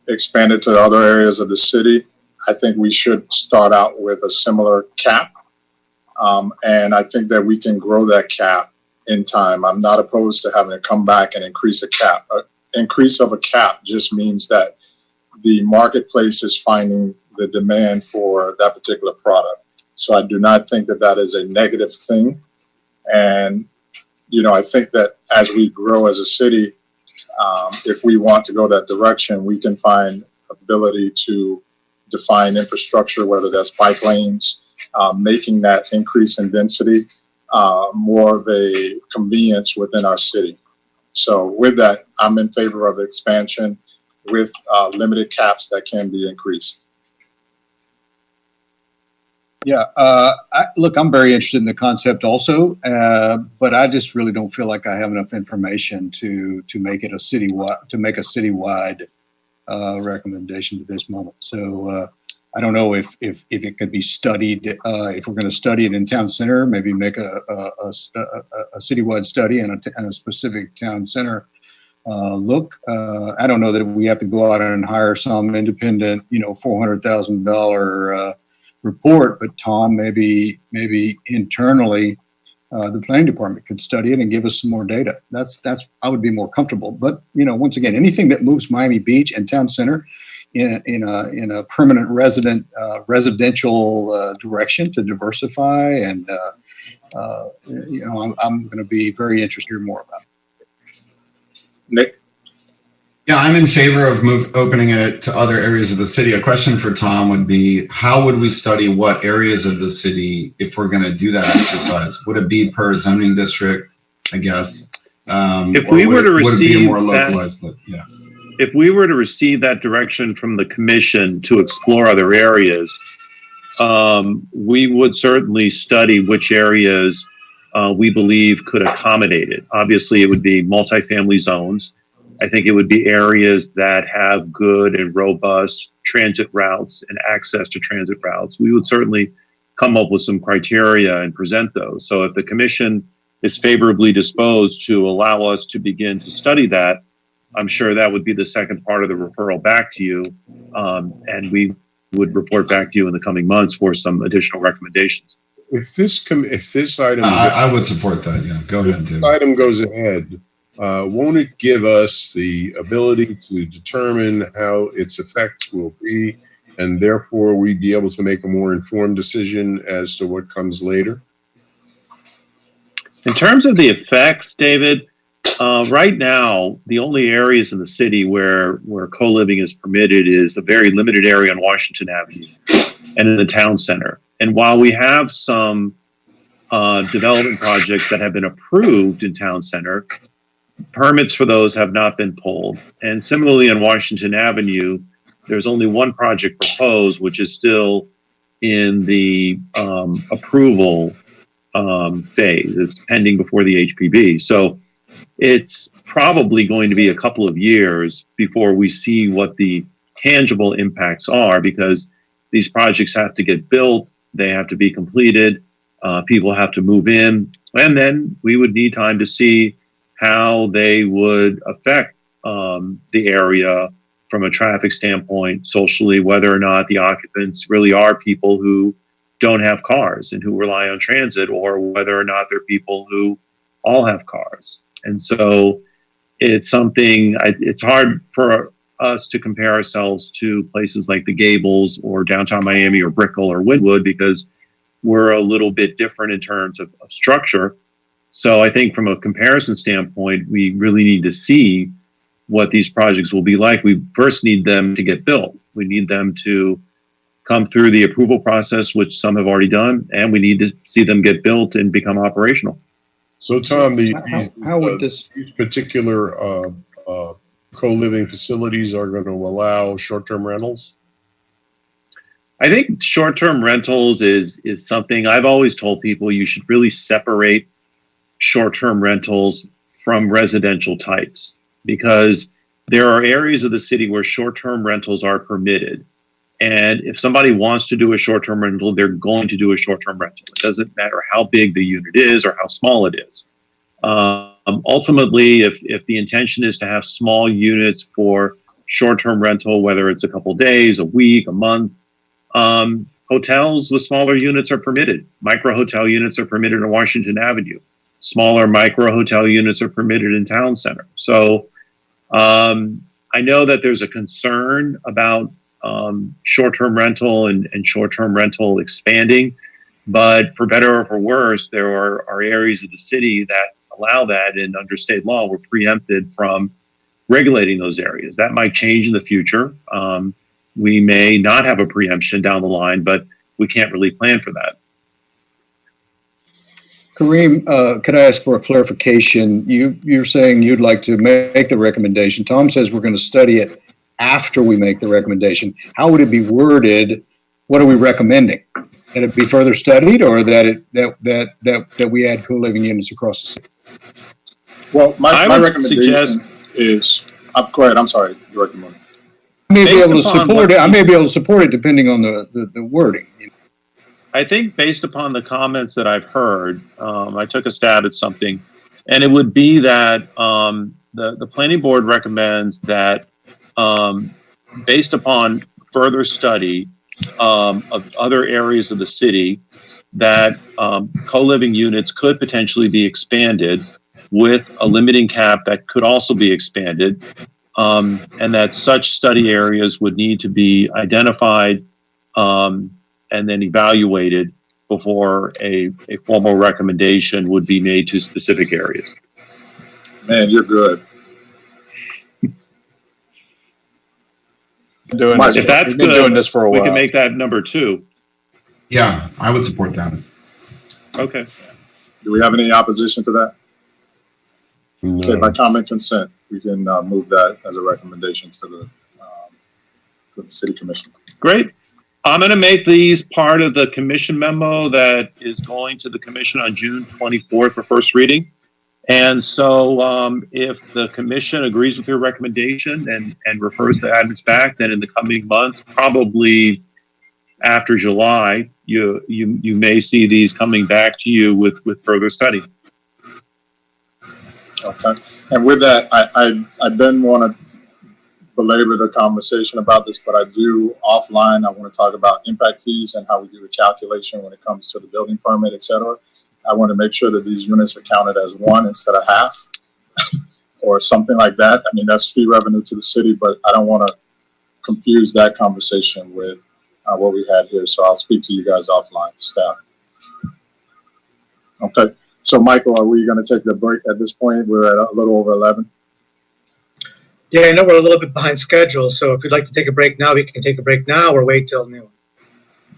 [SPEAKER 1] expanded to other areas of the city. I think we should start out with a similar cap. And I think that we can grow that cap in time. I'm not opposed to having to come back and increase a cap. Increase of a cap just means that the marketplace is finding the demand for that particular product. So I do not think that that is a negative thing. And, I think that as we grow as a city, if we want to go that direction, we can find ability to define infrastructure, whether that's bike lanes, making that increase in density more of a convenience within our city. So with that, I'm in favor of expansion with limited caps that can be increased.
[SPEAKER 6] Yeah. Look, I'm very interested in the concept also, but I just really don't feel like I have enough information to make it a citywide recommendation at this moment. So I don't know if it could be studied. If we're going to study it in town center, maybe make a citywide study and a specific town center look. I don't know that we have to go out and hire some independent, $400,000 report, but Tom, maybe internally, the planning department could study it and give us some more data. That's I would be more comfortable. But once again, anything that moves Miami Beach and town center in a permanent residential direction to diversify, and I'm going to be very interested to hear more about it.
[SPEAKER 1] Nick?
[SPEAKER 4] Yeah, I'm in favor of opening it to other areas of the city. A question for Tom would be, how would we study what areas of the city if we're going to do that exercise? Would it be per zoning district, I guess?
[SPEAKER 15] If we were to
[SPEAKER 4] would it be a
[SPEAKER 15] receive
[SPEAKER 4] more localized look? Yeah.
[SPEAKER 15] If we were to receive that direction from the commission to explore other areas, we would certainly study which areas we believe could accommodate it. Obviously, it would be multifamily zones. I think it would be areas that have good and robust transit routes and access to transit routes. We would certainly come up with some criteria and present those. So if the commission is favorably disposed to allow us to begin to study that, I'm sure that would be the second part of the referral back to you. And we would report back to you in the coming months for some additional recommendations.
[SPEAKER 10] If this item,
[SPEAKER 4] I would support that. Yeah, go ahead, David.
[SPEAKER 10] This item goes ahead. Won't it give us the ability to determine how its effects will be, and therefore we'd be able to make a more informed decision as to what comes later?
[SPEAKER 15] In terms of the effects, David, right now, the only areas in the city where co-living is permitted is a very limited area on Washington Avenue and in the town center. And while we have some development projects that have been approved in town center, permits for those have not been pulled. And similarly on Washington Avenue, there's only one project proposed, which is still in the approval phase. It's pending before the HPB. So it's probably going to be a couple of years before we see what the tangible impacts are, because these projects have to get built, they have to be completed, people have to move in, and then we would need time to see how they would affect the area from a traffic standpoint, socially, whether or not the occupants really are people who don't have cars and who rely on transit, or whether or not they're people who all have cars. And so it's something, it's hard for us to compare ourselves to places like the Gables or downtown Miami or Brickell or Wynwood, because we're a little bit different in terms of structure. So I think from a comparison standpoint, we really need to see what these projects will be like. We first need them to get built. We need them to come through the approval process, which some have already done, and we need to see them get built and become operational.
[SPEAKER 10] So, Tom, these particular co-living facilities are going to allow short-term rentals?
[SPEAKER 15] I think short-term rentals is something I've always told people you should really separate short-term rentals from residential types, because there are areas of the city where short-term rentals are permitted. And if somebody wants to do a short-term rental, they're going to do a short-term rental. It doesn't matter how big the unit is or how small it is. Ultimately, if the intention is to have small units for short-term rental, whether it's a couple days, a week, a month, hotels with smaller units are permitted. Micro hotel units are permitted on Washington Avenue. Smaller micro hotel units are permitted in town center. So I know that there's a concern about short-term rental and short-term rental expanding, but for better or for worse, there are areas of the city that allow that, and under state law, we're preempted from regulating those areas. That might change in the future. We may not have a preemption down the line, but we can't really plan for that.
[SPEAKER 6] Kareem, could I ask for a clarification? You're saying you'd like to make the recommendation. Tom says we're going to study it after we make the recommendation. How would it be worded? What are we recommending? that it be further studied, or that we add co-living units across the city?
[SPEAKER 1] Well,
[SPEAKER 15] I
[SPEAKER 1] my
[SPEAKER 15] would
[SPEAKER 1] recommendation is, go ahead, I'm sorry, Director Mooney.
[SPEAKER 6] I may be
[SPEAKER 15] Based
[SPEAKER 6] able to
[SPEAKER 15] upon
[SPEAKER 6] support
[SPEAKER 15] what
[SPEAKER 6] it. I may be able to support it depending on the wording.
[SPEAKER 15] I think based upon the comments that I've heard, I took a stab at something, and it would be that the planning board recommends that based upon further study of other areas of the city, that co-living units could potentially be expanded with a limiting cap that could also be expanded, and that such study areas would need to be identified and then evaluated before a formal recommendation would be made to specific areas.
[SPEAKER 1] Man, you're good.
[SPEAKER 15] If that's
[SPEAKER 16] We've been doing this for a
[SPEAKER 15] we
[SPEAKER 16] while.
[SPEAKER 15] can make that number 2.
[SPEAKER 4] Yeah, I would support that.
[SPEAKER 15] Okay.
[SPEAKER 1] Do we have any opposition to that? Okay, by
[SPEAKER 10] No.
[SPEAKER 1] common consent, we can move that as a recommendation to the city commission.
[SPEAKER 15] Great. I'm going to make these part of the commission memo that is going to the commission on June 24th for first reading. And so if the commission agrees with your recommendation and refers the items back, then in the coming months, probably after July, you may see these coming back to you with further study.
[SPEAKER 1] Okay. And with that, I didn't want to belabor the conversation about this, but I do offline, I want to talk about impact fees and how we do the calculation when it comes to the building permit, et cetera. I want to make sure that these units are counted as one instead of half or something like that. I mean, that's fee revenue to the city, but I don't want to confuse that conversation with what we had here. So I'll speak to you guys offline, staff. Okay. So Michael, are we going to take the break at this point? We're at a little over 11.
[SPEAKER 2] Yeah, I know we're a little bit behind schedule, so if you'd like to take a break now, we can take a break now or wait till noon.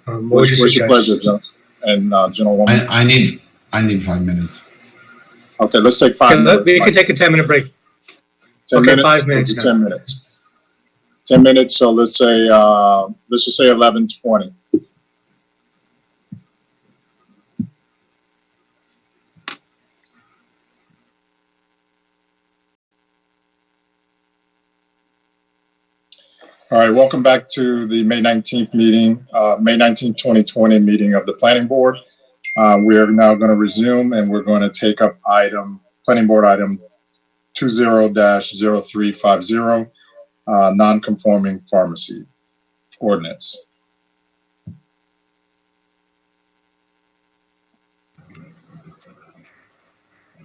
[SPEAKER 2] What would you
[SPEAKER 1] What's your
[SPEAKER 2] suggest?
[SPEAKER 1] pleasure, John? And gentlewoman?
[SPEAKER 4] I need 5 minutes.
[SPEAKER 1] Okay, let's take 5
[SPEAKER 2] Okay,
[SPEAKER 1] minutes.
[SPEAKER 2] we can
[SPEAKER 1] Mike.
[SPEAKER 2] take a 10-minute break.
[SPEAKER 1] 10
[SPEAKER 2] okay,
[SPEAKER 1] minutes?
[SPEAKER 2] 5 minutes
[SPEAKER 1] We'll do
[SPEAKER 2] now.
[SPEAKER 1] 10 minutes. 10 minutes, so let's say, let's just say 11:20. All right, welcome back to the May 19th meeting, May 19th, 2020 meeting of the Planning Board. We are now going to resume and we're going to take up Planning Board item 20-0350, non-conforming pharmacy ordinance.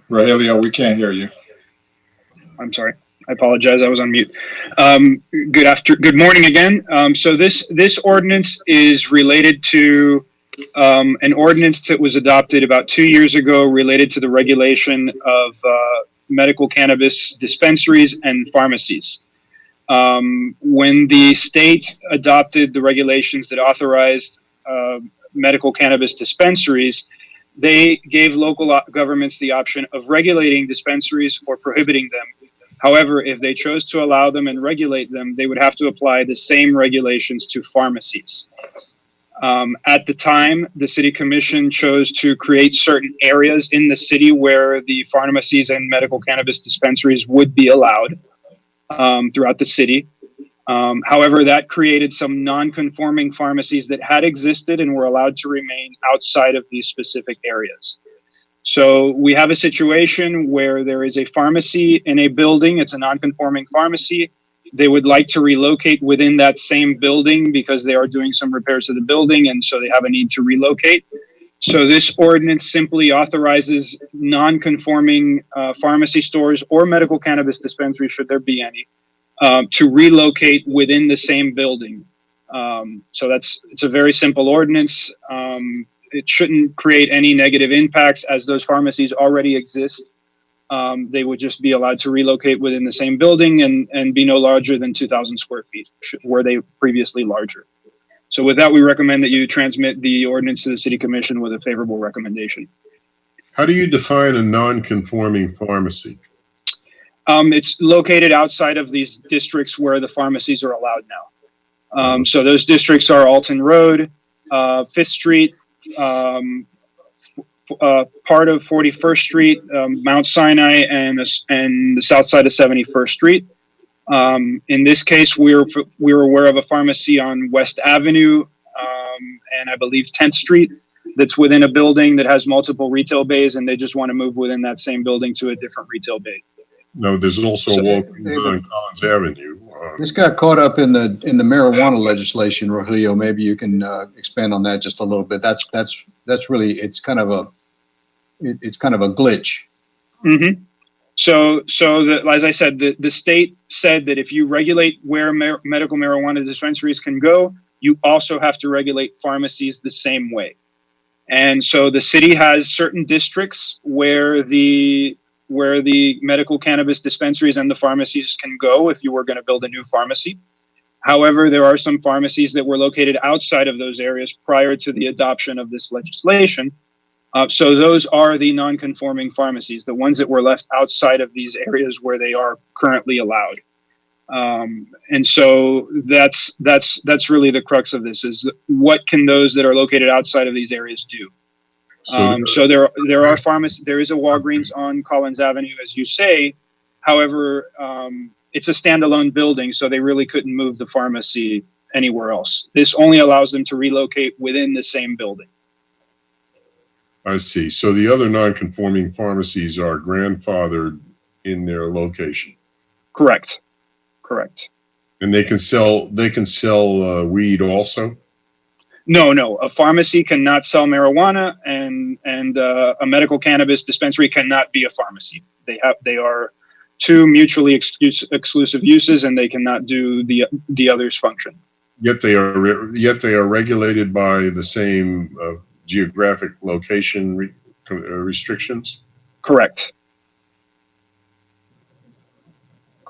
[SPEAKER 1] Rogelio, we can't hear you.
[SPEAKER 12] I'm sorry. I apologize. I was on mute. Good morning again. So this ordinance is related to an ordinance that was adopted about 2 years ago related to the regulation of medical cannabis dispensaries and pharmacies. When the state adopted the regulations that authorized medical cannabis dispensaries, they gave local governments the option of regulating dispensaries or prohibiting them. However, if they chose to allow them and regulate them, they would have to apply the same regulations to pharmacies. At the time, the city commission chose to create certain areas in the city where the pharmacies and medical cannabis dispensaries would be allowed throughout the city. However, that created some non-conforming pharmacies that had existed and were allowed to remain outside of these specific areas. So we have a situation where there is a pharmacy in a building. It's a non-conforming pharmacy. They would like to relocate within that same building because they are doing some repairs to the building, and so they have a need to relocate. So this ordinance simply authorizes non-conforming pharmacy stores or medical cannabis dispensaries, should there be any, to relocate within the same building. So it's a very simple ordinance. It shouldn't create any negative impacts as those pharmacies already exist. They would just be allowed to relocate within the same building and be no larger than 2,000 square feet. Were they previously larger? So with that, we recommend that you transmit the ordinance to the city commission with a favorable recommendation.
[SPEAKER 10] How do you define a non-conforming pharmacy?
[SPEAKER 12] It's located outside of these districts where the pharmacies are allowed now. So those districts are Alton Road, 5th Street, part of 41st Street, Mount Sinai, and the south side of 71st Street. In this case, we were aware of a pharmacy on West Avenue, and I believe 10th Street, that's within a building that has multiple retail bays, and they just want to move within that same building to a different retail bay.
[SPEAKER 10] No, there's also Walgreens on Collins Avenue.
[SPEAKER 6] This got caught up in the marijuana legislation, Rogelio. Maybe you can expand on that just a little bit. That's really, it's kind of a glitch.
[SPEAKER 12] Mm-hmm. So as I said, the state said that if you regulate where medical marijuana dispensaries can go, you also have to regulate pharmacies the same way. And so the city has certain districts where the medical cannabis dispensaries and the pharmacies can go if you were going to build a new pharmacy. However, there are some pharmacies that were located outside of those areas prior to the adoption of this legislation. So those are the non-conforming pharmacies, the ones that were left outside of these areas where they are currently allowed. And so that's really the crux of this, is what can those that are located outside of these areas do? So there are pharmacies. There is a Walgreens on Collins Avenue, as you say. However, it's a standalone building, so they really couldn't move the pharmacy anywhere else. This only allows them to relocate within the same building.
[SPEAKER 10] I see. So the other non-conforming pharmacies are grandfathered in their location.
[SPEAKER 12] Correct.
[SPEAKER 10] And they can sell weed also?
[SPEAKER 12] No. A pharmacy cannot sell marijuana, and a medical cannabis dispensary cannot be a pharmacy. They are two mutually exclusive uses, and they cannot do the other's function.
[SPEAKER 10] Yet they are regulated by the same geographic location restrictions?
[SPEAKER 12] Correct.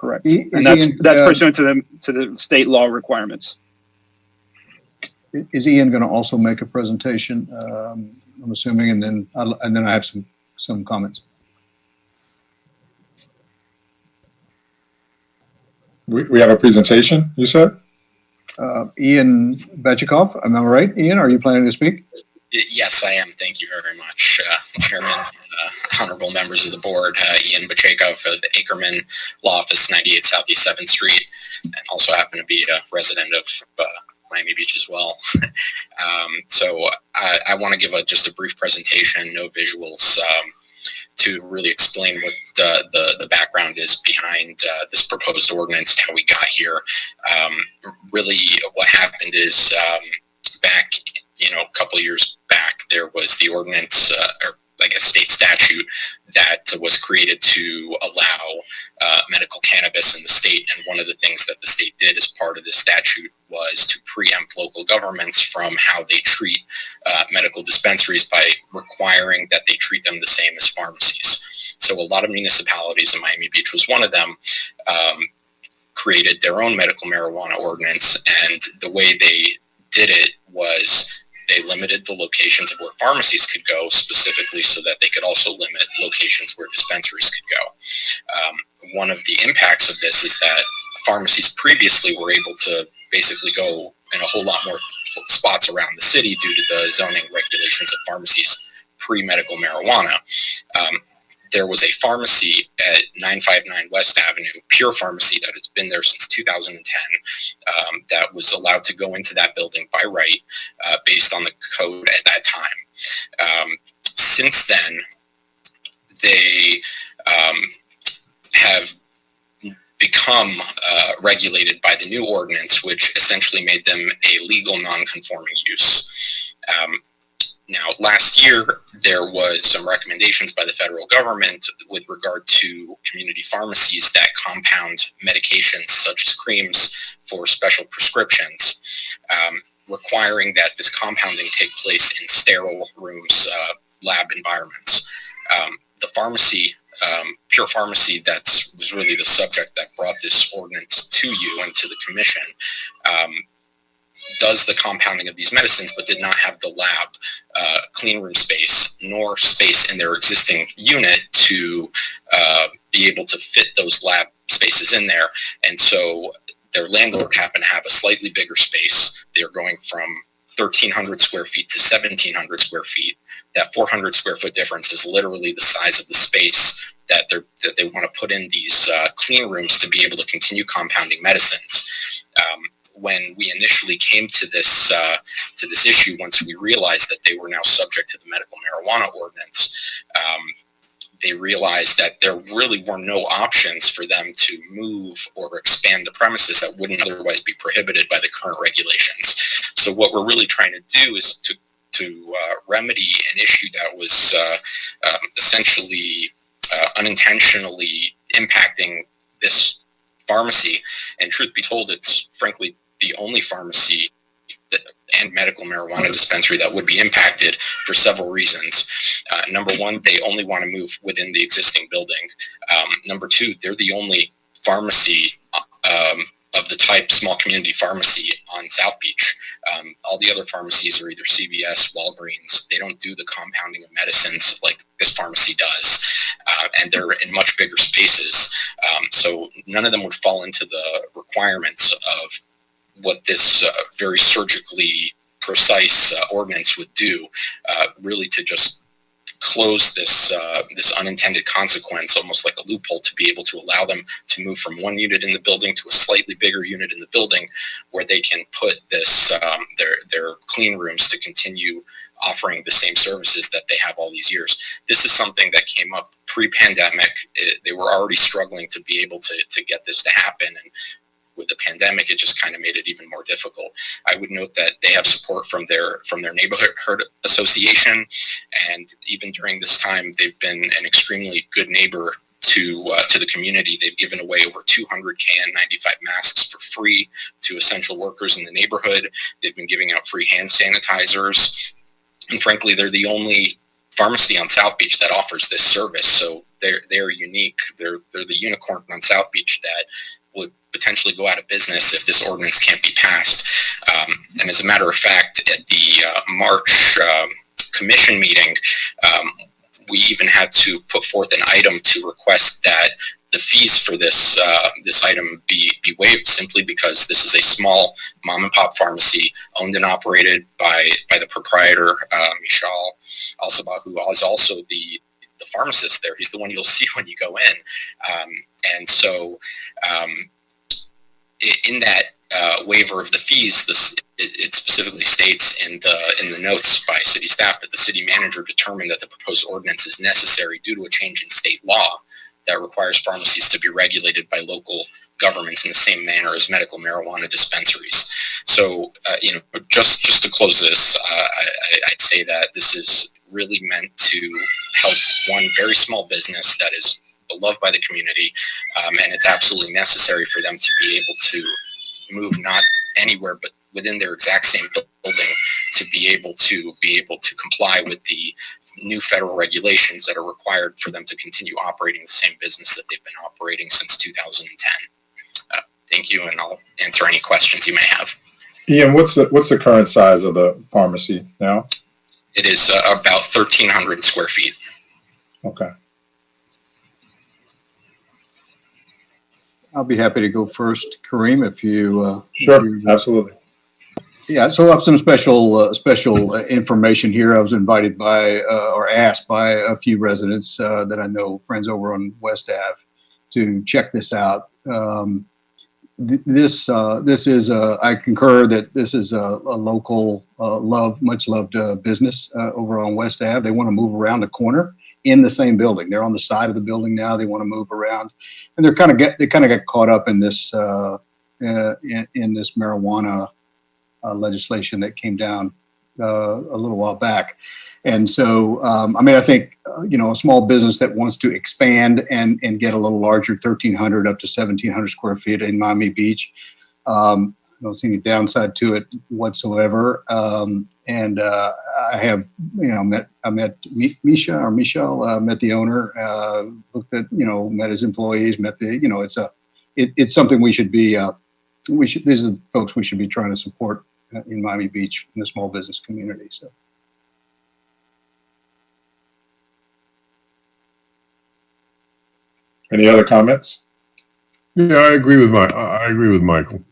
[SPEAKER 12] And that's pursuant to the state law requirements.
[SPEAKER 6] Is Ian going to also make a presentation? I'm assuming, and then I have some comments.
[SPEAKER 1] We have a presentation, you said?
[SPEAKER 6] Ian Bachikov, am I right? Ian, are you planning to speak?
[SPEAKER 16] Yes, I am. Thank you very much, Chairman, honorable members of the board. Ian Bachikov of the Ackerman Law Office, 98 Southeast 7th Street, and also happen to be a resident of Miami Beach as well. So I want to give just a brief presentation, no visuals, to really explain what the background is behind this proposed ordinance, how we got here. Really, what happened is back, a couple of years back, there was the ordinance, or I guess state statute, that was created to allow medical cannabis in the state. And one of the things that the state did as part of the statute was to preempt local governments from how they treat medical dispensaries by requiring that they treat them the same as pharmacies. So a lot of municipalities, and Miami Beach was one of them, created their own medical marijuana ordinance. And the way they did it was they limited the locations of where pharmacies could go, specifically so that they could also limit locations where dispensaries could go. One of the impacts of this is that pharmacies previously were able to basically go in a whole lot more spots around the city due to the zoning regulations of pharmacies pre-medical marijuana. There was a pharmacy at 959 West Avenue, Pure Pharmacy, that has been there since 2010, that was allowed to go into that building by right, based on the code at that time. Since then, they have become regulated by the new ordinance, which essentially made them a legal non-conforming use. Now, last year, there was some recommendations by the federal government with regard to community pharmacies that compound medications such as creams for special prescriptions, requiring that this compounding take place in sterile rooms, lab environments. The pharmacy, Pure Pharmacy, that was really the subject that brought this ordinance to you and to the commission, does the compounding of these medicines, but did not have the lab clean room space nor space in their existing unit to be able to fit those lab spaces in there. And so their landlord happened to have a slightly bigger space. They're going from 1,300 square feet to 1,700 square feet. That 400 square foot difference is literally the size of the space that they want to put in these clean rooms to be able to continue compounding medicines. When we initially came to this issue, once we realized that they were now subject to the medical marijuana ordinance, they realized that there really were no options for them to move or expand the premises that wouldn't otherwise be prohibited by the current regulations. So what we're really trying to do is to remedy an issue that was essentially unintentionally impacting this pharmacy. And truth be told, it's frankly the only pharmacy and medical marijuana dispensary that would be impacted for several reasons. Number one, they only want to move within the existing building. Number two, they're the only pharmacy of the type small community pharmacy on South Beach. All the other pharmacies are either CVS, Walgreens. They don't do the compounding of medicines like this pharmacy does. And they're in much bigger spaces. So none of them would fall into the requirements of what this very surgically precise ordinance would do, really to just close this unintended consequence, almost like a loophole, to be able to allow them to move from one unit in the building to a slightly bigger unit in the building, where they can put this their clean rooms to continue offering the same services that they have all these years. This is something that came up pre-pandemic. They were already struggling to be able to get this to happen, and with the pandemic, it just kind of made it even more difficult. I would note that they have support from their neighborhood association, and even during this time, they've been an extremely good neighbor to the community. They've given away over 200 KN95 masks for free to essential workers in the neighborhood. They've been giving out free hand sanitizers, and frankly, they're the only pharmacy on South Beach that offers this service. So they're unique. They're the unicorn on South Beach that would potentially go out of business if this ordinance can't be passed. And as a matter of fact, at the March commission meeting, we even had to put forth an item to request that the fees for this item be waived, simply because this is a small mom and pop pharmacy owned and operated by the proprietor, Michal Al-Sabah, who is also the pharmacist there. He's the one you'll see when you go in. And so in that waiver of the fees, it specifically states in the notes by city staff that the city manager determined that the proposed ordinance is necessary due to a change in state law that requires pharmacies to be regulated by local governments in the same manner as medical marijuana dispensaries. So, just to close this, I'd say that this is really meant to help one very small business that is beloved by the community, and it's absolutely necessary for them to be able to move not anywhere but within their exact same building to be able to comply with the new federal regulations that are required for them to continue operating the same business that they've been operating since 2010. Thank you, and I'll answer any questions you may have.
[SPEAKER 1] Ian, what's the current size of the pharmacy now?
[SPEAKER 16] It is about 1,300 square feet.
[SPEAKER 1] Okay.
[SPEAKER 6] I'll be happy to go first, Kareem, if you.
[SPEAKER 1] Sure, absolutely.
[SPEAKER 6] Yeah, so I have some special information here. I was invited by or asked by a few residents that I know, friends over on West Ave, to check this out. This is I concur that this is a local much loved business over on West Ave. They want to move around the corner in the same building. They're on the side of the building now. They want to move around, and they kind of got caught up in this in this marijuana legislation that came down a little while back. And so, I think, a small business that wants to expand and get a little larger, 1,300 up to 1,700 square feet in Miami Beach, I don't see any downside to it whatsoever. And I have, I met Michal, met the owner, looked at, met his employees, met the, it's something we should be, these are the folks we should be trying to support in Miami Beach in the small business community. So.
[SPEAKER 1] Any other comments?
[SPEAKER 10] Yeah, I agree with Michael.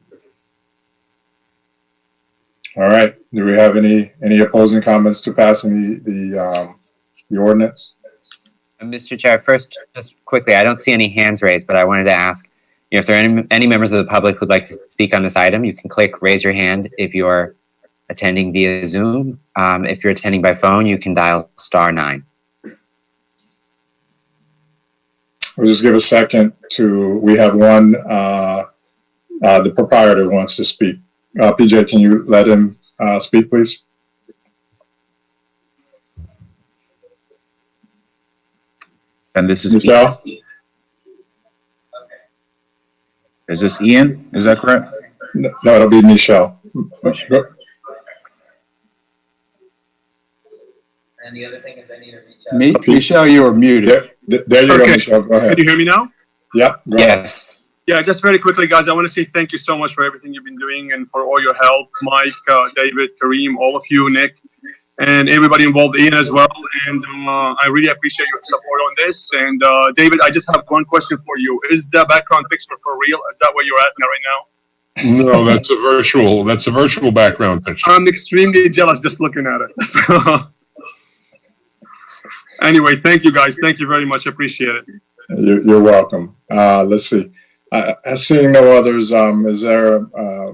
[SPEAKER 1] All right. Do we have any opposing comments to passing the ordinance?
[SPEAKER 5] Mr. Chair, first, just quickly, I don't see any hands raised, but I wanted to ask, if there are any members of the public who'd like to speak on this item, you can click raise your hand if you're attending via Zoom. If you're attending by phone, you can dial *9.
[SPEAKER 1] We'll just give a second we have one, the proprietor wants to speak. PJ, can you let him speak, please?
[SPEAKER 17] And this is
[SPEAKER 1] Michelle?
[SPEAKER 17] Ian. Is this Ian? Is that correct?
[SPEAKER 1] No, it'll be Michelle.
[SPEAKER 5] And the other thing is I need to reach out.
[SPEAKER 6] Michelle, you are muted.
[SPEAKER 1] There you go, Michelle. Go ahead.
[SPEAKER 12] Can you hear me now?
[SPEAKER 1] Yep.
[SPEAKER 5] Yes.
[SPEAKER 12] Yeah, just very quickly, guys, I want to say thank you so much for everything you've been doing and for all your help, Mike, David, Kareem, all of you, Nick, and everybody involved, Ian as well. And I really appreciate your support on this. And David, I just have one question for you. Is the background picture for real? Is that where you're at now right now?
[SPEAKER 10] No, that's a virtual background picture.
[SPEAKER 12] I'm extremely jealous just looking at it. So, anyway, thank you, guys. Thank you very much. Appreciate it.
[SPEAKER 1] You're welcome. Let's see. Seeing no others, is there a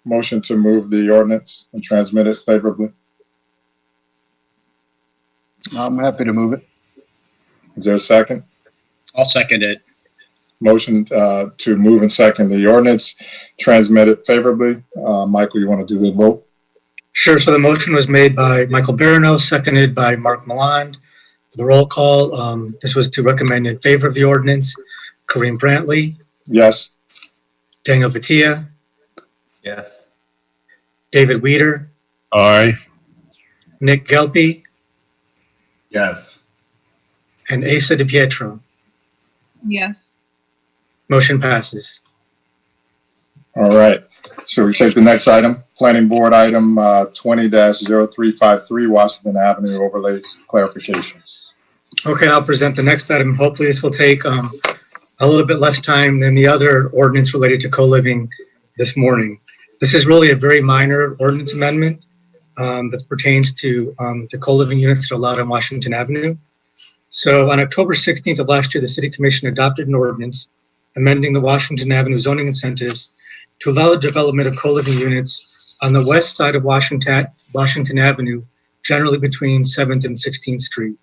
[SPEAKER 1] motion to move the ordinance and transmit it favorably?
[SPEAKER 6] I'm happy to move it.
[SPEAKER 1] Is there a second?
[SPEAKER 3] I'll second it.
[SPEAKER 1] Motion to move and second the ordinance, transmit it favorably. Michael, you want to do the vote?
[SPEAKER 2] Sure. So the motion was made by Michael Barano, seconded by Mark Milland. The roll call, this was to recommend in favor of the ordinance. Kareem Brantley,
[SPEAKER 1] Yes.
[SPEAKER 2] Daniel Batia,
[SPEAKER 9] Yes.
[SPEAKER 2] David Weeder,
[SPEAKER 10] Aye.
[SPEAKER 2] Nick Gelpi,
[SPEAKER 4] Yes.
[SPEAKER 2] and Asa DiPietro.
[SPEAKER 11] Yes.
[SPEAKER 2] Motion passes.
[SPEAKER 1] All right. So we take the next item, Planning Board item 20-0353, Washington Avenue overlay clarification.
[SPEAKER 2] Okay, I'll present the next item. Hopefully this will take a little bit less time than the other ordinance related to co-living this morning. This is really a very minor ordinance amendment that pertains to the co-living units that are allowed on Washington Avenue. So on October 16th of last year, the City Commission adopted an ordinance amending the Washington Avenue zoning incentives to allow the development of co-living units on the west side of Washington Avenue, generally between 7th and 16th Street.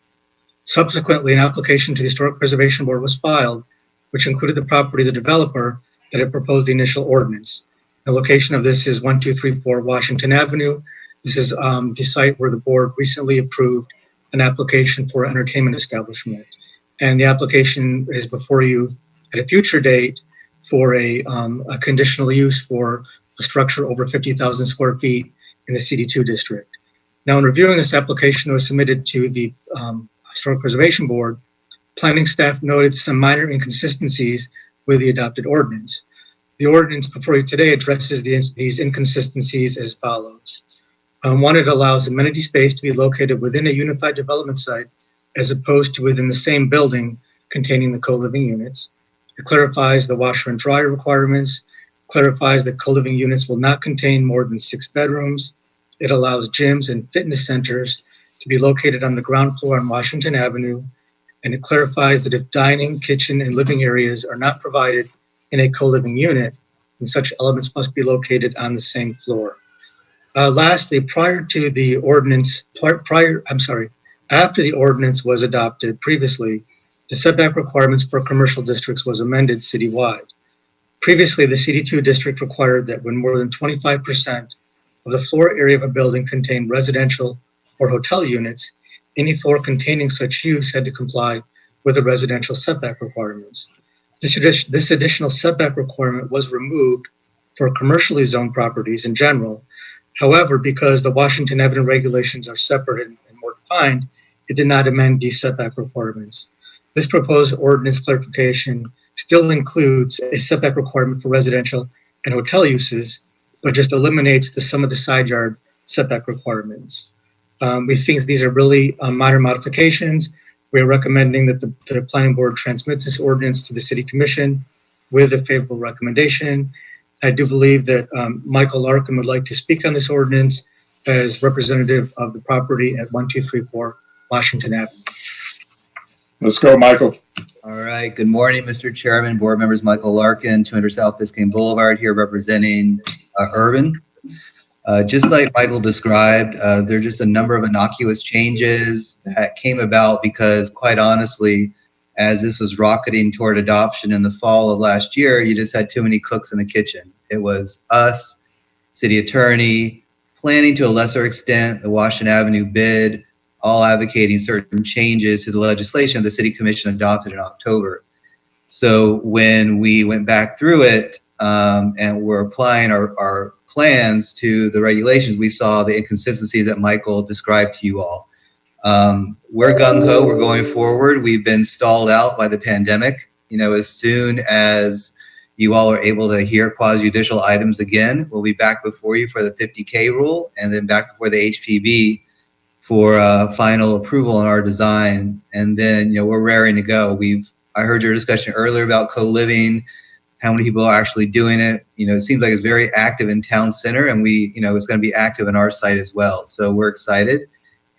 [SPEAKER 2] Subsequently, an application to the Historic Preservation Board was filed, which included the property of the developer that had proposed the initial ordinance. The location of this is 1234 Washington Avenue. This is the site where the board recently approved an application for an entertainment establishment. And the application is before you at a future date for a conditional use for a structure over 50,000 square feet in the CD2 district. Now, in reviewing this application that was submitted to the Historic Preservation Board, planning staff noted some minor inconsistencies with the adopted ordinance. The ordinance before you today addresses these inconsistencies as follows. One, it allows amenity space to be located within a unified development site as opposed to within the same building containing the co-living units. It clarifies the washer and dryer requirements, clarifies that co-living units will not contain more than 6 bedrooms. It allows gyms and fitness centers to be located on the ground floor on Washington Avenue. And it clarifies that if dining, kitchen, and living areas are not provided in a co-living unit, then such elements must be located on the same floor. Lastly, after the ordinance was adopted previously, the setback requirements for commercial districts was amended citywide. Previously, the CD2 district required that when more than 25% of the floor area of a building contained residential or hotel units, any floor containing such use had to comply with the residential setback requirements. This additional setback requirement was removed for commercially zoned properties in general. However, because the Washington Avenue regulations are separate and more defined, it did not amend these setback requirements. This proposed ordinance clarification still includes a setback requirement for residential and hotel uses, but just eliminates some of the side yard setback requirements. We think these are really minor modifications. We're recommending that the planning board transmit this ordinance to the City Commission with a favorable recommendation. I do believe that Michael Larkin would like to speak on this ordinance as representative of the property at 1234 Washington Avenue.
[SPEAKER 1] Let's go, Michael.
[SPEAKER 18] All right. Good morning, Mr. Chairman, board members. Michael Larkin, 200 South Biscayne Boulevard, here representing Urban. Just like Michael described, there are just a number of innocuous changes that came about because, quite honestly, as this was rocketing toward adoption in the fall of last year, you just had too many cooks in the kitchen. It was us, city attorney, planning to a lesser extent, the Washington Avenue bid, all advocating certain changes to the legislation the city commission adopted in October. So when we went back through it and we're applying our plans to the regulations, we saw the inconsistencies that Michael described to you all. We're gung-ho, we're going forward. We've been stalled out by the pandemic. You know, as soon as you all are able to hear quasi-judicial items again, we'll be back before you for the 50K rule and then back before the HPB for final approval on our design. And then, you know, we're raring to go. I heard your discussion earlier about co-living, how many people are actually doing it. You know, it seems like it's very active in town center, and it's going to be active in our site as well. So we're excited,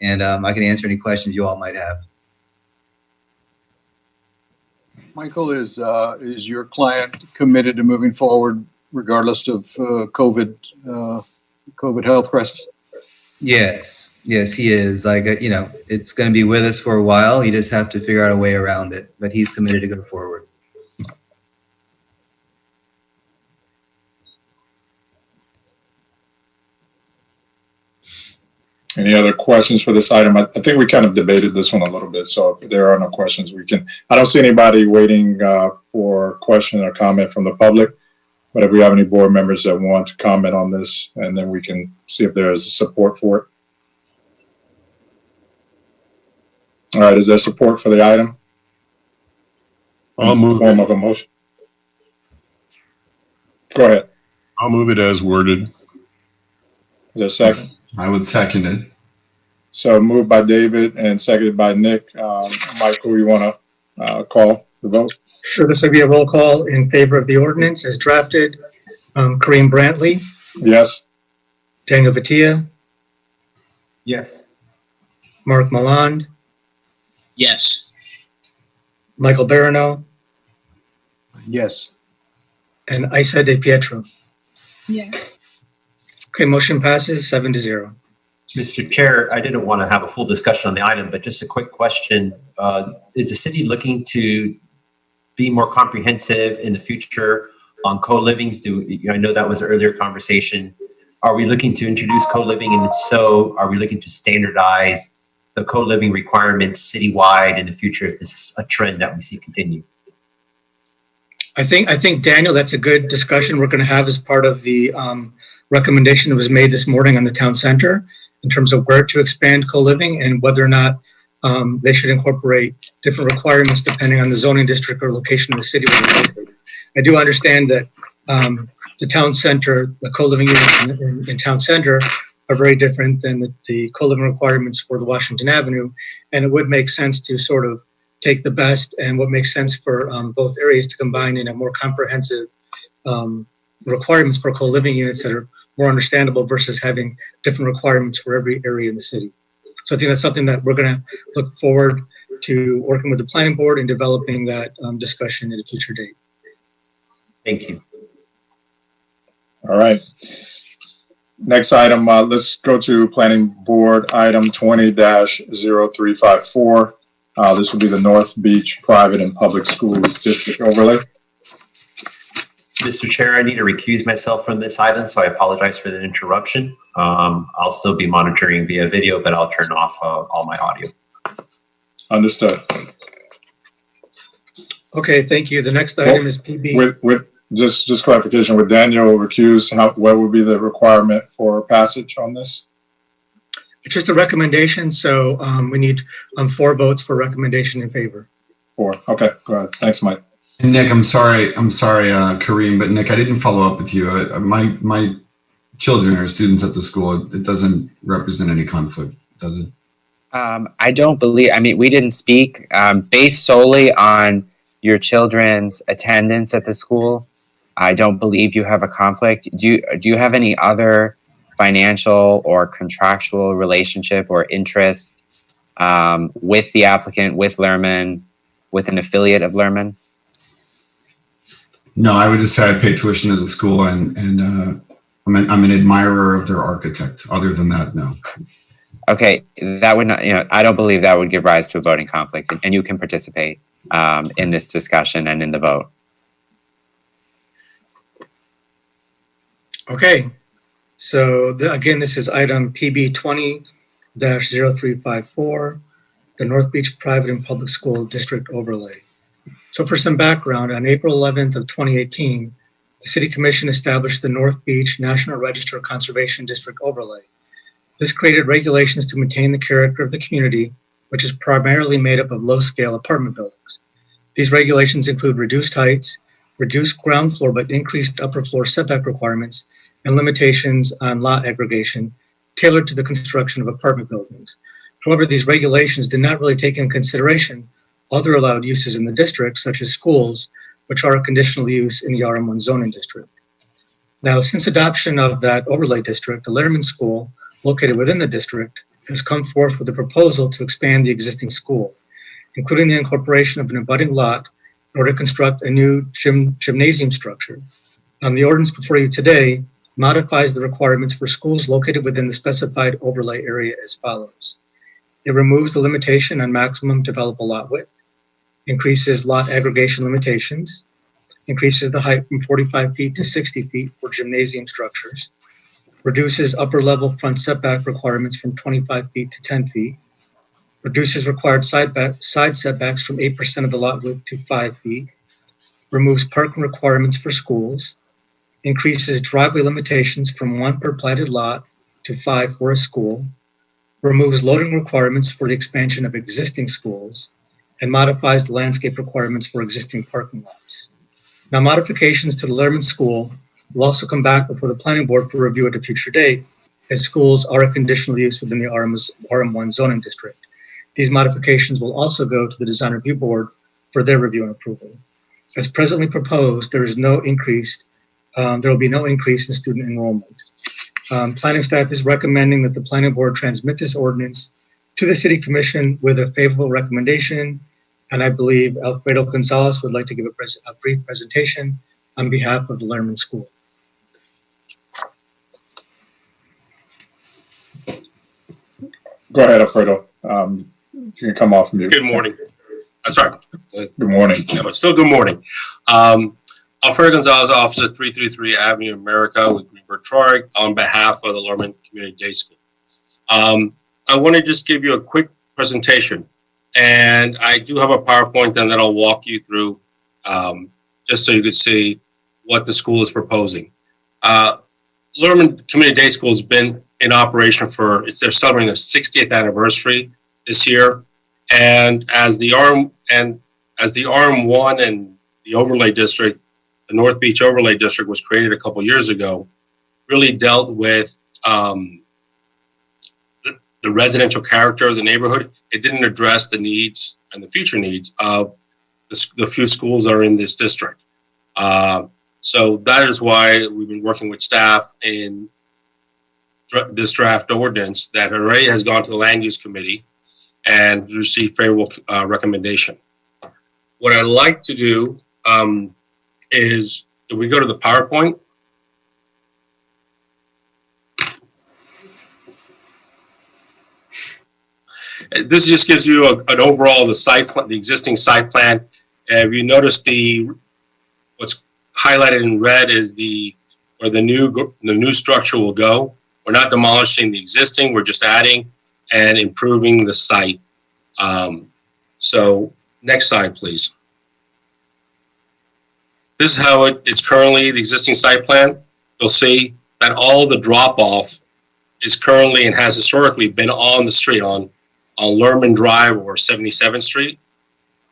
[SPEAKER 18] and I can answer any questions you all might have.
[SPEAKER 6] Michael, is your client committed to moving forward regardless of COVID health crisis?
[SPEAKER 18] Yes, he is. It's going to be with us for a while. You just have to figure out a way around it, but he's committed to go forward.
[SPEAKER 1] Any other questions for this item? I think we kind of debated this one a little bit, so if there are no questions, I don't see anybody waiting for question or comment from the public, but if we have any board members that want to comment on this, and then we can see if there is support for it. All right, is there support for the item?
[SPEAKER 10] I'll move
[SPEAKER 1] form of a motion. Go ahead.
[SPEAKER 10] I'll move it as worded.
[SPEAKER 1] Is there a second?
[SPEAKER 4] I would second it.
[SPEAKER 1] So moved by David and seconded by Nick. Michael, you want to call the vote?
[SPEAKER 2] Sure, this will be a roll call in favor of the ordinance as drafted. Kareem Brantley.
[SPEAKER 1] Yes.
[SPEAKER 2] Daniel Vitia.
[SPEAKER 9] Yes.
[SPEAKER 2] Mark Maland.
[SPEAKER 3] Yes.
[SPEAKER 2] Michael Barano.
[SPEAKER 6] Yes.
[SPEAKER 2] And Isa De Pietro.
[SPEAKER 11] Yes.
[SPEAKER 2] Okay, motion passes 7-0.
[SPEAKER 9] Mr. Chair, I didn't want to have a full discussion on the item, but just a quick question. Is the city looking to be more comprehensive in the future on co-livings? I know that was an earlier conversation. Are we looking to introduce co-living? And if so, are we looking to standardize the co-living requirements citywide in the future if this is a trend that we see continue?
[SPEAKER 2] I think Daniel, that's a good discussion we're going to have as part of the recommendation that was made this morning on the town center in terms of where to expand co-living and whether or not they should incorporate different requirements depending on the zoning district or location of the city. I do understand that the town center, the co-living units in town center are very different than the co-living requirements for the Washington Avenue, and it would make sense to sort of take the best and what makes sense for both areas to combine in a more comprehensive requirements for co-living units that are more understandable versus having different requirements for every area in the city. So I think that's something that we're going to look forward to working with the planning board and developing that discussion at a future date.
[SPEAKER 9] Thank you.
[SPEAKER 1] All right. Next item, let's go to planning board item 20-0354. This will be the North Beach Private and Public Schools District Overlay.
[SPEAKER 9] Mr. Chair, I need to recuse myself from this item, so I apologize for the interruption. I'll still be monitoring via video, but I'll turn off all my audio.
[SPEAKER 1] Understood.
[SPEAKER 2] Okay, thank you. The next item is PB.
[SPEAKER 1] With just clarification, with Daniel recused, what would be the requirement for passage on this?
[SPEAKER 2] It's just a recommendation, so we need 4 votes for recommendation in favor.
[SPEAKER 1] 4. Okay, go ahead. Thanks, Mike.
[SPEAKER 4] And Nick, I'm sorry, Kareem, but Nick, I didn't follow up with you. My children are students at the school. It doesn't represent any conflict, does it?
[SPEAKER 5] I don't believe, we didn't speak based solely on your children's attendance at the school. I don't believe you have a conflict. Do you have any other financial or contractual relationship or interest with the applicant, with Lerman, with an affiliate of Lerman?
[SPEAKER 4] No, I would just say I pay tuition to the school, and I'm an admirer of their architect. Other than that, no.
[SPEAKER 5] Okay, that would not, I don't believe that would give rise to a voting conflict, and you can participate in this discussion and in the vote.
[SPEAKER 2] Okay, so again, this is item PB 20-0354, the North Beach Private and Public School District Overlay. So for some background, on April 11th of 2018, the City Commission established the North Beach National Register Conservation District Overlay. This created regulations to maintain the character of the community, which is primarily made up of low-scale apartment buildings. These regulations include reduced heights, reduced ground floor but increased upper floor setback requirements, and limitations on lot aggregation tailored to the construction of apartment buildings. However, these regulations did not really take into consideration other allowed uses in the district, such as schools, which are a conditional use in the RM1 zoning district. Now, since adoption of that overlay district, the Lerman School, located within the district, has come forth with a proposal to expand the existing school, including the incorporation of an abutting lot in order to construct a new gymnasium structure. The ordinance before you today modifies the requirements for schools located within the specified overlay area as follows. It removes the limitation on maximum developable lot width, increases lot aggregation limitations, increases the height from 45 feet to 60 feet for gymnasium structures, reduces upper level front setback requirements from 25 feet to 10 feet, reduces required side setbacks from 8% of the lot width to 5 feet, removes parking requirements for schools, increases driveway limitations from 1 per platted lot to 5 for a school, removes loading requirements for the expansion of existing schools, and modifies the landscape requirements for existing parking lots. Now, modifications to the Lerman School will also come back before the Planning Board for review at a future date, as schools are a conditional use within the RM1 zoning district. These modifications will also go to the Design Review Board for their review and approval. As presently proposed, there will be no increase in student enrollment. Planning staff is recommending that the Planning Board transmit this ordinance to the City Commission with a favorable recommendation, and I believe Alfredo Gonzalez would like to give a brief presentation on behalf of the Lerman School.
[SPEAKER 1] Go ahead, Alfredo. You can come off mute.
[SPEAKER 19] Good morning. I'm sorry.
[SPEAKER 1] Good morning.
[SPEAKER 19] Yeah, but still good morning. Alfredo Gonzalez, Officer 333 Avenue America with Greenberg Traurig on behalf of the Lerman Community Day School. I want to just give you a quick presentation, and I do have a PowerPoint then that I'll walk you through just so you can see what the school is proposing. Lerman Community Day School has been in operation they're celebrating their 60th anniversary this year, and as the RM1 and the overlay district, the North Beach Overlay District was created a couple years ago, really dealt with the residential character of the neighborhood. It didn't address the needs and the future needs of the few schools that are in this district. So that is why we've been working with staff in this draft ordinance that already has gone to the Land Use Committee and received favorable recommendation. What I'd like to do is, if we go to the PowerPoint, this just gives you an overall of the site plan, the existing site plan. And if you notice, what's highlighted in red is where the new structure will go. We're not demolishing the existing; we're just adding and improving the site. So, next slide, please. This is how it's currently, the existing site plan. You'll see that all the drop-off is currently and has historically been on the street, on Lerman Drive or 77th Street.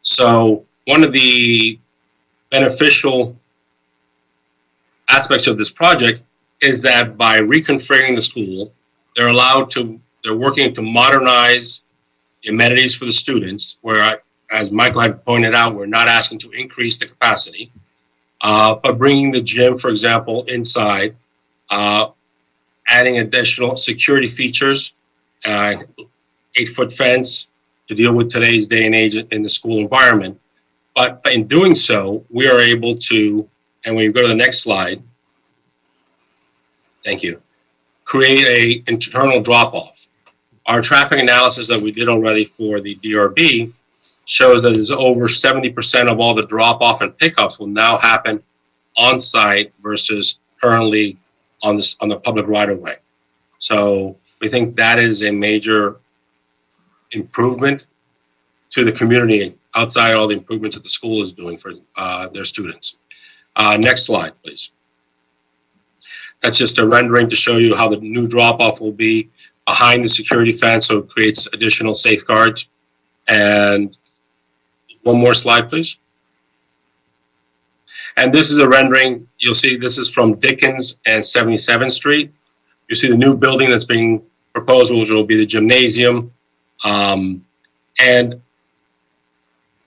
[SPEAKER 19] So one of the beneficial aspects of this project is that by reconfiguring the school, they're working to modernize the amenities for the students, where, as Michael had pointed out, we're not asking to increase the capacity. but bringing the gym, for example, inside, adding additional security features, 8-foot fence to deal with today's day and age in the school environment. But in doing so, we are able to, and when you go to the next slide, thank you, create a internal drop-off. Our traffic analysis that we did already for the DRB shows that it's over 70% of all the drop-off and pickups will now happen on-site versus currently on the public right-of-way. So we think that is a major improvement to the community outside all the improvements that the school is doing for their students. Next slide, please. That's just a rendering to show you how the new drop-off will be behind the security fence, so it creates additional safeguards. And one more slide, please. And this is a rendering. You'll see this is from Dickens and 77th Street. You see the new building that's being proposed, which will be the gymnasium. And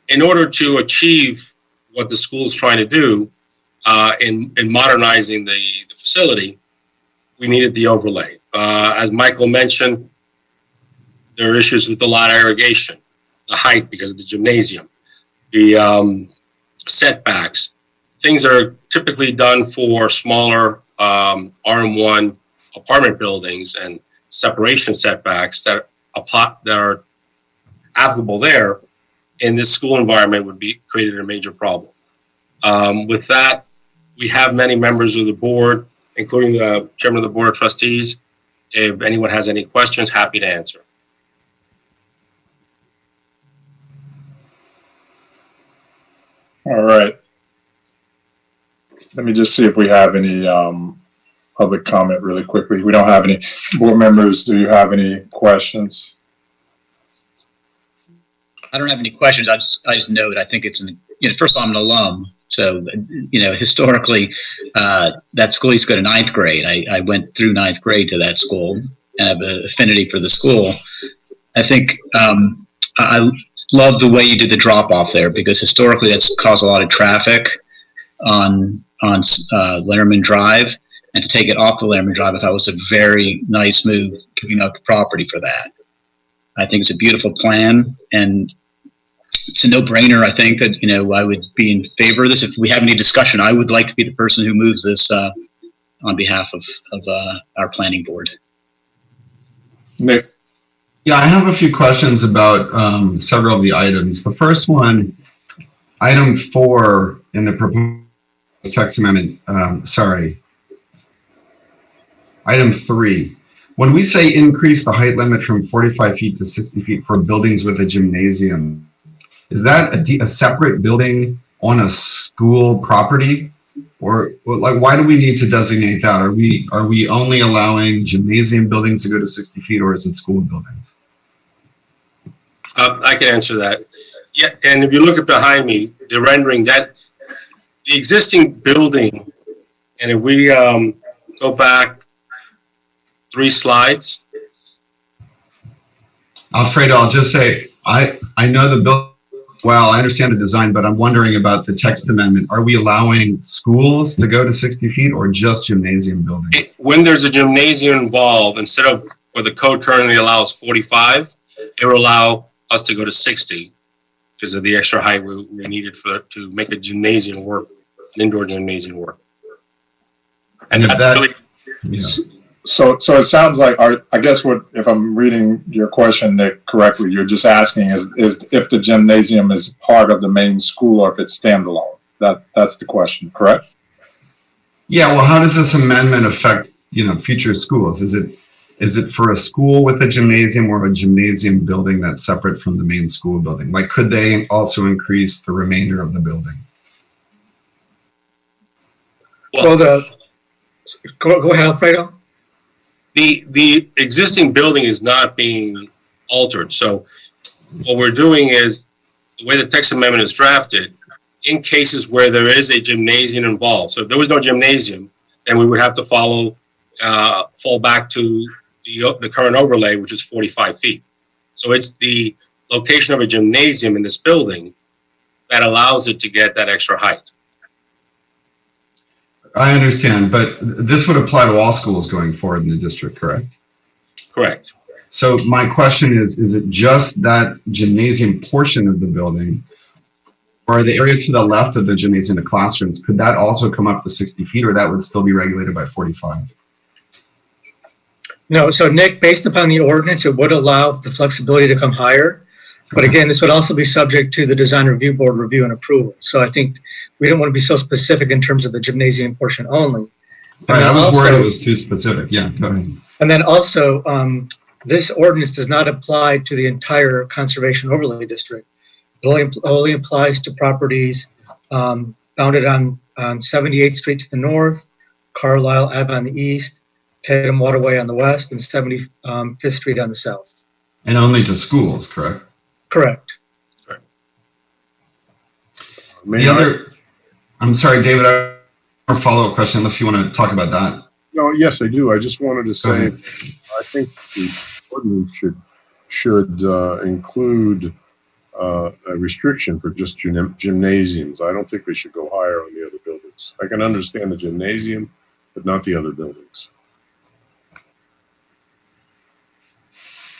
[SPEAKER 19] in order to achieve what the school is trying to do in modernizing the facility, we needed the overlay. As Michael mentioned, there are issues with the lot irrigation, the height because of the gymnasium, the setbacks, things that are typically done for smaller RM1 apartment buildings and separation setbacks that are applicable there in this school environment would be created a major problem. With that, we have many members of the board, including the chairman of the board of trustees. If anyone has any questions, happy to answer.
[SPEAKER 1] All right. Let me just see if we have any public comment really quickly. We don't have any. Board members, do you have any questions?
[SPEAKER 3] I don't have any questions. I just know that I think it's first of all, I'm an alum. So, historically, that school used to go to 9th grade. I went through 9th grade to that school and have an affinity for the school. I think I love the way you did the drop off there because historically that's caused a lot of traffic on Lerman Drive. And to take it off the Lerman Drive, I thought was a very nice move, giving up the property for that. I think it's a beautiful plan, and it's a no-brainer. I think that, I would be in favor of this. If we have any discussion, I would like to be the person who moves this on behalf of our planning board.
[SPEAKER 1] Nick?
[SPEAKER 4] Yeah, I have a few questions about several of the items. The first one, item 4 in the proposed text amendment, item 3. When we say increase the height limit from 45 feet to 60 feet for buildings with a gymnasium, is that a separate building on a school property? Or like, why do we need to designate that? Are we only allowing gymnasium buildings to go to 60 feet, or is it school buildings?
[SPEAKER 19] I can answer that. Yeah, and if you look at behind me, the rendering, that the existing building, and if we go back 3 slides.
[SPEAKER 4] Alfredo, I'll just say, I know the building well, I understand the design, but I'm wondering about the text amendment. Are we allowing schools to go to 60 feet or just gymnasium buildings?
[SPEAKER 19] When there's a gymnasium involved, instead of where the code currently allows 45, it will allow us to go to 60 because of the extra height we needed to make a gymnasium work, an indoor gymnasium work. And that's really...
[SPEAKER 4] Yeah.
[SPEAKER 1] So it sounds like, I guess if I'm reading your question, Nick, correctly, you're just asking is if the gymnasium is part of the main school or if it's standalone. That's the question, correct?
[SPEAKER 4] Yeah. Well, how does this amendment affect future schools? Is it for a school with a gymnasium or a gymnasium building that's separate from the main school building? Like, could they also increase the remainder of the building?
[SPEAKER 2] Well, go ahead, Alfredo.
[SPEAKER 19] The existing building is not being altered. So what we're doing is, the way the text amendment is drafted, in cases where there is a gymnasium involved. So if there was no gymnasium, then we would have to fall back to the current overlay, which is 45 feet. So it's the location of a gymnasium in this building that allows it to get that extra height.
[SPEAKER 4] I understand, but this would apply to all schools going forward in the district, correct?
[SPEAKER 19] Correct.
[SPEAKER 4] So my question is it just that gymnasium portion of the building, or the area to the left of the gymnasium, the classrooms, could that also come up to 60 feet, or that would still be regulated by 45?
[SPEAKER 2] No, so Nick, based upon the ordinance, it would allow the flexibility to come higher. But again, this would also be subject to the design review board review and approval. So I think we don't want to be so specific in terms of the gymnasium portion only.
[SPEAKER 4] Right, I was worried it was too specific. Yeah, go ahead.
[SPEAKER 2] And then also, this ordinance does not apply to the entire conservation overlay district. It only applies to properties bounded on 78th Street to the north, Carlisle Ave on the east, Tatum Waterway on the west, and 75th Street on the south.
[SPEAKER 4] And only to schools, correct?
[SPEAKER 2] Correct.
[SPEAKER 4] I'm sorry, David, I have a follow-up question unless you want to talk about that.
[SPEAKER 10] No, yes, I do. I just wanted to say, I think the ordinance should include a restriction for just gymnasiums. I don't think we should go higher on the other buildings. I can understand the gymnasium, but not the other buildings.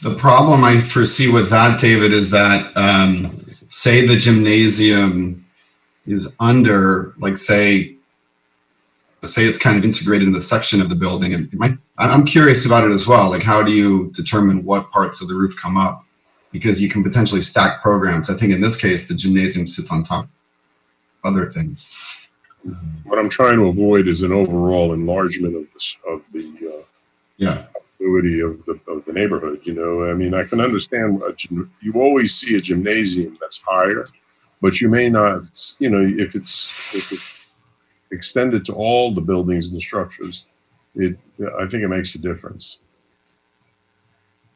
[SPEAKER 4] The problem I foresee with that, David, is that say the gymnasium is under, like say it's kind of integrated in the section of the building, and I'm curious about it as well. Like, how do you determine what parts of the roof come up? Because you can potentially stack programs. I think in this case, the gymnasium sits on top of other things.
[SPEAKER 10] What I'm trying to avoid is an overall enlargement of the continuity of the neighborhood. You know, I mean, I can understand you always see a gymnasium that's higher, but you may not. You know, if it's extended to all the buildings and the structures, I think it makes a difference.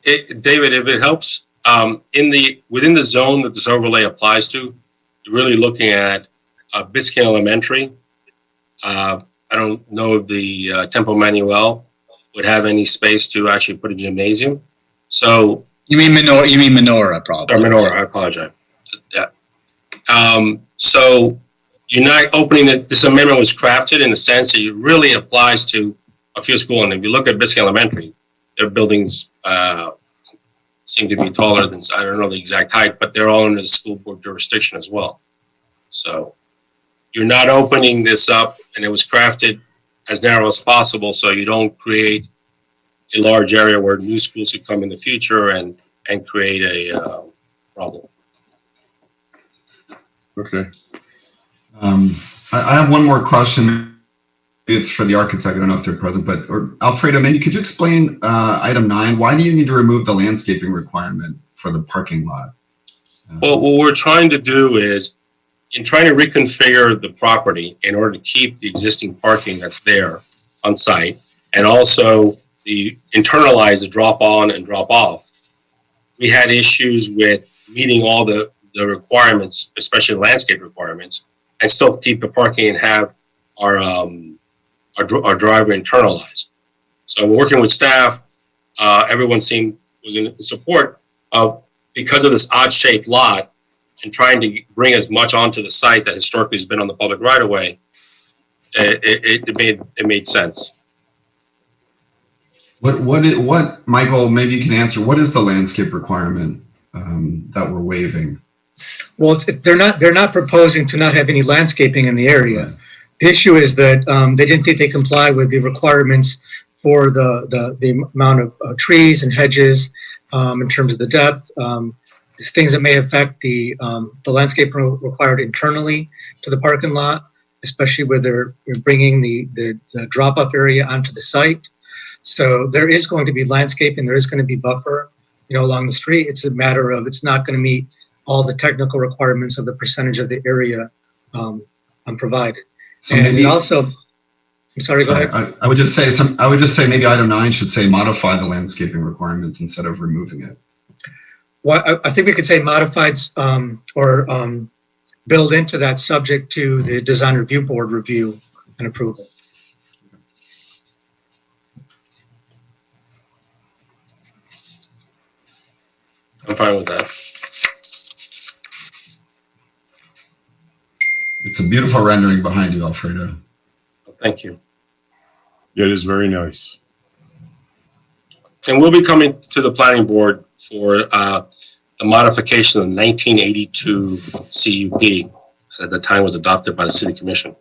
[SPEAKER 19] David, if it helps, within the zone that this overlay applies to, you're really looking at Biscayne Elementary. I don't know if the Temple Manuel would have any space to actually put a gymnasium. So
[SPEAKER 3] you mean Menorah, probably.
[SPEAKER 19] Or Menorah, I apologize. Yeah. So you're not opening it. This amendment was crafted in the sense that it really applies to a few schools. And if you look at Biscayne Elementary, their buildings seem to be taller than, I don't know the exact height, but they're all under the school board jurisdiction as well. So you're not opening this up, and it was crafted as narrow as possible so you don't create a large area where new schools could come in the future and create a problem.
[SPEAKER 10] Okay.
[SPEAKER 4] I have one more question. It's for the architect. I don't know if they're present, but Alfredo, maybe could you explain item 9? Why do you need to remove the landscaping requirement for the parking lot?
[SPEAKER 19] Well, what we're trying to do is, in trying to reconfigure the property in order to keep the existing parking that's there on site, and also internalize the drop on and drop off, we had issues with meeting all the requirements, especially landscape requirements, and still keep the parking and have our driver internalized. So working with staff, everyone was in support of, because of this odd shaped lot, and trying to bring as much onto the site that historically has been on the public right of way, it made sense.
[SPEAKER 4] What Michael, maybe you can answer, what is the landscape requirement that we're waiving?
[SPEAKER 2] Well, they're not proposing to not have any landscaping in the area. The issue is that they didn't think they comply with the requirements for the amount of trees and hedges in terms of the depth. Things that may affect the landscape required internally to the parking lot, especially where they're bringing the drop-off area onto the site. So there is going to be landscaping, there is going to be buffer, along the street. It's a matter of, it's not going to meet all the technical requirements of the percentage of the area provided.
[SPEAKER 4] So
[SPEAKER 2] and
[SPEAKER 4] maybe,
[SPEAKER 2] also, I'm sorry, go ahead.
[SPEAKER 4] I would just say maybe item 9 should say modify the landscaping requirements instead of removing it.
[SPEAKER 2] Well, I think we could say modified or build into that, subject to the design review board review and approval.
[SPEAKER 19] I'm fine with that.
[SPEAKER 4] It's a beautiful rendering behind you, Alfredo.
[SPEAKER 19] Thank you.
[SPEAKER 10] Yeah, it is very nice.
[SPEAKER 19] And we'll be coming to the planning board for the modification of the 1982 CUP that at the time was adopted by the city commission.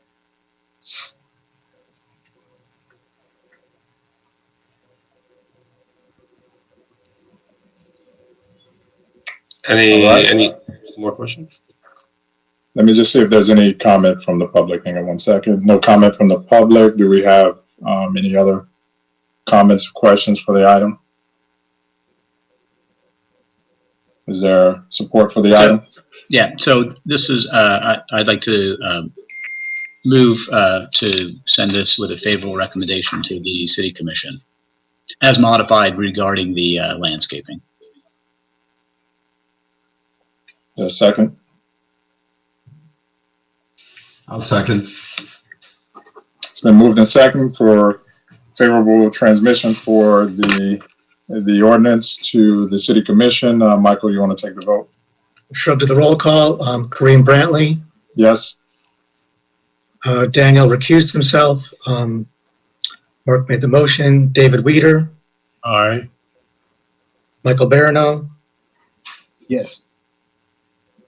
[SPEAKER 19] Any more questions?
[SPEAKER 1] Let me just see if there's any comment from the public. Hang on one second. No comment from the public. Do we have any other comments or questions for the item? Is there support for the item?
[SPEAKER 3] Yeah, so this is, I'd like to move to send this with a favorable recommendation to the City Commission as modified regarding the landscaping.
[SPEAKER 1] A second?
[SPEAKER 4] I'll second.
[SPEAKER 1] It's been moved and second for favorable transmission for the ordinance to the City Commission. Michael, you want to take the vote?
[SPEAKER 2] Sure, to the roll call. Kareem Brantley.
[SPEAKER 1] Yes.
[SPEAKER 2] Daniel recused himself. Mark made the motion. David Weeder.
[SPEAKER 10] Aye.
[SPEAKER 2] Michael Barano.
[SPEAKER 6] Yes.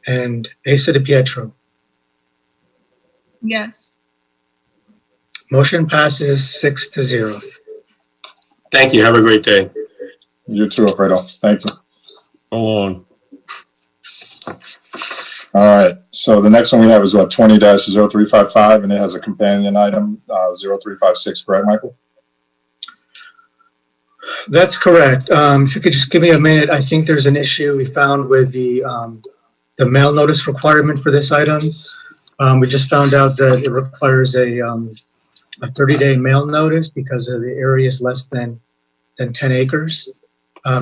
[SPEAKER 2] And Asa DiPietro.
[SPEAKER 11] Yes.
[SPEAKER 2] Motion passes 6-0.
[SPEAKER 19] Thank you. Have a great day.
[SPEAKER 1] You too, Alfredo. Thank you.
[SPEAKER 10] Go on.
[SPEAKER 1] All right. So the next one we have is what, 20-0355, and it has a companion item, 0356, correct, Michael?
[SPEAKER 2] That's correct. If you could just give me a minute, I think there's an issue we found with the mail notice requirement for this item. We just found out that it requires a 30-day mail notice because of the area is less than 10 acres.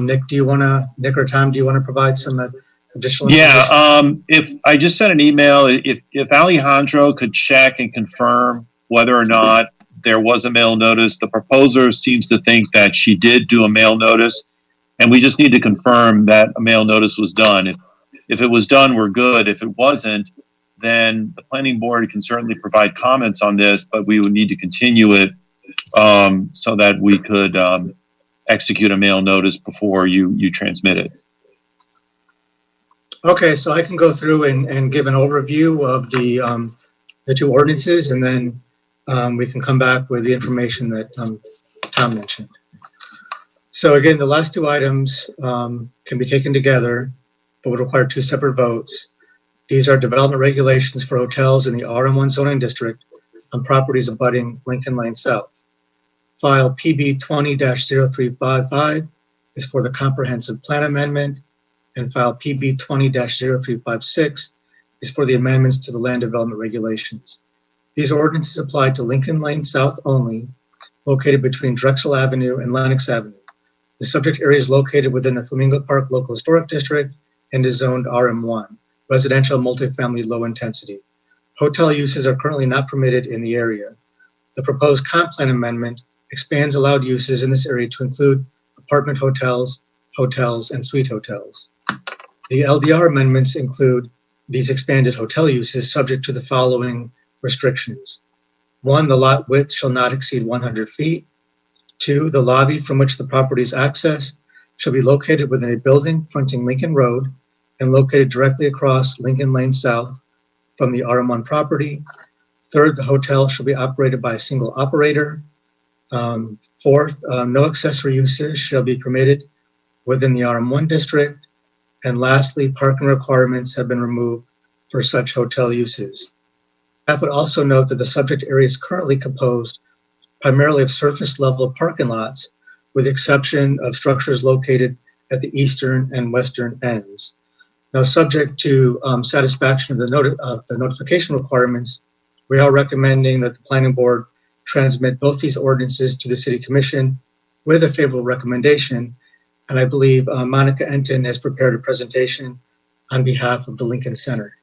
[SPEAKER 2] Nick, Nick or Tom, do you want to provide some additional information?
[SPEAKER 15] Yeah, if I just sent an email, if Alejandro could check and confirm whether or not there was a mail notice. The proposer seems to think that she did do a mail notice, and we just need to confirm that a mail notice was done. If it was done, we're good. If it wasn't, then the planning board can certainly provide comments on this, but we would need to continue it so that we could execute a mail notice before you transmit it.
[SPEAKER 2] Okay, so I can go through and give an overview of the two ordinances, and then we can come back with the information that Tom mentioned. So again, the last two items can be taken together, but would require two separate votes. These are development regulations for hotels in the RM1 zoning district on properties abutting Lincoln Lane South. File PB 20-0355 is for the comprehensive plan amendment, and file PB 20-0356 is for the amendments to the land development regulations. These ordinances apply to Lincoln Lane South only, located between Drexel Avenue and Lenox Avenue. The subject area is located within the Flamingo Park Local Historic District and is zoned RM1, residential multifamily low intensity. Hotel uses are currently not permitted in the area. The proposed comp plan amendment expands allowed uses in this area to include apartment hotels, and suite hotels. The LDR amendments include these expanded hotel uses subject to the following restrictions. 1, the lot width shall not exceed 100 feet. 2, the lobby from which the property is accessed shall be located within a building fronting Lincoln Road and located directly across Lincoln Lane South from the RM1 property. 3rd, the hotel shall be operated by a single operator. 4th, no accessory uses shall be permitted within the RM1 district. And lastly, parking requirements have been removed for such hotel uses. I would also note that the subject area is currently composed primarily of surface level parking lots, with the exception of structures located at the eastern and western ends. Now, subject to satisfaction of the notification requirements, we are recommending that the planning board transmit both these ordinances to the City Commission with a favorable recommendation. And I believe Monica Enton has prepared a presentation on behalf of the Lincoln Center.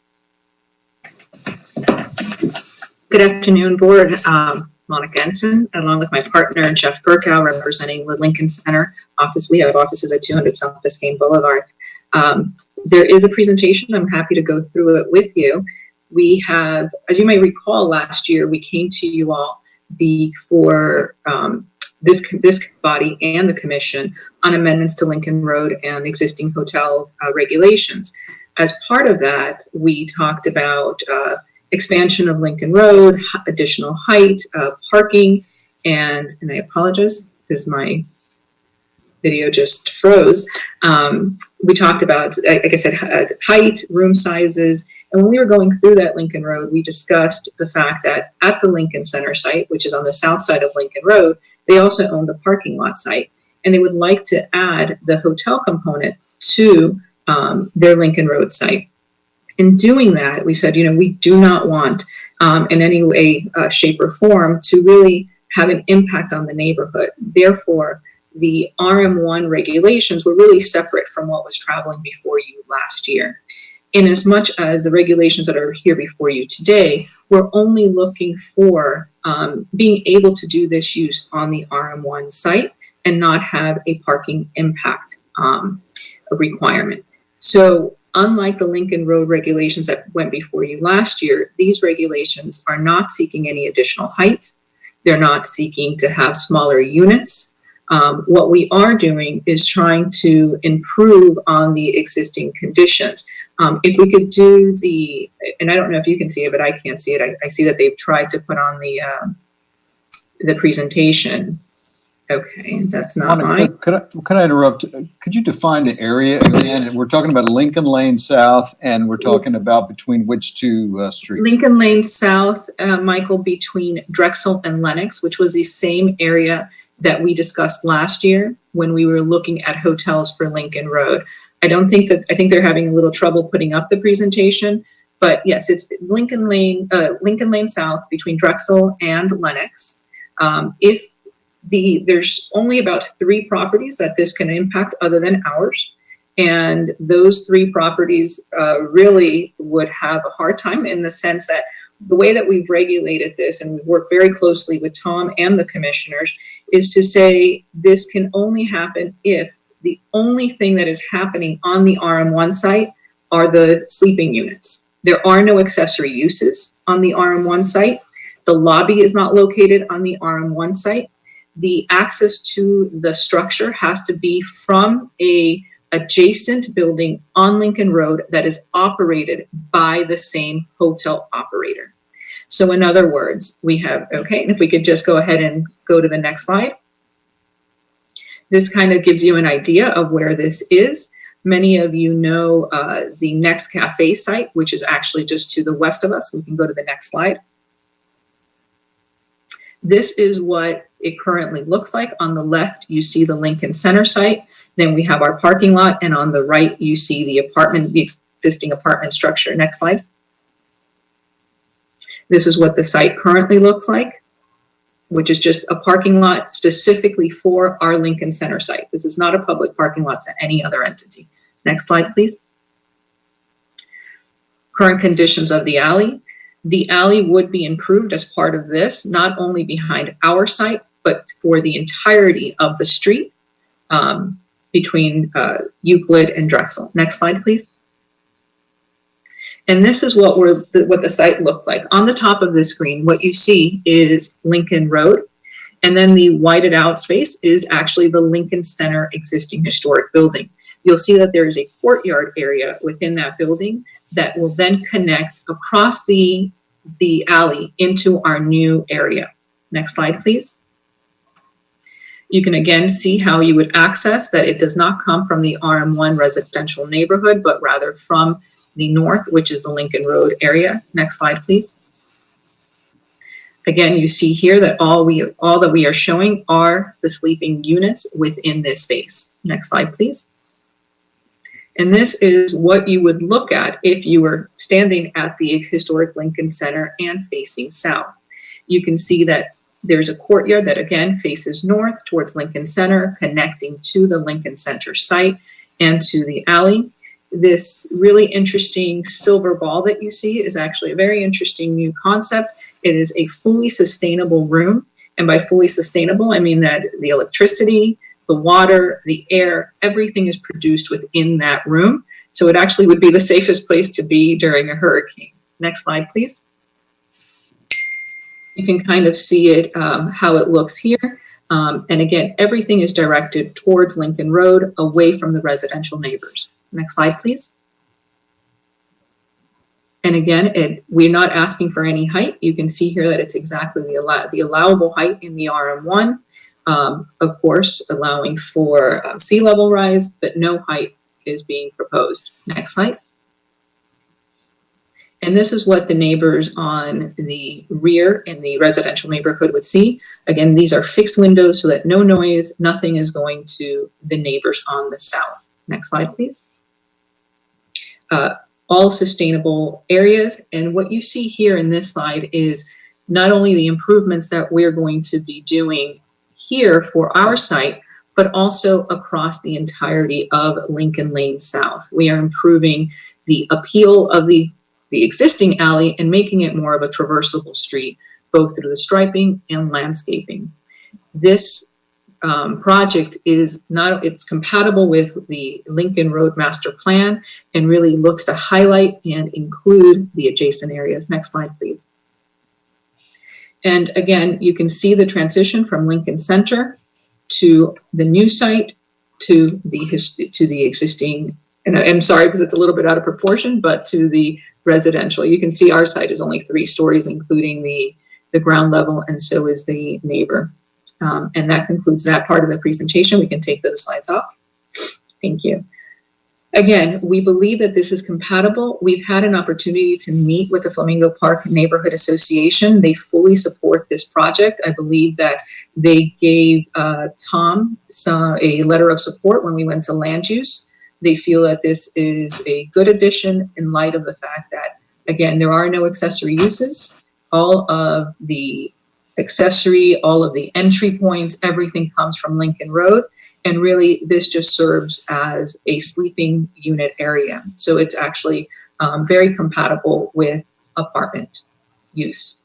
[SPEAKER 20] Good afternoon, board. Monica Enton, along with my partner, Jeff Burkow, representing the Lincoln Center office. We have offices at 200 South Biscayne Boulevard. There is a presentation. I'm happy to go through it with you. We have, as you may recall, last year we came to you all before this body and the commission on amendments to Lincoln Road and existing hotel regulations. As part of that, we talked about expansion of Lincoln Road, additional height, parking, and I apologize because my video just froze. We talked about, like I said, height, room sizes, and when we were going through that Lincoln Road, we discussed the fact that at the Lincoln Center site, which is on the south side of Lincoln Road, they also own the parking lot site, and they would like to add the hotel component to their Lincoln Road site. In doing that, we said, we do not want in any way, shape, or form to really have an impact on the neighborhood. Therefore, the RM1 regulations were really separate from what was traveling before you last year. In as much as the regulations that are here before you today, we're only looking for being able to do this use on the RM1 site and not have a parking impact requirement. So unlike the Lincoln Road regulations that went before you last year, these regulations are not seeking any additional height. They're not seeking to have smaller units. What we are doing is trying to improve on the existing conditions. If we could do and I don't know if you can see it, but I can't see it. I see that they've tried to put on the presentation. Okay, that's not mine.
[SPEAKER 6] Could I interrupt? Could you define the area again? We're talking about Lincoln Lane South, and we're talking about between which two streets?
[SPEAKER 20] Lincoln Lane South, Michael, between Drexel and Lenox, which was the same area that we discussed last year when we were looking at hotels for Lincoln Road. I think they're having a little trouble putting up the presentation, but yes, it's Lincoln Lane South between Drexel and Lenox. There's only about 3 properties that this can impact other than ours. And those 3 properties really would have a hard time in the sense that the way that we've regulated this, and we've worked very closely with Tom and the commissioners, is to say this can only happen if the only thing that is happening on the RM1 site are the sleeping units. There are no accessory uses on the RM1 site. The lobby is not located on the RM1 site. The access to the structure has to be from a adjacent building on Lincoln Road that is operated by the same hotel operator. So in other words, we have, okay, and if we could just go ahead and go to the next slide. This kind of gives you an idea of where this is. Many of you know the Next Cafe site, which is actually just to the west of us. We can go to the next slide. This is what it currently looks like. On the left, you see the Lincoln Center site. Then we have our parking lot, and on the right, you see the existing apartment structure. Next slide. This is what the site currently looks like, which is just a parking lot specifically for our Lincoln Center site. This is not a public parking lot to any other entity. Next slide, please. Current conditions of the alley. The alley would be improved as part of this, not only behind our site, but for the entirety of the street between Euclid and Drexel. Next slide, please. And this is what the site looks like. On the top of the screen, what you see is Lincoln Road, and then the whited out space is actually the Lincoln Center existing historic building. You'll see that there is a courtyard area within that building that will then connect across the alley into our new area. Next slide, please. You can again see how you would access that. It does not come from the RM1 residential neighborhood, but rather from the north, which is the Lincoln Road area. Next slide, please. Again, you see here that all that we are showing are the sleeping units within this space. Next slide, please. And this is what you would look at if you were standing at the historic Lincoln Center and facing south. You can see that there's a courtyard that again faces north towards Lincoln Center, connecting to the Lincoln Center site and to the alley. This really interesting silver ball that you see is actually a very interesting new concept. It is a fully sustainable room. And by fully sustainable, I mean that the electricity, the water, the air, everything is produced within that room. So it actually would be the safest place to be during a hurricane. Next slide, please. You can kind of see it, how it looks here. And again, everything is directed towards Lincoln Road, away from the residential neighbors. Next slide, please. And again, we're not asking for any height. You can see here that it's exactly the allowable height in the RM1. Of course, allowing for sea level rise, but no height is being proposed. Next slide. And this is what the neighbors on the rear in the residential neighborhood would see. Again, these are fixed windows so that no noise, nothing is going to the neighbors on the south. Next slide, please. All sustainable areas. And what you see here in this slide is not only the improvements that we're going to be doing here for our site, but also across the entirety of Lincoln Lane South. We are improving the appeal of the existing alley and making it more of a traversable street, both through the striping and landscaping. This project it's compatible with the Lincoln Road Master Plan and really looks to highlight and include the adjacent areas. Next slide, please. And again, you can see the transition from Lincoln Center to the new site to the existing, and I'm sorry because it's a little bit out of proportion, but to the residential. You can see our site is only 3 stories, including the ground level, and so is the neighbor. And that concludes that part of the presentation. We can take those slides off. Thank you. Again, we believe that this is compatible. We've had an opportunity to meet with the Flamingo Park Neighborhood Association. They fully support this project. I believe that they gave Tom a letter of support when we went to land use. They feel that this is a good addition in light of the fact that, again, there are no accessory uses. All of the accessory, all of the entry points, everything comes from Lincoln Road. And really, this just serves as a sleeping unit area. So it's actually very compatible with apartment use.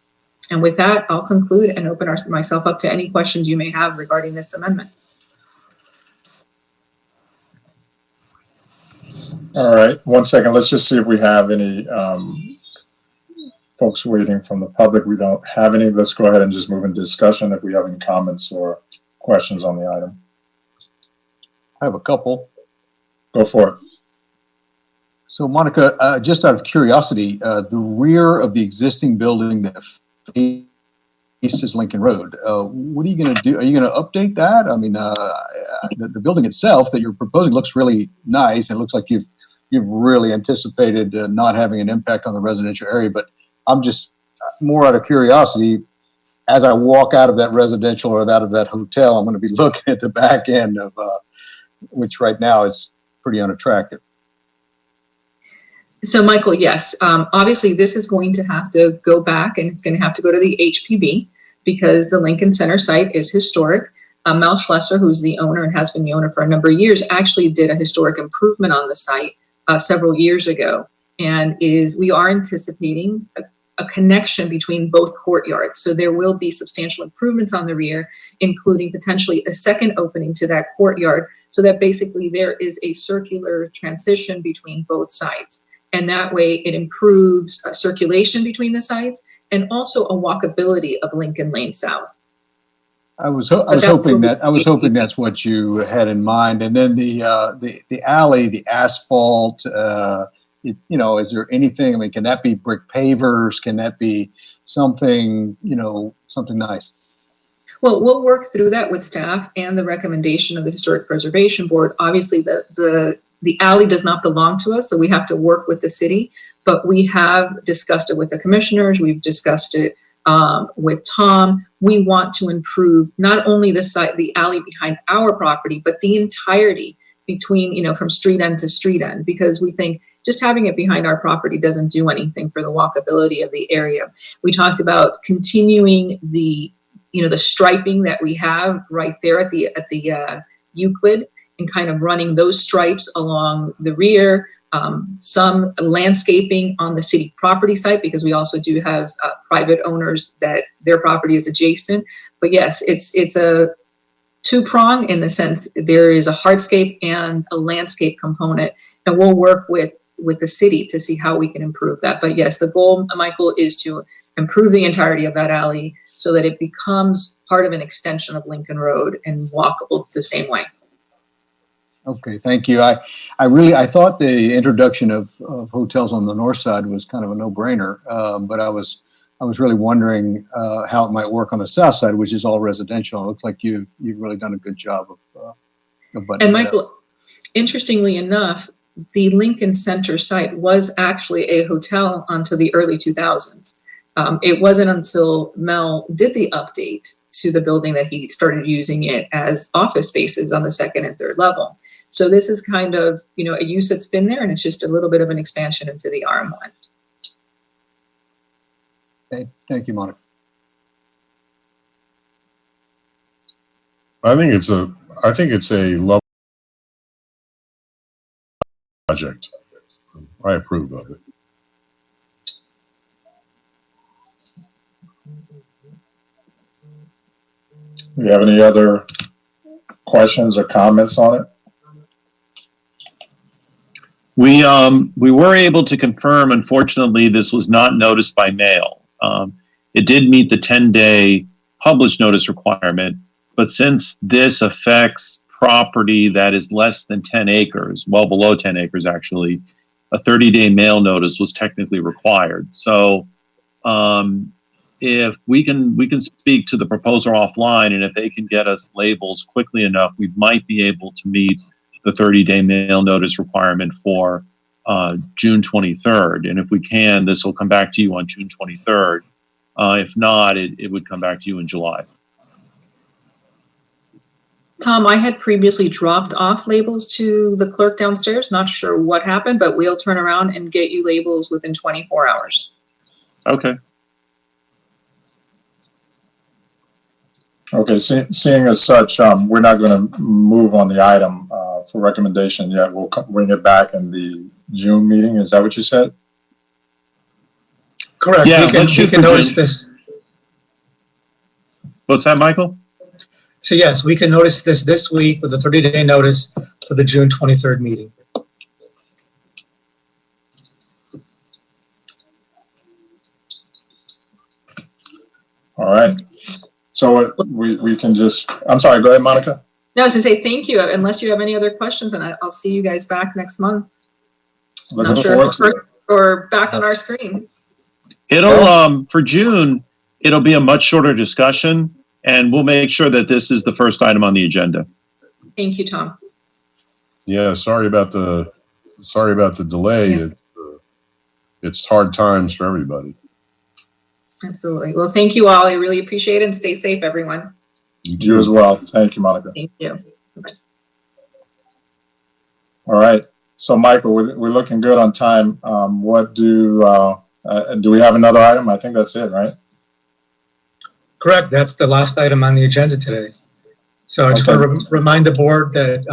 [SPEAKER 20] And with that, I'll conclude and open myself up to any questions you may have regarding this amendment.
[SPEAKER 1] All right, 1 second. Let's just see if we have any folks waiting from the public. We don't have any. Let's go ahead and just move into discussion if we have any comments or questions on the item.
[SPEAKER 6] I have a couple.
[SPEAKER 1] Go for it.
[SPEAKER 6] So Monica, just out of curiosity, the rear of the existing building that faces Lincoln Road, what are you going to do? Are you going to update that? I mean, the building itself that you're proposing looks really nice. It looks like you've really anticipated not having an impact on the residential area, but I'm just more out of curiosity. As I walk out of that residential or out of that hotel, I'm going to be looking at the back end of which right now is pretty unattractive.
[SPEAKER 20] So Michael, yes, obviously this is going to have to go back and it's going to have to go to the HPB because the Lincoln Center site is historic. Mel Schlesser, who's the owner and has been the owner for a number of years, actually did a historic improvement on the site several years ago. And we are anticipating a connection between both courtyards. So there will be substantial improvements on the rear, including potentially a second opening to that courtyard, so that basically there is a circular transition between both sides. And that way it improves circulation between the sites and also a walkability of Lincoln Lane South.
[SPEAKER 6] I was hoping that's what you had in mind. And then the alley, the asphalt, is there anything? I mean, can that be brick pavers? Can that be something nice?
[SPEAKER 20] Well, we'll work through that with staff and the recommendation of the Historic Preservation Board. Obviously, the alley does not belong to us, so we have to work with the city. But we have discussed it with the commissioners. We've discussed it with Tom. We want to improve not only the alley behind our property, but the entirety between, from street end to street end, because we think just having it behind our property doesn't do anything for the walkability of the area. We talked about continuing the striping that we have right there at the Euclid and kind of running those stripes along the rear, some landscaping on the city property site, because we also do have private owners that their property is adjacent. But yes, it's a two-prong in the sense there is a hardscape and a landscape component, and we'll work with the city to see how we can improve that. But yes, the goal, Michael, is to improve the entirety of that alley, so that it becomes part of an extension of Lincoln Road and walkable the same way.
[SPEAKER 6] Okay, thank you. I thought the introduction of hotels on the north side was kind of a no-brainer, but I was really wondering how it might work on the south side, which is all residential. It looks like you've really done a good job of buttoning
[SPEAKER 20] And
[SPEAKER 6] it up.
[SPEAKER 20] Michael, interestingly enough, the Lincoln Center site was actually a hotel until the early 2000s. It wasn't until Mel did the update to the building that he started using it as office spaces on the second and third level. So this is kind of, a use that's been there, and it's just a little bit of an expansion into the RM1.
[SPEAKER 6] Thank you, Monica.
[SPEAKER 10] I think it's a lovely project. I approve of it.
[SPEAKER 1] Do you have any other questions or comments on it?
[SPEAKER 15] We were able to confirm, unfortunately, this was not noticed by mail. It did meet the 10-day published notice requirement, but since this affects property that is less than 10 acres, well below 10 acres actually, a 30-day mail notice was technically required. So if we can speak to the proposer offline, and if they can get us labels quickly enough, we might be able to meet the 30-day mail notice requirement for June 23rd. And if we can, this will come back to you on June 23rd. If not, it would come back to you in July.
[SPEAKER 20] Tom, I had previously dropped off labels to the clerk downstairs. Not sure what happened, but we'll turn around and get you labels within 24 hours.
[SPEAKER 15] Okay.
[SPEAKER 1] Okay, seeing as such, we're not going to move on the item for recommendation yet. We'll bring it back in the June meeting. Is that what you said?
[SPEAKER 2] Correct.
[SPEAKER 15] Yeah,
[SPEAKER 2] we can notice this.
[SPEAKER 15] What's that, Michael?
[SPEAKER 2] So yes, we can notice this week with a 30-day notice for the June 23rd meeting.
[SPEAKER 1] All right. So we can just, I'm sorry, go ahead, Monica.
[SPEAKER 20] No, I was going to say thank you. Unless you have any other questions, and I'll see you guys back next month.
[SPEAKER 1] Looking
[SPEAKER 20] Not sure
[SPEAKER 1] forward
[SPEAKER 20] if
[SPEAKER 1] to it.
[SPEAKER 20] or back on our screen.
[SPEAKER 15] It'll for June, it'll be a much shorter discussion, and we'll make sure that this is the first item on the agenda.
[SPEAKER 20] Thank you, Tom.
[SPEAKER 10] Yeah, sorry about the delay.
[SPEAKER 20] Yeah.
[SPEAKER 10] It's hard times for everybody.
[SPEAKER 20] Absolutely. Well, thank you all. I really appreciate it, and stay safe, everyone.
[SPEAKER 1] You as well. Thank you, Monica.
[SPEAKER 20] Thank you. Bye.
[SPEAKER 1] All right. So, Michael, we're looking good on time. What do we have another item? I think that's it, right?
[SPEAKER 2] Correct. That's the last item on the agenda today. So I just
[SPEAKER 1] Okay.
[SPEAKER 2] want to remind the board that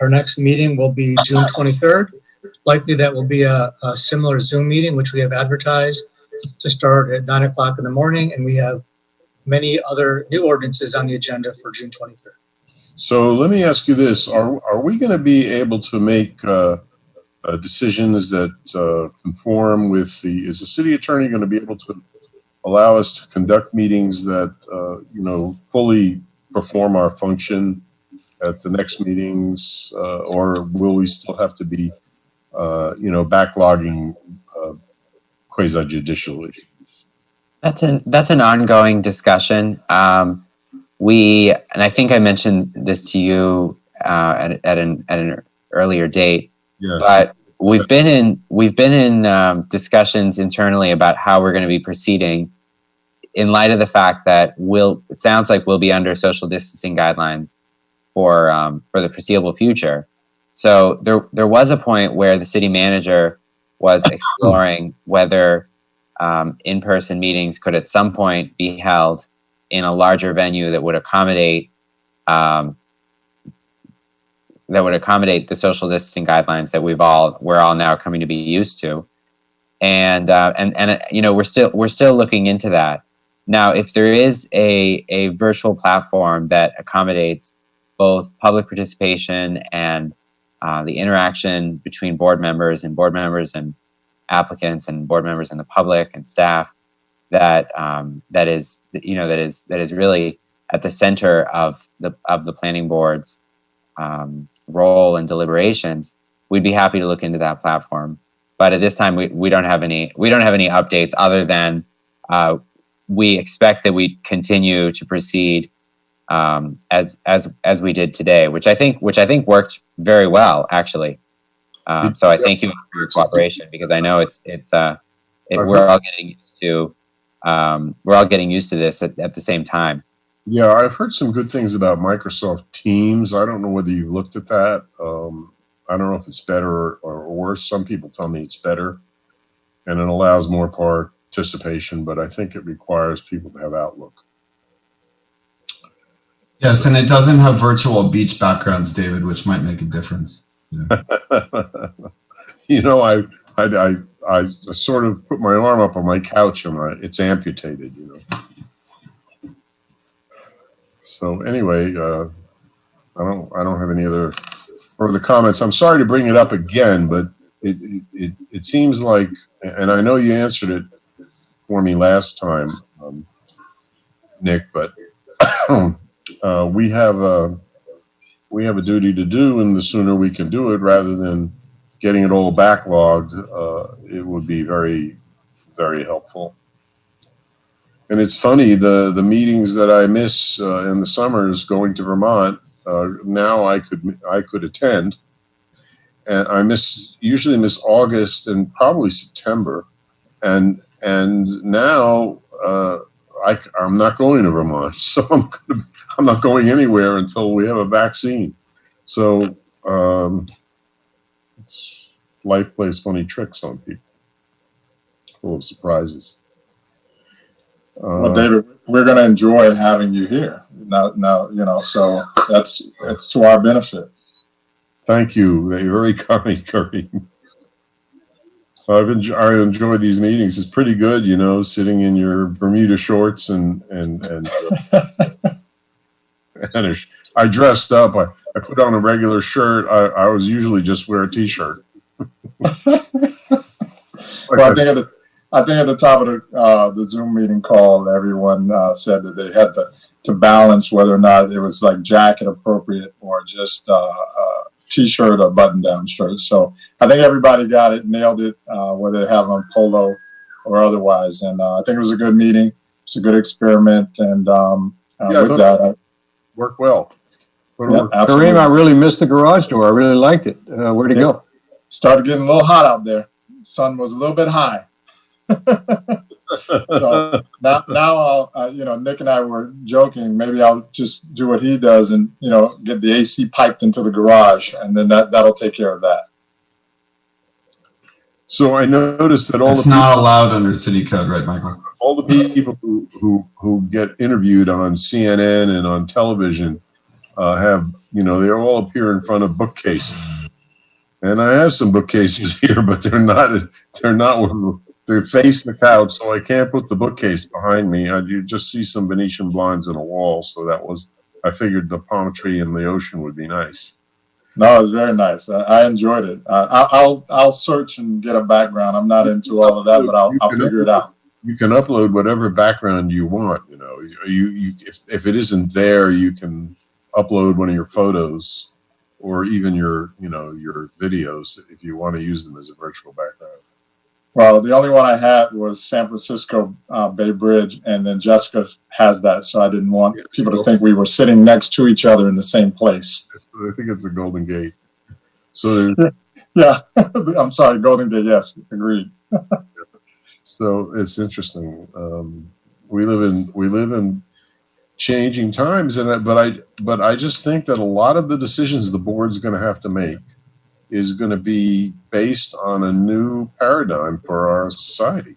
[SPEAKER 2] our next meeting will be June 23rd. Likely that will be a similar Zoom meeting, which we have advertised to start at 9 o'clock in the morning. And we have many other new ordinances on the agenda for June 23rd.
[SPEAKER 10] So let me ask you this: Are we going to be able to make decisions that conform with the? Is the city attorney going to be able to allow us to conduct meetings that fully perform our function at the next meetings, or will we still have to be backlogging quasi judicial issues?
[SPEAKER 5] That's an ongoing discussion. And I think I mentioned this to you at an earlier date.
[SPEAKER 10] Yes.
[SPEAKER 5] But we've been in discussions internally about how we're going to be proceeding in light of the fact that it sounds like we'll be under social distancing guidelines for the foreseeable future. So there was a point where the city manager was exploring whether in-person meetings could at some point be held in a larger venue that would accommodate the social distancing guidelines that we're all now coming to be used to, and we're still looking into that. Now, if there is a virtual platform that accommodates both public participation and the interaction between board members and applicants and board members and the public and staff, that that is really at the center of the planning board's role and deliberations, we'd be happy to look into that platform. But at this time, we don't have any updates other than we expect that we continue to proceed as we did today, which I think worked very well, actually. So I thank you for your cooperation, because I know we're all getting used to this at the same time.
[SPEAKER 10] Yeah, I've heard some good things about Microsoft Teams. I don't know whether you've looked at that. I don't know if it's better or worse. Some people tell me it's better, and it allows more participation, but I think it requires people to have Outlook.
[SPEAKER 4] Yes, and it doesn't have virtual beach backgrounds, David, which might make a difference. Yeah.
[SPEAKER 10] You know, I sort of put my arm up on my couch and it's amputated, you know. So anyway, I don't have any other further comments. I'm sorry to bring it up again, but it seems like, and I know you answered it for me last time, Nick, but we have a duty to do, and the sooner we can do it, rather than getting it all backlogged, it would be very, very helpful. And it's funny, the meetings that I miss in the summers going to Vermont, now I could attend, and I usually miss August and probably September, and now I'm not going to Vermont, so I'm not going anywhere until we have a vaccine. So life plays funny tricks on people, full of surprises.
[SPEAKER 1] Well, David, we're going to enjoy having you here now. You know, so it's to our benefit.
[SPEAKER 10] Thank you. They're very kind, Kareem. I enjoy these meetings. It's pretty good, you know, sitting in your Bermuda shorts and I dressed up. I put on a regular shirt. I was usually just wear a t-shirt.
[SPEAKER 1] Well, I think at the top of the Zoom meeting call, everyone said that they had to balance whether or not it was like jacket appropriate or just t-shirt or button-down shirt. So I think everybody got it, nailed it, whether they have on polo or otherwise. And I think it was a good meeting. It's a good experiment, and with that,
[SPEAKER 10] worked well.
[SPEAKER 1] Yeah,
[SPEAKER 6] Kareem, I really missed the garage door. I really liked it. Where'd it go?
[SPEAKER 1] Started getting a little hot out there. Sun was a little bit high. So now I'll, you know, Nick and I were joking. Maybe I'll just do what he does and, you know, get the AC piped into the garage, and then that'll take care of that.
[SPEAKER 10] So I noticed that
[SPEAKER 4] It's not allowed under city code, right, Michael?
[SPEAKER 10] All the people who get interviewed on CNN and on television have, you know, they all appear in front of bookcases. And I have some bookcases here, but they're face the couch, so I can't put the bookcase behind me. You just see some Venetian blinds on a wall, so I figured the palm tree and the ocean would be nice.
[SPEAKER 1] No, it's very nice. I enjoyed it. I'll search and get a background. I'm not into all of that, but I'll figure it out.
[SPEAKER 10] You can upload whatever background you want. You know, if it isn't there, you can upload one of your photos, or even your videos if you want to use them as a virtual background.
[SPEAKER 1] Well, the only one I had was San Francisco Bay Bridge, and then Jessica has that, so I didn't want people to think we were sitting next to each other in the same place.
[SPEAKER 10] I think it's the Golden Gate. So
[SPEAKER 1] yeah, I'm sorry, Golden Gate. Yes, agreed.
[SPEAKER 10] So it's interesting. We live in changing times, but I just think that a lot of the decisions the board's going to have to make is going to be based on a new paradigm for our society.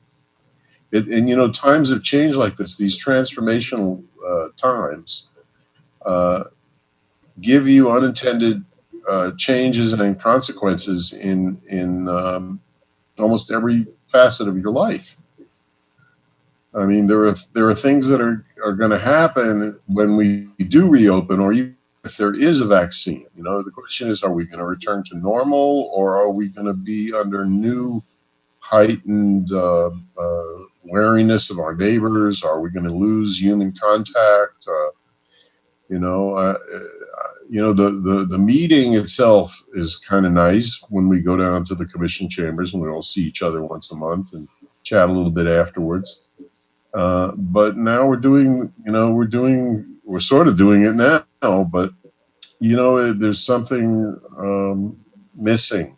[SPEAKER 10] And you know, times have changed like this. These transformational times give you unintended changes and consequences in almost every facet of your life. I mean, there are things that are going to happen when we do reopen, or even if there is a vaccine. You know, the question is, are we going to return to normal, or are we going to be under new heightened wariness of our neighbors? Are we going to lose human contact? The meeting itself is kind of nice when we go down to the commission chambers and we all see each other once a month and chat a little bit afterwards. But now we're sort of doing it now, but there's something missing.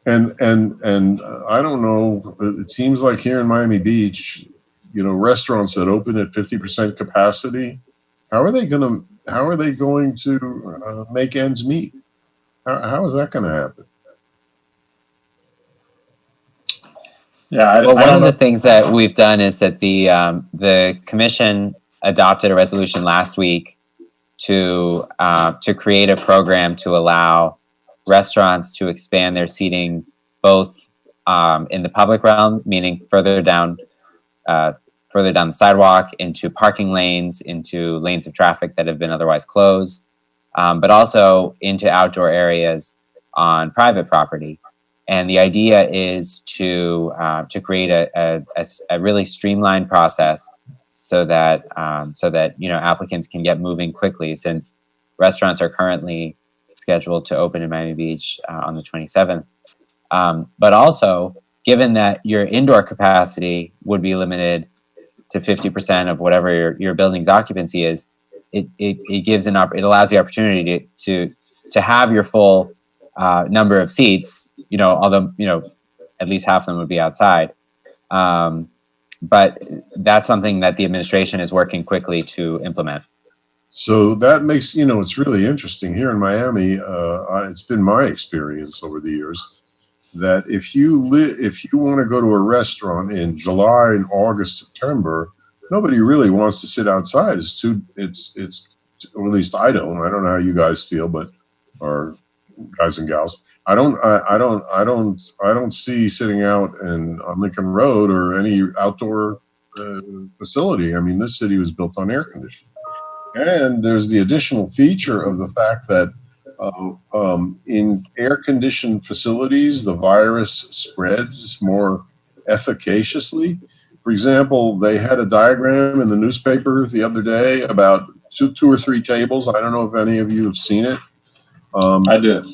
[SPEAKER 10] And I don't know, it seems like here in Miami Beach, restaurants that open at 50% capacity, how are they going to make ends meet? How is that going to happen?
[SPEAKER 1] Yeah.
[SPEAKER 5] Well, one of the things that we've done is that the commission adopted a resolution last week to create a program to allow restaurants to expand their seating both in the public realm, meaning further down the sidewalk, into parking lanes, into lanes of traffic that have been otherwise closed, but also into outdoor areas on private property. And the idea is to create a really streamlined process so that applicants can get moving quickly, since restaurants are currently scheduled to open in Miami Beach on the 27th. But also, given that your indoor capacity would be limited to 50% of whatever your building's occupancy is, it allows the opportunity to have your full number of seats, although at least half of them would be outside. But that's something that the administration is working quickly to implement.
[SPEAKER 10] So that makes, it's really interesting here in Miami. It's been my experience over the years that if you want to go to a restaurant in July and August, September, nobody really wants to sit outside. It's or at least I don't know how you guys feel, or guys and gals. I don't see sitting out on Lincoln Road or any outdoor facility. I mean, this city was built on air conditioning. And there's the additional feature of the fact that in air-conditioned facilities, the virus spreads more efficaciously. For example, they had a diagram in the newspaper the other day about two or three tables. I don't know if any of you have seen it.
[SPEAKER 1] I did.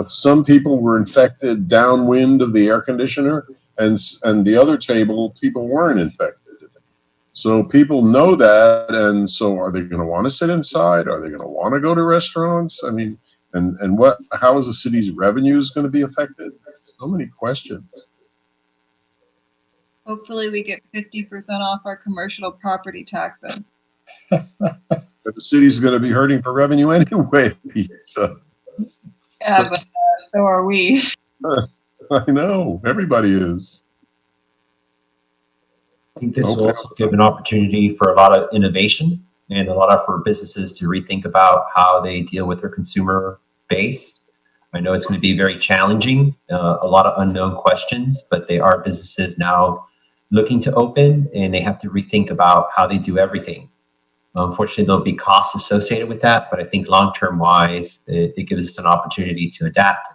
[SPEAKER 10] Some people were infected downwind of the air conditioner, and the other table, people weren't infected. So people know that, and so are they going to want to sit inside? Are they going to want to go to restaurants? I mean, how is the city's revenues going to be affected? So many questions.
[SPEAKER 11] Hopefully we get 50% off our commercial property taxes.
[SPEAKER 10] But the city's going to be hurting for revenue anyway. So.
[SPEAKER 11] Yeah, but so are we.
[SPEAKER 10] I know, everybody is.
[SPEAKER 9] I think this will also give an opportunity for a lot of innovation and a lot for businesses to rethink about how they deal with their consumer base. I know it's going to be very challenging, a lot of unknown questions, but they are businesses now looking to open, and they have to rethink about how they do everything. Unfortunately, there'll be costs associated with that, but I think long-term wise, it gives us an opportunity to adapt.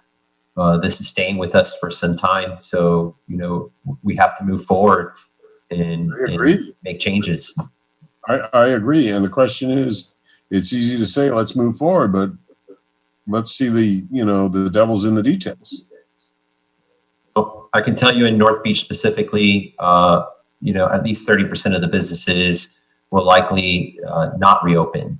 [SPEAKER 9] This is staying with us for some time, so we have to move forward and make changes.
[SPEAKER 10] I agree, and the question is, it's easy to say let's move forward, but let's see the devil's in the details.
[SPEAKER 9] Well, I can tell you in North Beach specifically, at least 30% of the businesses will likely not reopen.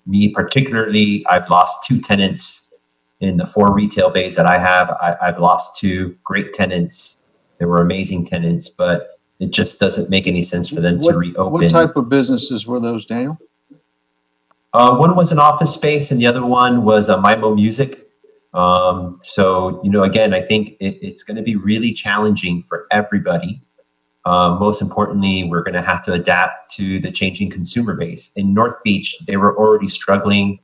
[SPEAKER 9] Me particularly, I've lost 2 tenants in the 4 retail bays that I have. I've lost 2 great tenants. They were amazing tenants, but it just doesn't make any sense for them to reopen.
[SPEAKER 6] What type of businesses were those, Daniel?
[SPEAKER 9] One was an office space, and the other one was a Mimo Music. So, again, I think it's going to be really challenging for everybody. Most importantly, we're going to have to adapt to the changing consumer base. In North Beach, they were already struggling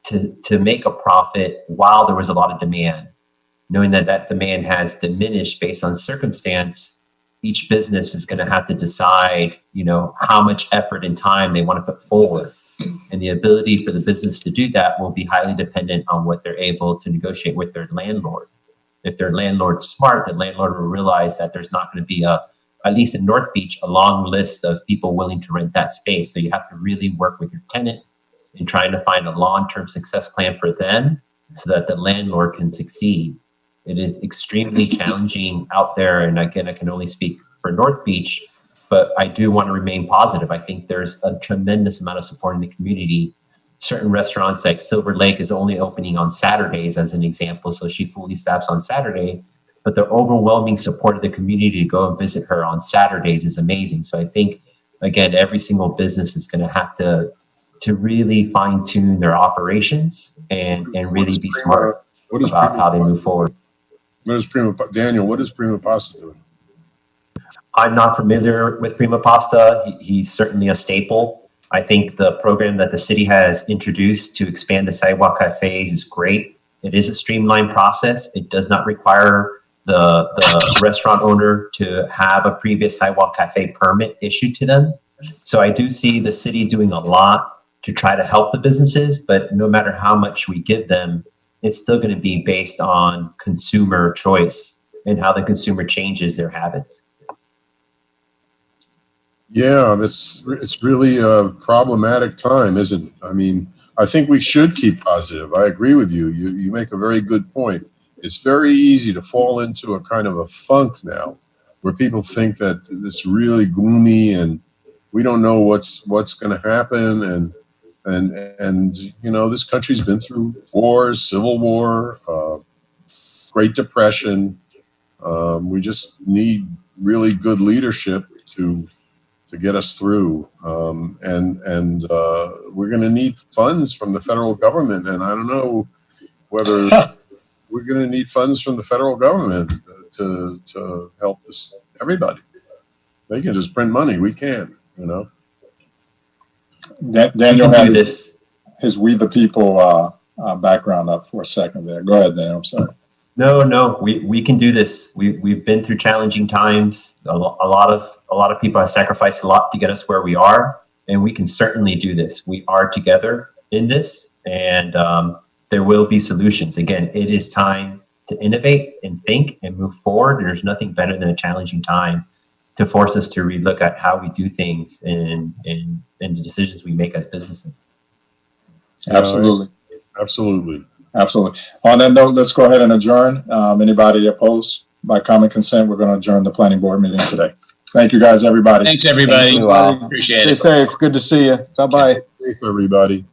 [SPEAKER 9] to make a profit while there was a lot of demand. Knowing that demand has diminished based on circumstance, each business is going to have to decide, how much effort and time they want to put forward. And the ability for the business to do that will be highly dependent on what they're able to negotiate with their landlord. if their landlord's smart, the landlord will realize that there's not going to be at least in North Beach, a long list of people willing to rent that space. So you have to really work with your tenant in trying to find a long-term success plan for them so that the landlord can succeed. It is extremely challenging out there. And again, I can only speak for North Beach, but I do want to remain positive. I think there's a tremendous amount of support in the community. Certain restaurants like Silver Lake is only opening on Saturdays as an example. So she fully staffs on Saturday, but the overwhelming support of the community to go and visit her on Saturdays is amazing. So I think, again, every single business is going to have to really fine tune their operations and really be smart about how they move forward.
[SPEAKER 10] Daniel, what is Prima Pasta doing?
[SPEAKER 9] I'm not familiar with Prima Pasta. He's certainly a staple. I think the program that the city has introduced to expand the sidewalk cafes is great. It is a streamlined process. It does not require the restaurant owner to have a previous sidewalk cafe permit issued to them. So I do see the city doing a lot to try to help the businesses, but no matter how much we give them, it's still going to be based on consumer choice and how the consumer changes their habits.
[SPEAKER 10] Yeah, it's really a problematic time, isn't it? I mean, I think we should keep positive. I agree with you. You make a very good point. It's very easy to fall into a kind of a funk now where people think that it's really gloomy and we don't know what's going to happen. And you know, this country's been through wars, Civil War, Great Depression. We just need really good leadership to get us through. And we're going to need funds from the federal government. And I don't know whether we're going to need funds from the federal government to help this, everybody. They can just print money. We can't, you know.
[SPEAKER 1] Daniel had his We the People background up for a second there. Go ahead, Daniel. I'm sorry.
[SPEAKER 9] No, we can do this. We've been through challenging times. A lot of people have sacrificed a lot to get us where we are, and we can certainly do this. We are together in this, and there will be solutions. Again, it is time to innovate and think and move forward. There's nothing better than a challenging time to force us to relook at how we do things and the decisions we make as businesses.
[SPEAKER 1] Absolutely.
[SPEAKER 10] Absolutely.
[SPEAKER 1] Absolutely. On that note, let's go ahead and adjourn. Anybody opposed? By common consent, we're going to adjourn the planning board meeting today. Thank you guys, everybody.
[SPEAKER 3] Thanks, everybody.
[SPEAKER 1] Thank you.
[SPEAKER 3] Appreciate
[SPEAKER 1] Stay
[SPEAKER 3] it.
[SPEAKER 1] safe. Good to see you. Bye-bye.
[SPEAKER 10] Safe, everybody.